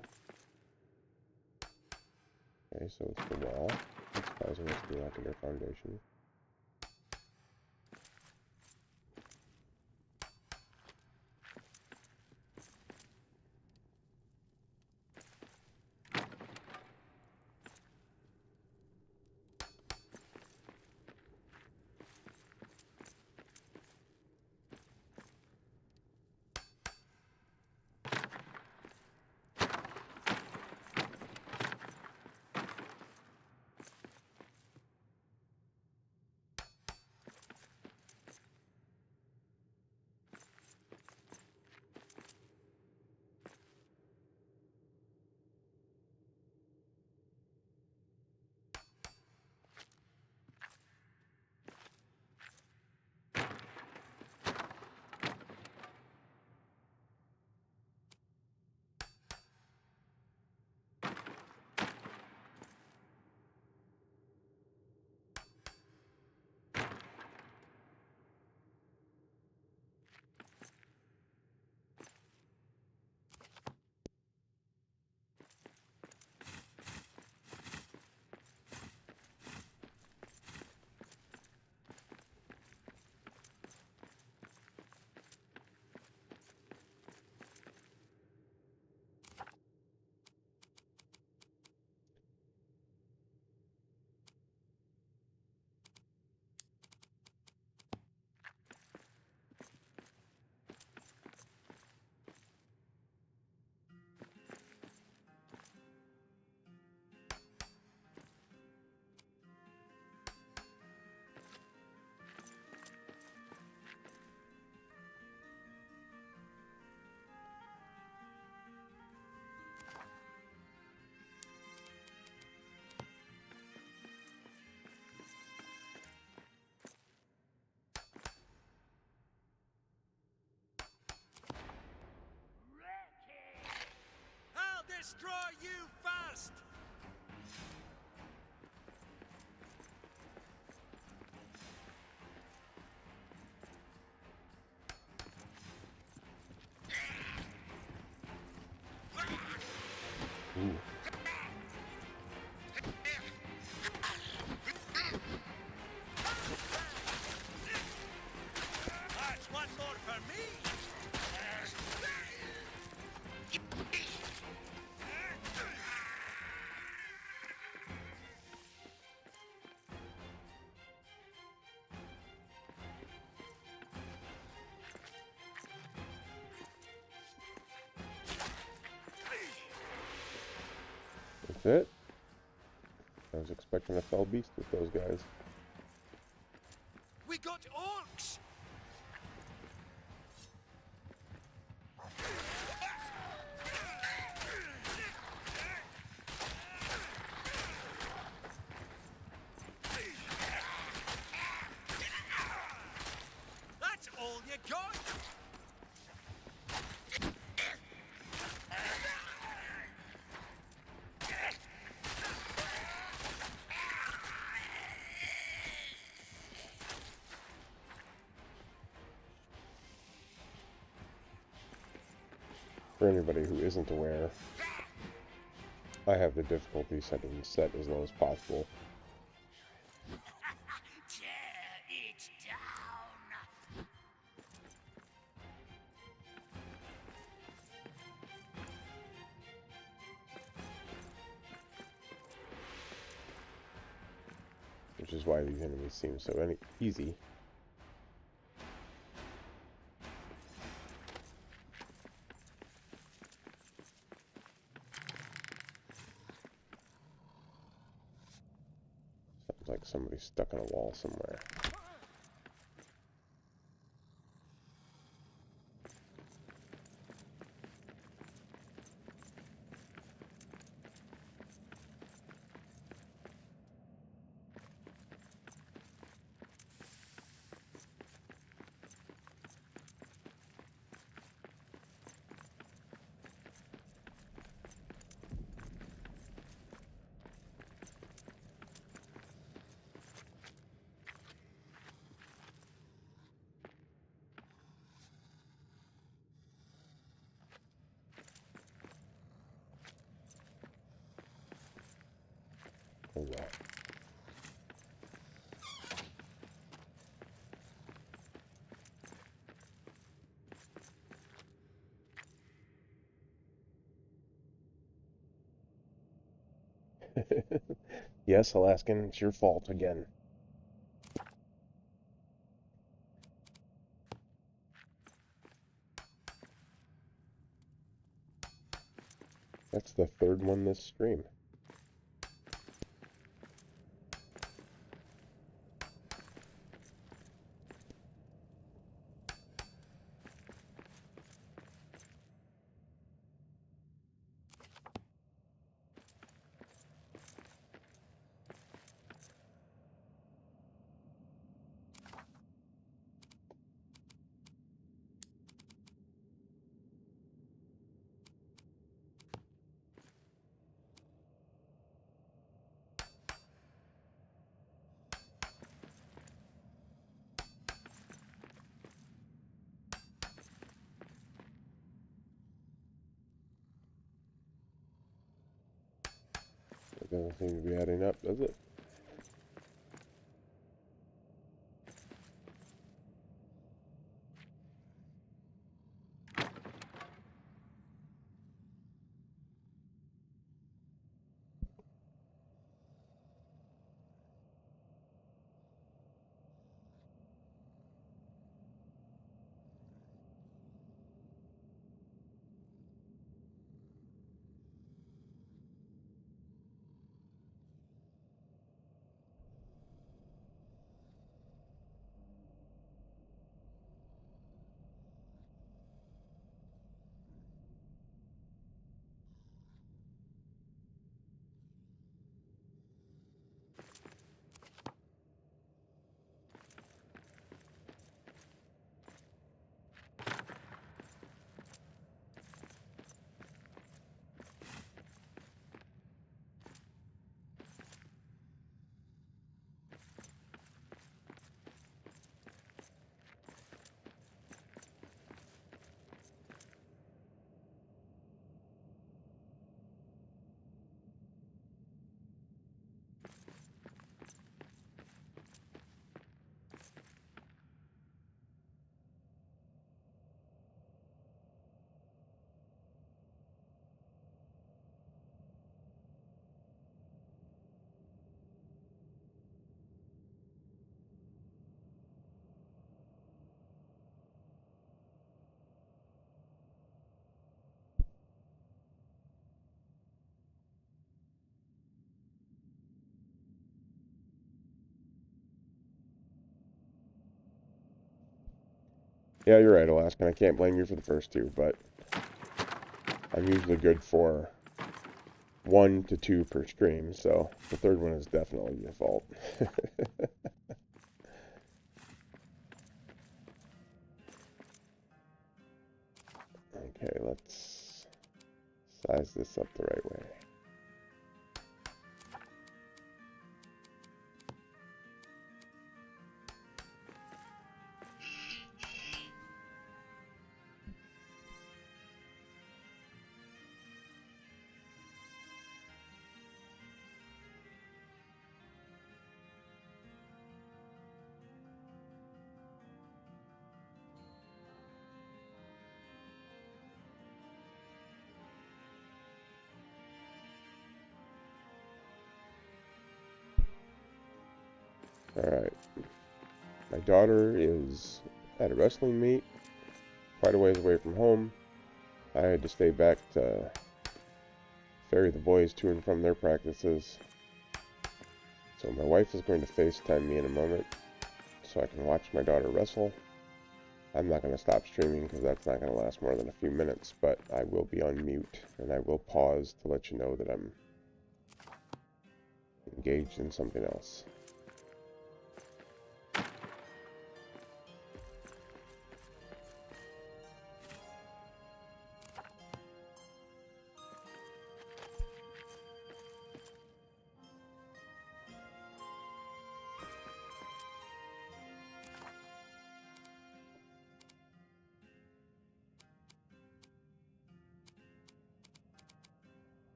[SPEAKER 2] Okay, so it's the wall. It's causing us to not get our foundation.
[SPEAKER 4] I'll destroy you first!
[SPEAKER 2] Ooh.
[SPEAKER 4] That's one more for me!
[SPEAKER 2] That's it. I was expecting a fell beast with those guys.
[SPEAKER 4] We got orcs! That's all you got?
[SPEAKER 2] For anybody who isn't aware, I have the difficulty setting set as low as possible.
[SPEAKER 1] Tear it down.
[SPEAKER 2] Which is why these enemies seem so easy. Sounds like somebody's stuck in a wall somewhere. Oh wow. Yes, Alaskan, it's your fault again. That's the third one this stream. It doesn't seem to be adding up, does it? Yeah, you're right, Alaskan. I can't blame you for the first two, but I'm usually good for 1 to 2 per stream, so the third one is definitely your fault. Okay, let's size this up the right way. Alright. My daughter is at a wrestling meet, quite a ways away from home. I had to stay back to ferry the boys to and from their practices. So my wife is going to FaceTime me in a moment so I can watch my daughter wrestle. I'm not going to stop streaming because that's not going to last more than a few minutes, but I will be on mute and I will pause to let you know that I'm engaged in something else.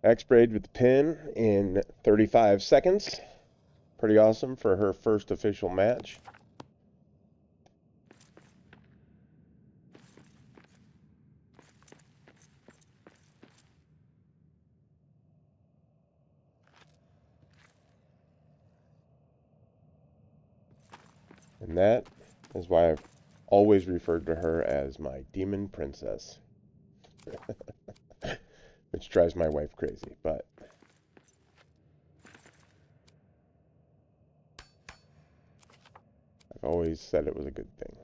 [SPEAKER 2] Axbeard with the pin in 35 seconds. Pretty awesome for her first official match. And that is why I've always referred to her as my demon princess. Which drives my wife crazy, but I've always said it was a good thing.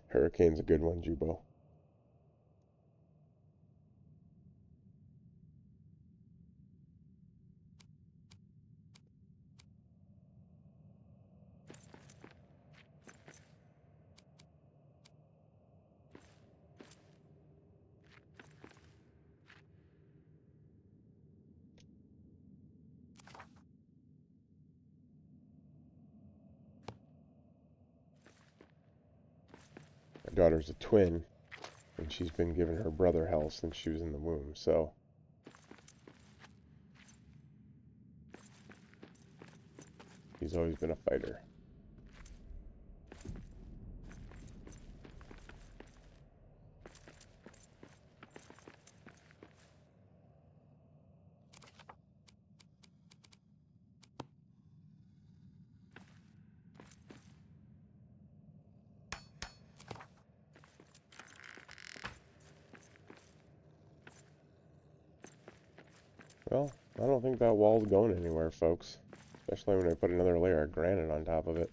[SPEAKER 2] Hurricane's a good one, Jubo. My daughter's a twin, and she's been giving her brother hell since she was in the womb, so he's always been a fighter. Well, I don't think that wall's going anywhere, folks. Especially when I put another layer of granite on top of it.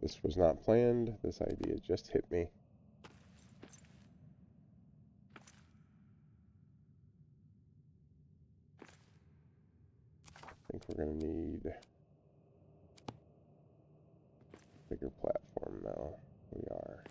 [SPEAKER 2] This was not planned. This idea just hit me. I think we're going to need a bigger platform now. We are.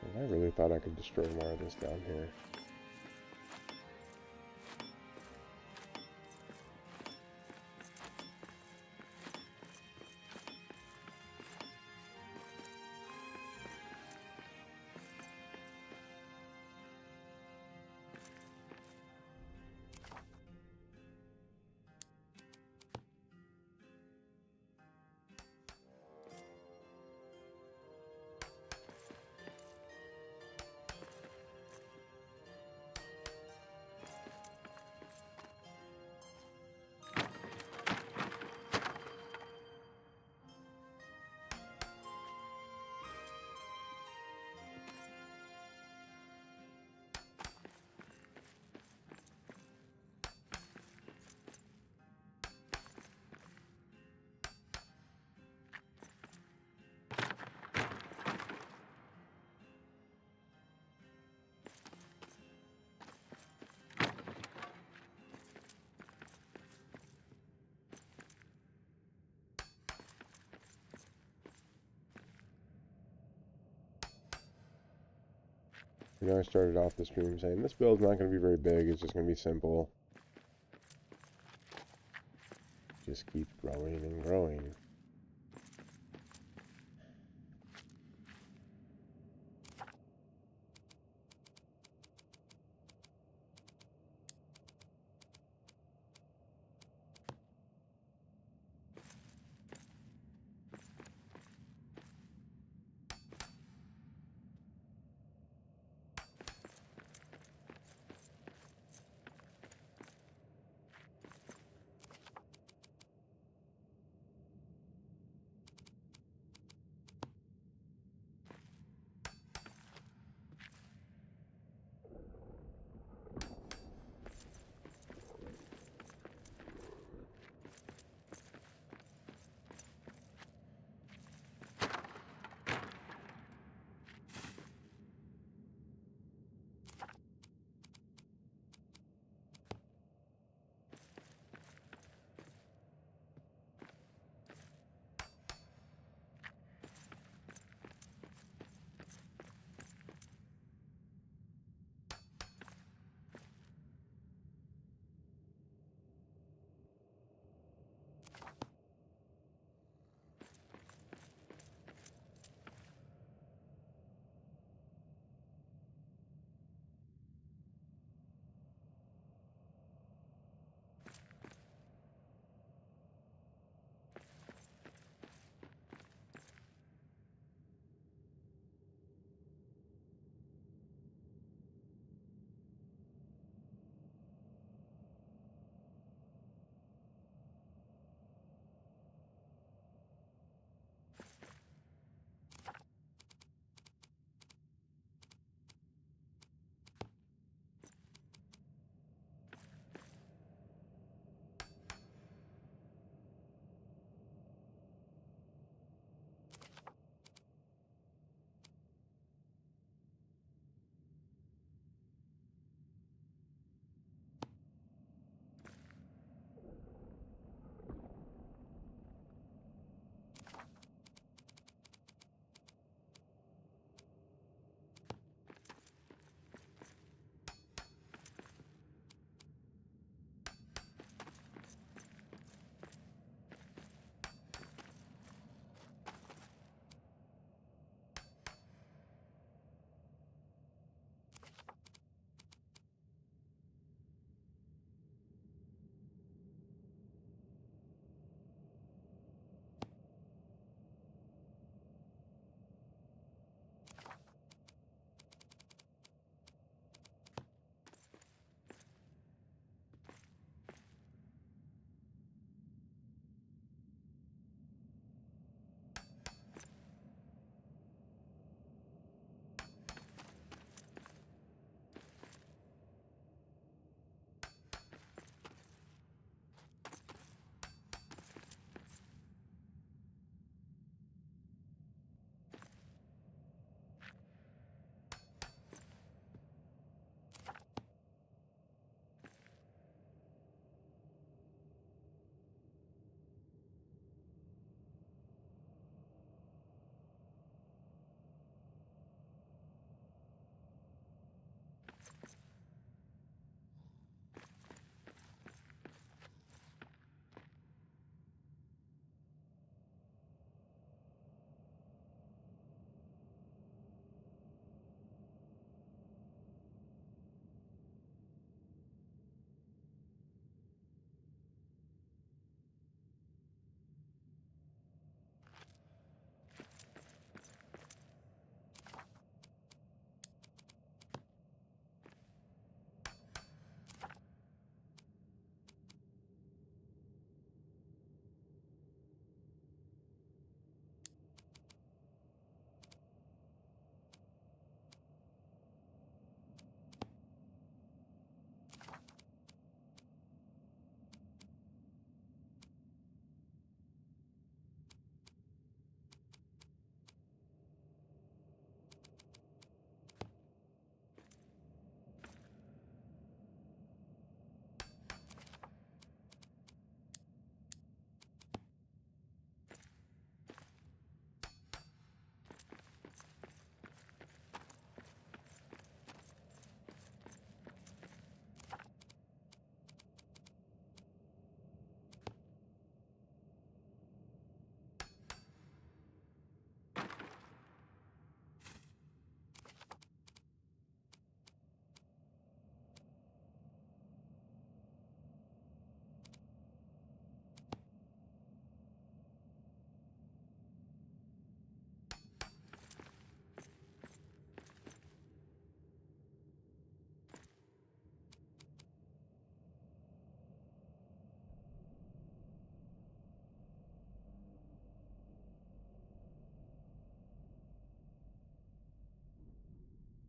[SPEAKER 2] And I really thought I could destroy more of this down here. You know, I started off the stream saying this build's not going to be very big, it's just going to be simple. Just keep growing and growing.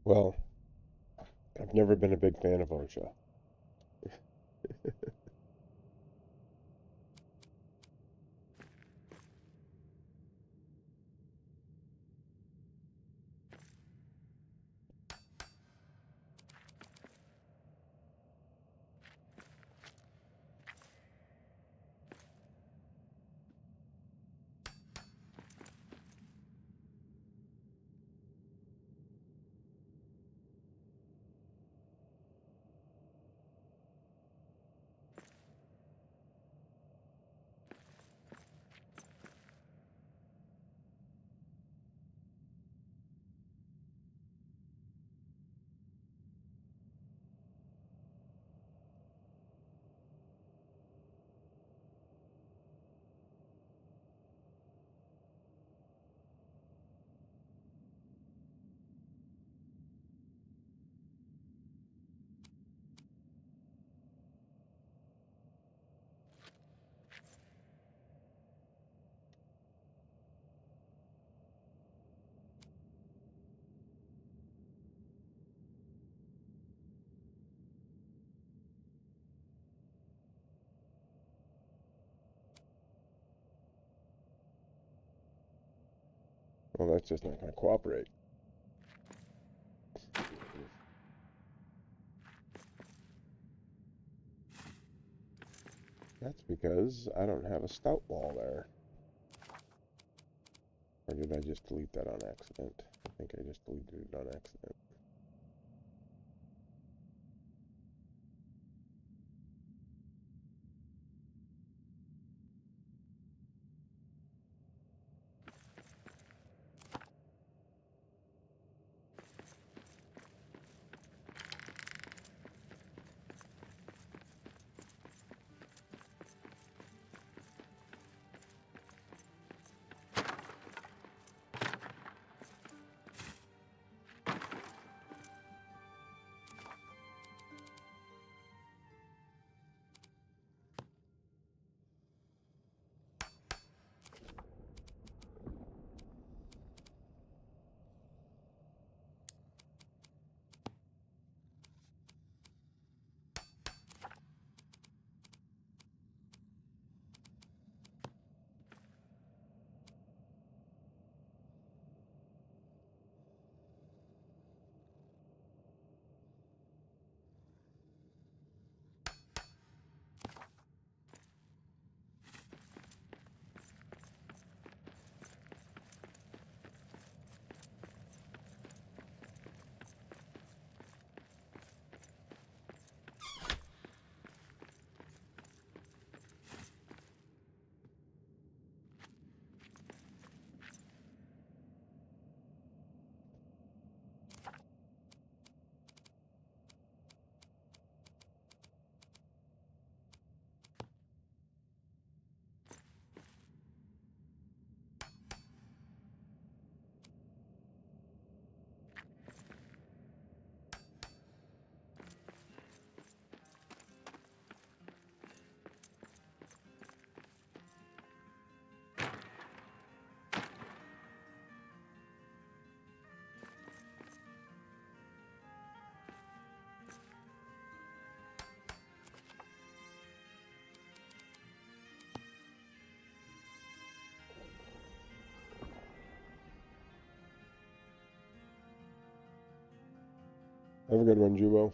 [SPEAKER 2] Well, I've never been a big fan of OSHA. Well, that's just not going to cooperate. That's because I don't have a stout wall there. Or did I just delete that on accident? I think I just deleted it on accident. Have a good one, Jubo.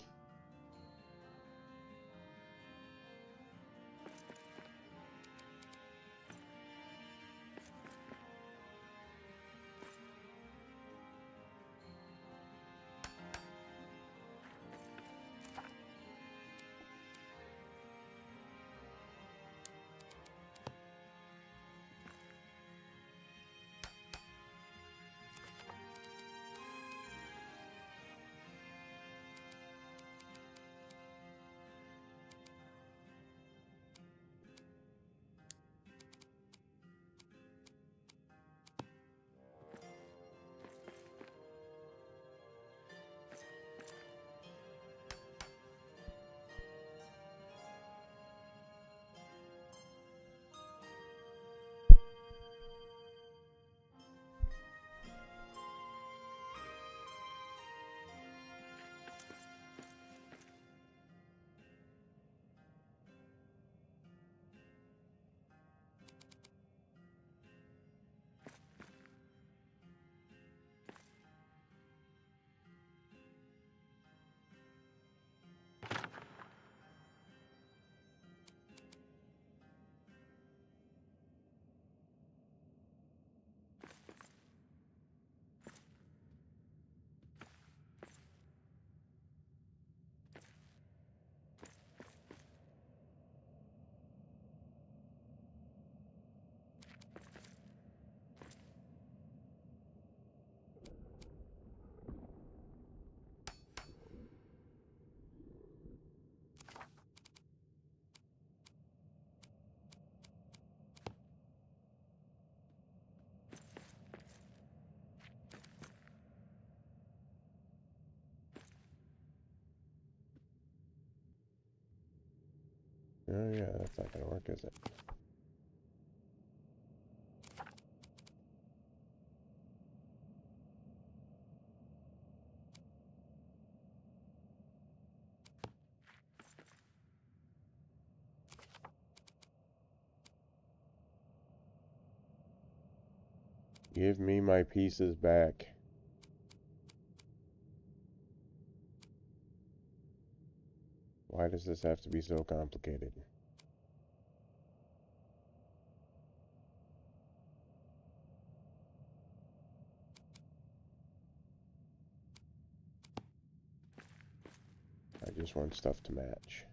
[SPEAKER 2] Oh yeah, that's not gonna work, is it? Give me my pieces back. Why does this have to be so complicated? I just want stuff to match.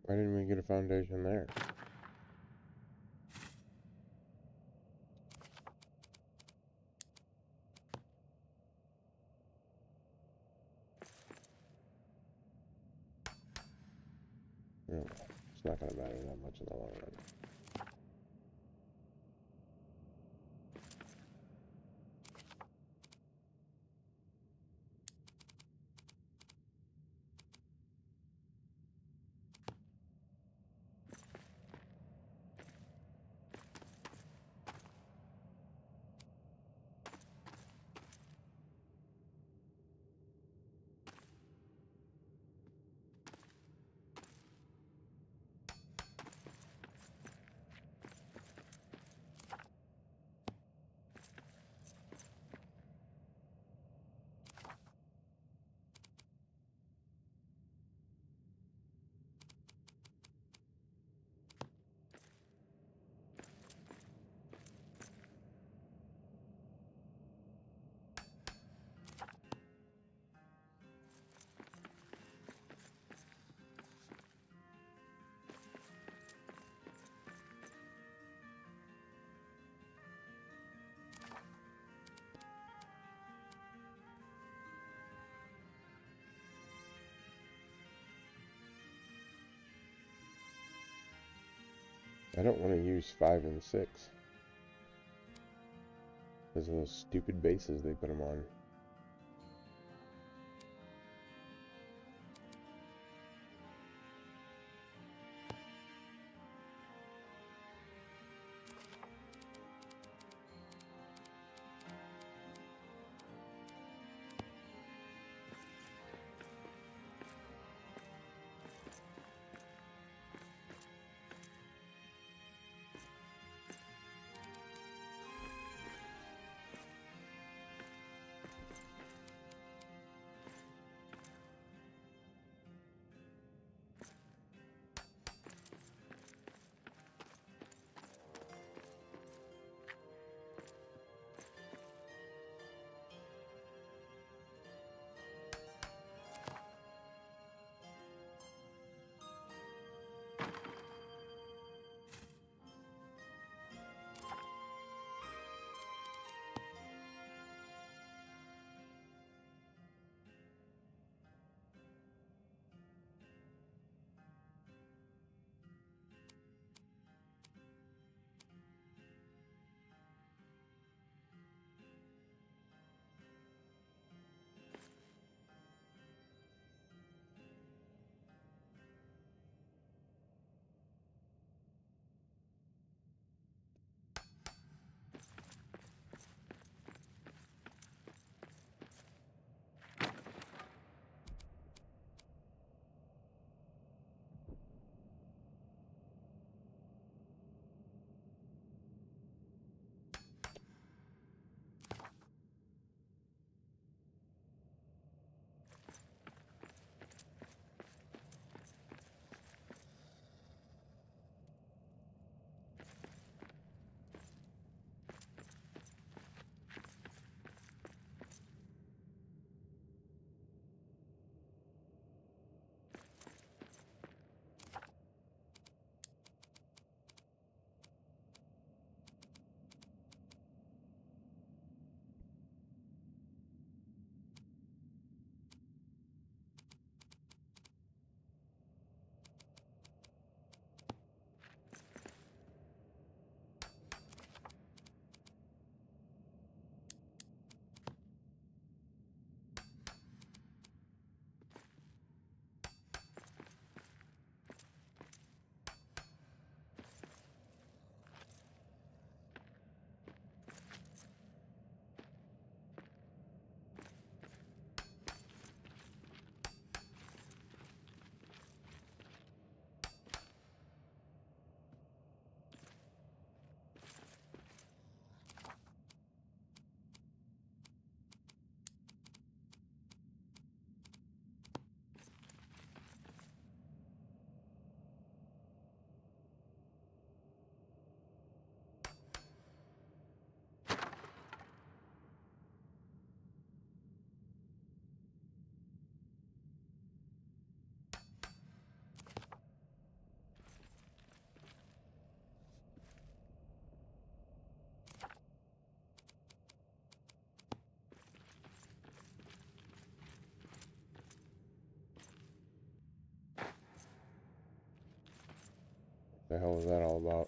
[SPEAKER 2] Why didn't we get a foundation there? Oh, it's not going to matter that much in the long run. I don't want to use 5 and 6. Because of those stupid bases they put them on. The hell is that all about?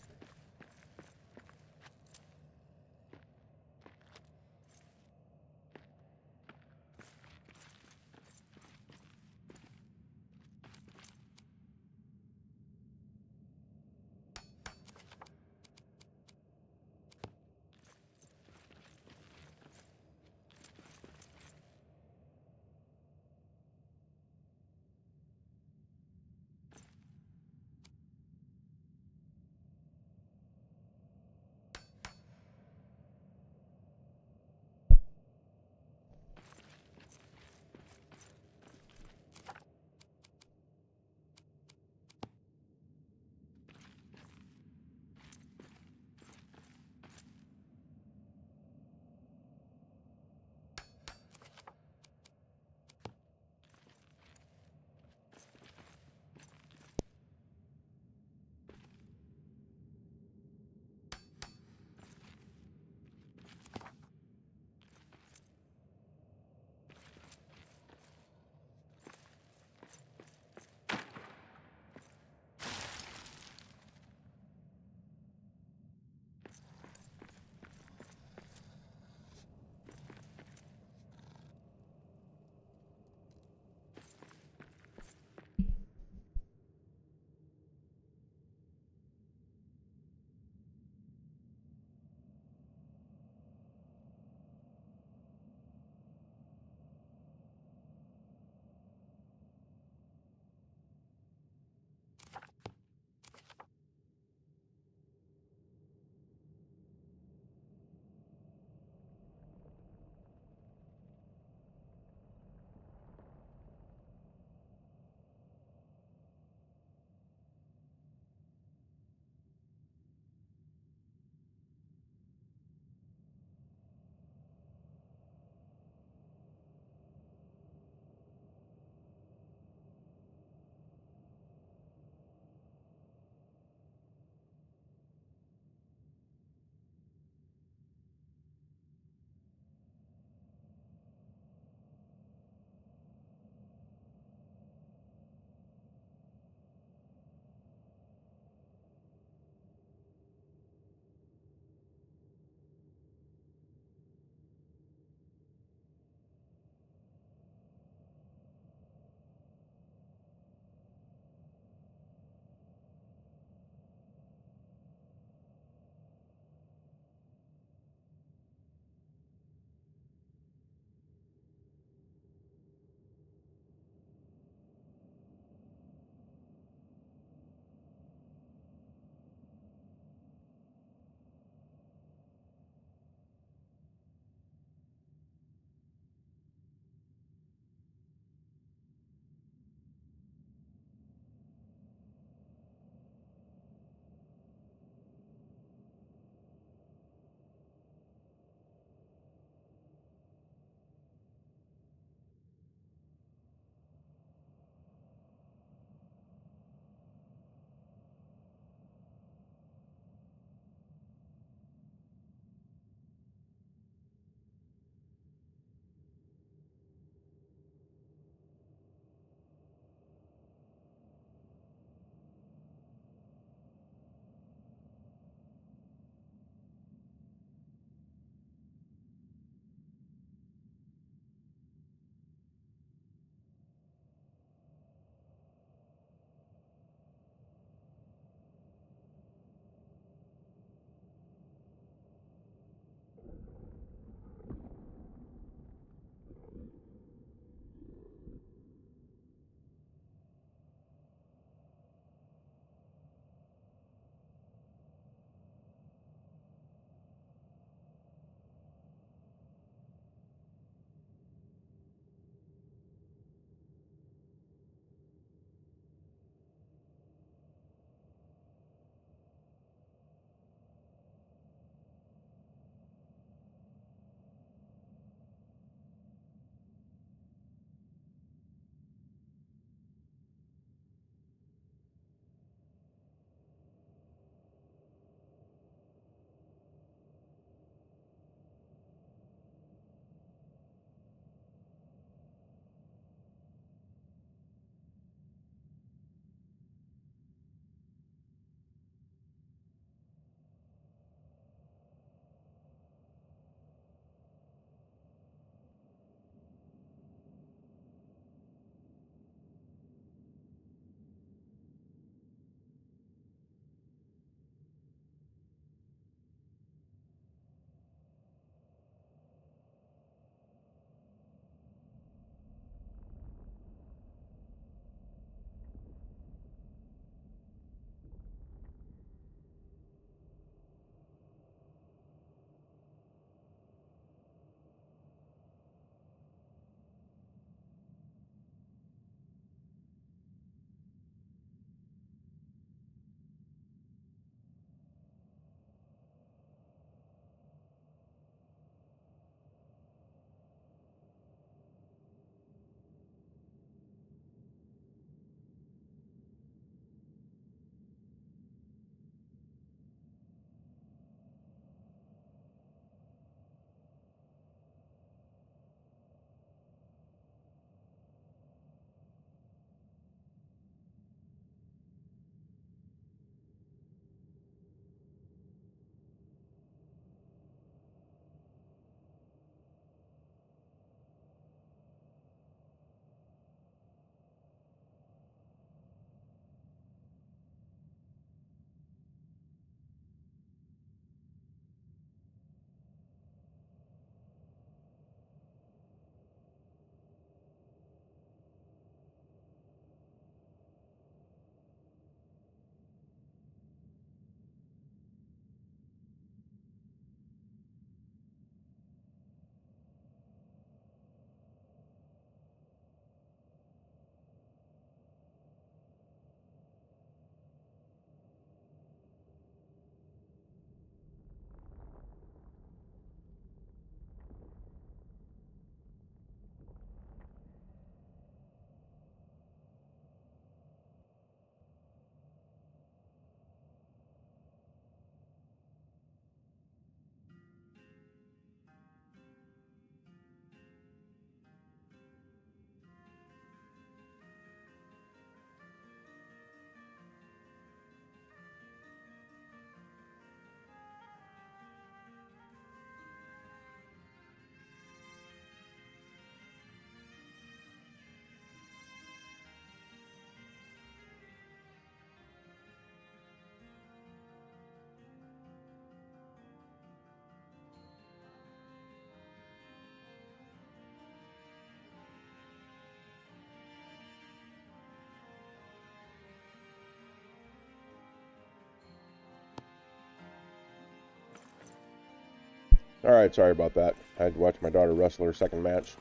[SPEAKER 2] Alright, sorry about that. I had to watch my daughter wrestle her second match.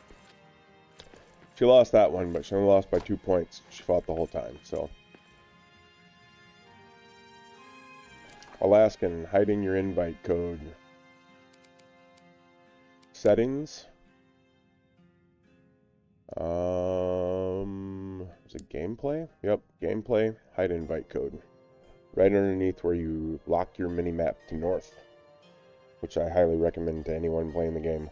[SPEAKER 2] She lost that one, but she only lost by 2 points. She fought the whole time, so. Alaskan, hiding your invite code. Settings. Is it gameplay? Yep, gameplay, hide invite code. Right underneath where you lock your mini-map to north, which I highly recommend to anyone playing the game.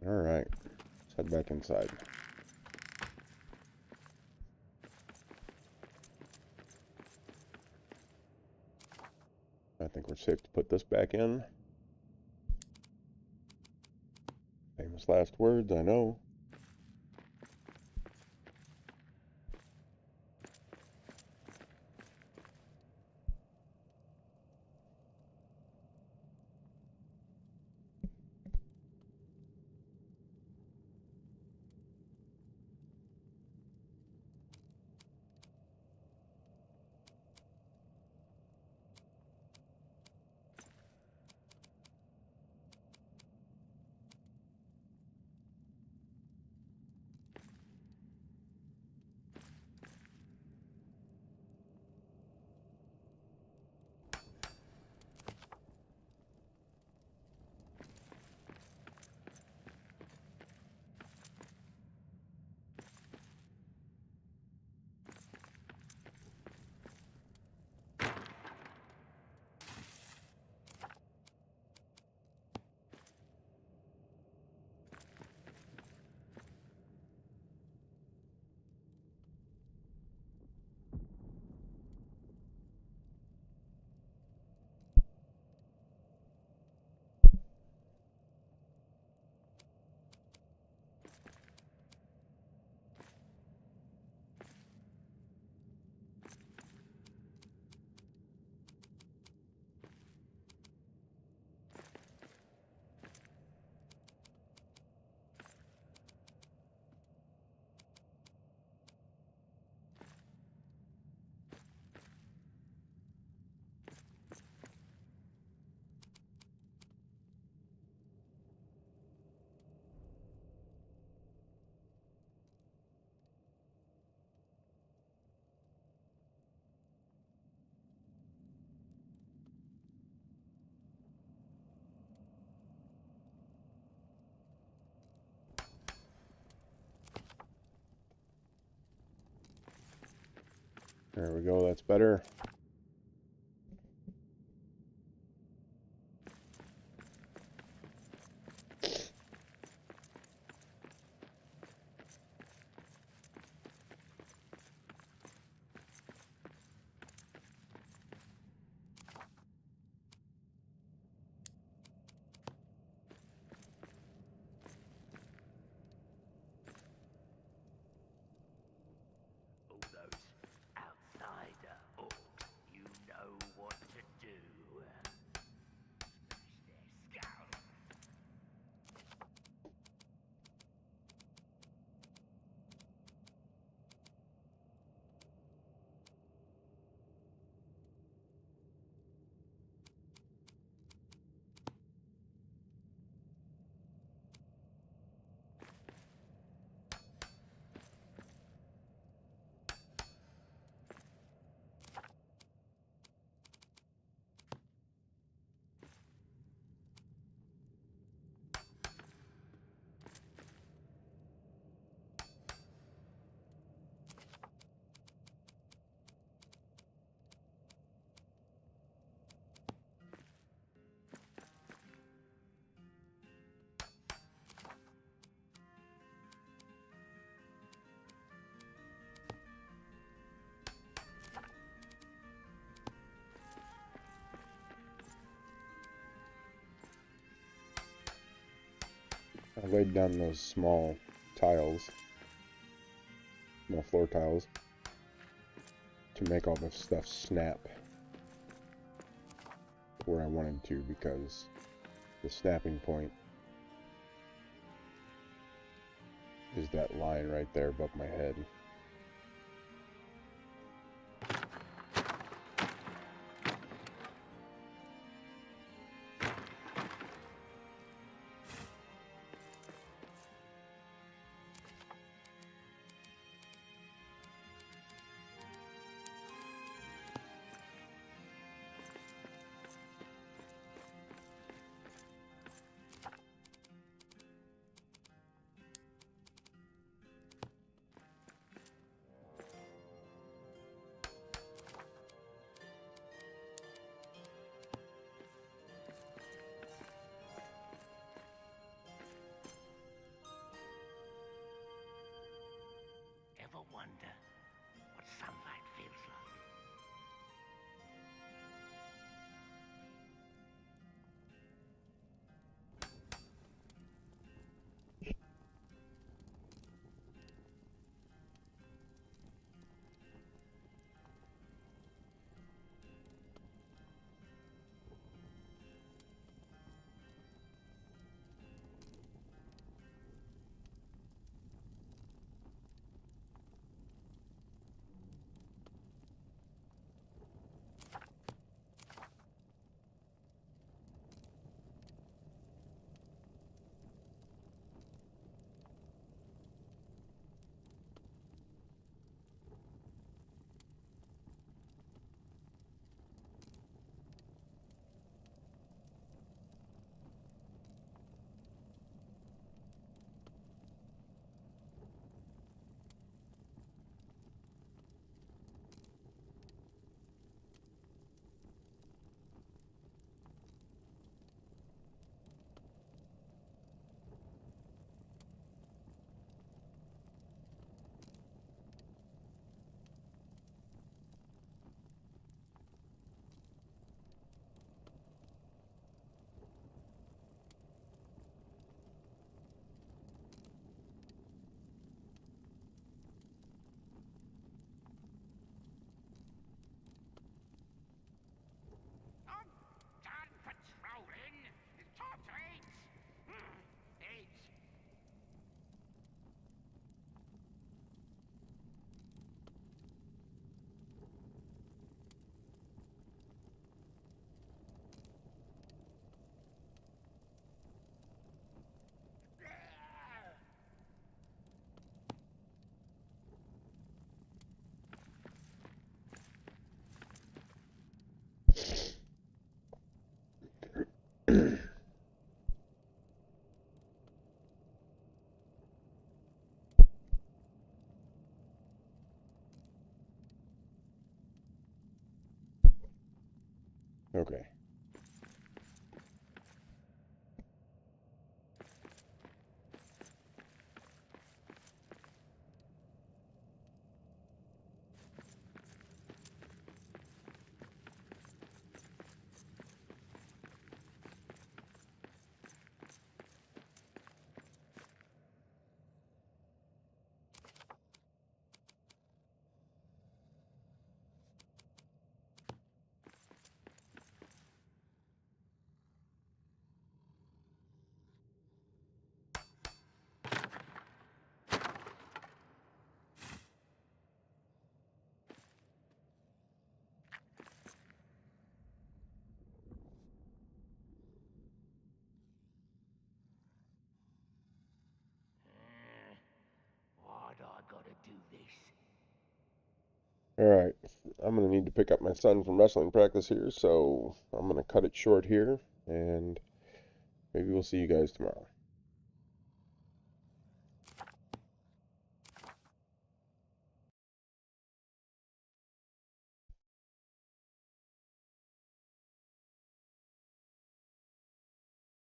[SPEAKER 2] Alright, let's head back inside. I think we're safe to put this back in. Famous last words, I know. There we go, that's better.
[SPEAKER 1] All those outsider orcs, you know what to do. Finish their skull.
[SPEAKER 2] I laid down those small tiles, small floor tiles, to make all the stuff snap where I wanted to, because the snapping point is that line right there above my head. Okay.
[SPEAKER 1] Why'd I gotta do this?
[SPEAKER 2] Alright, I'm going to need to pick up my son from wrestling practice here, so I'm going to cut it short here, and maybe we'll see you guys tomorrow.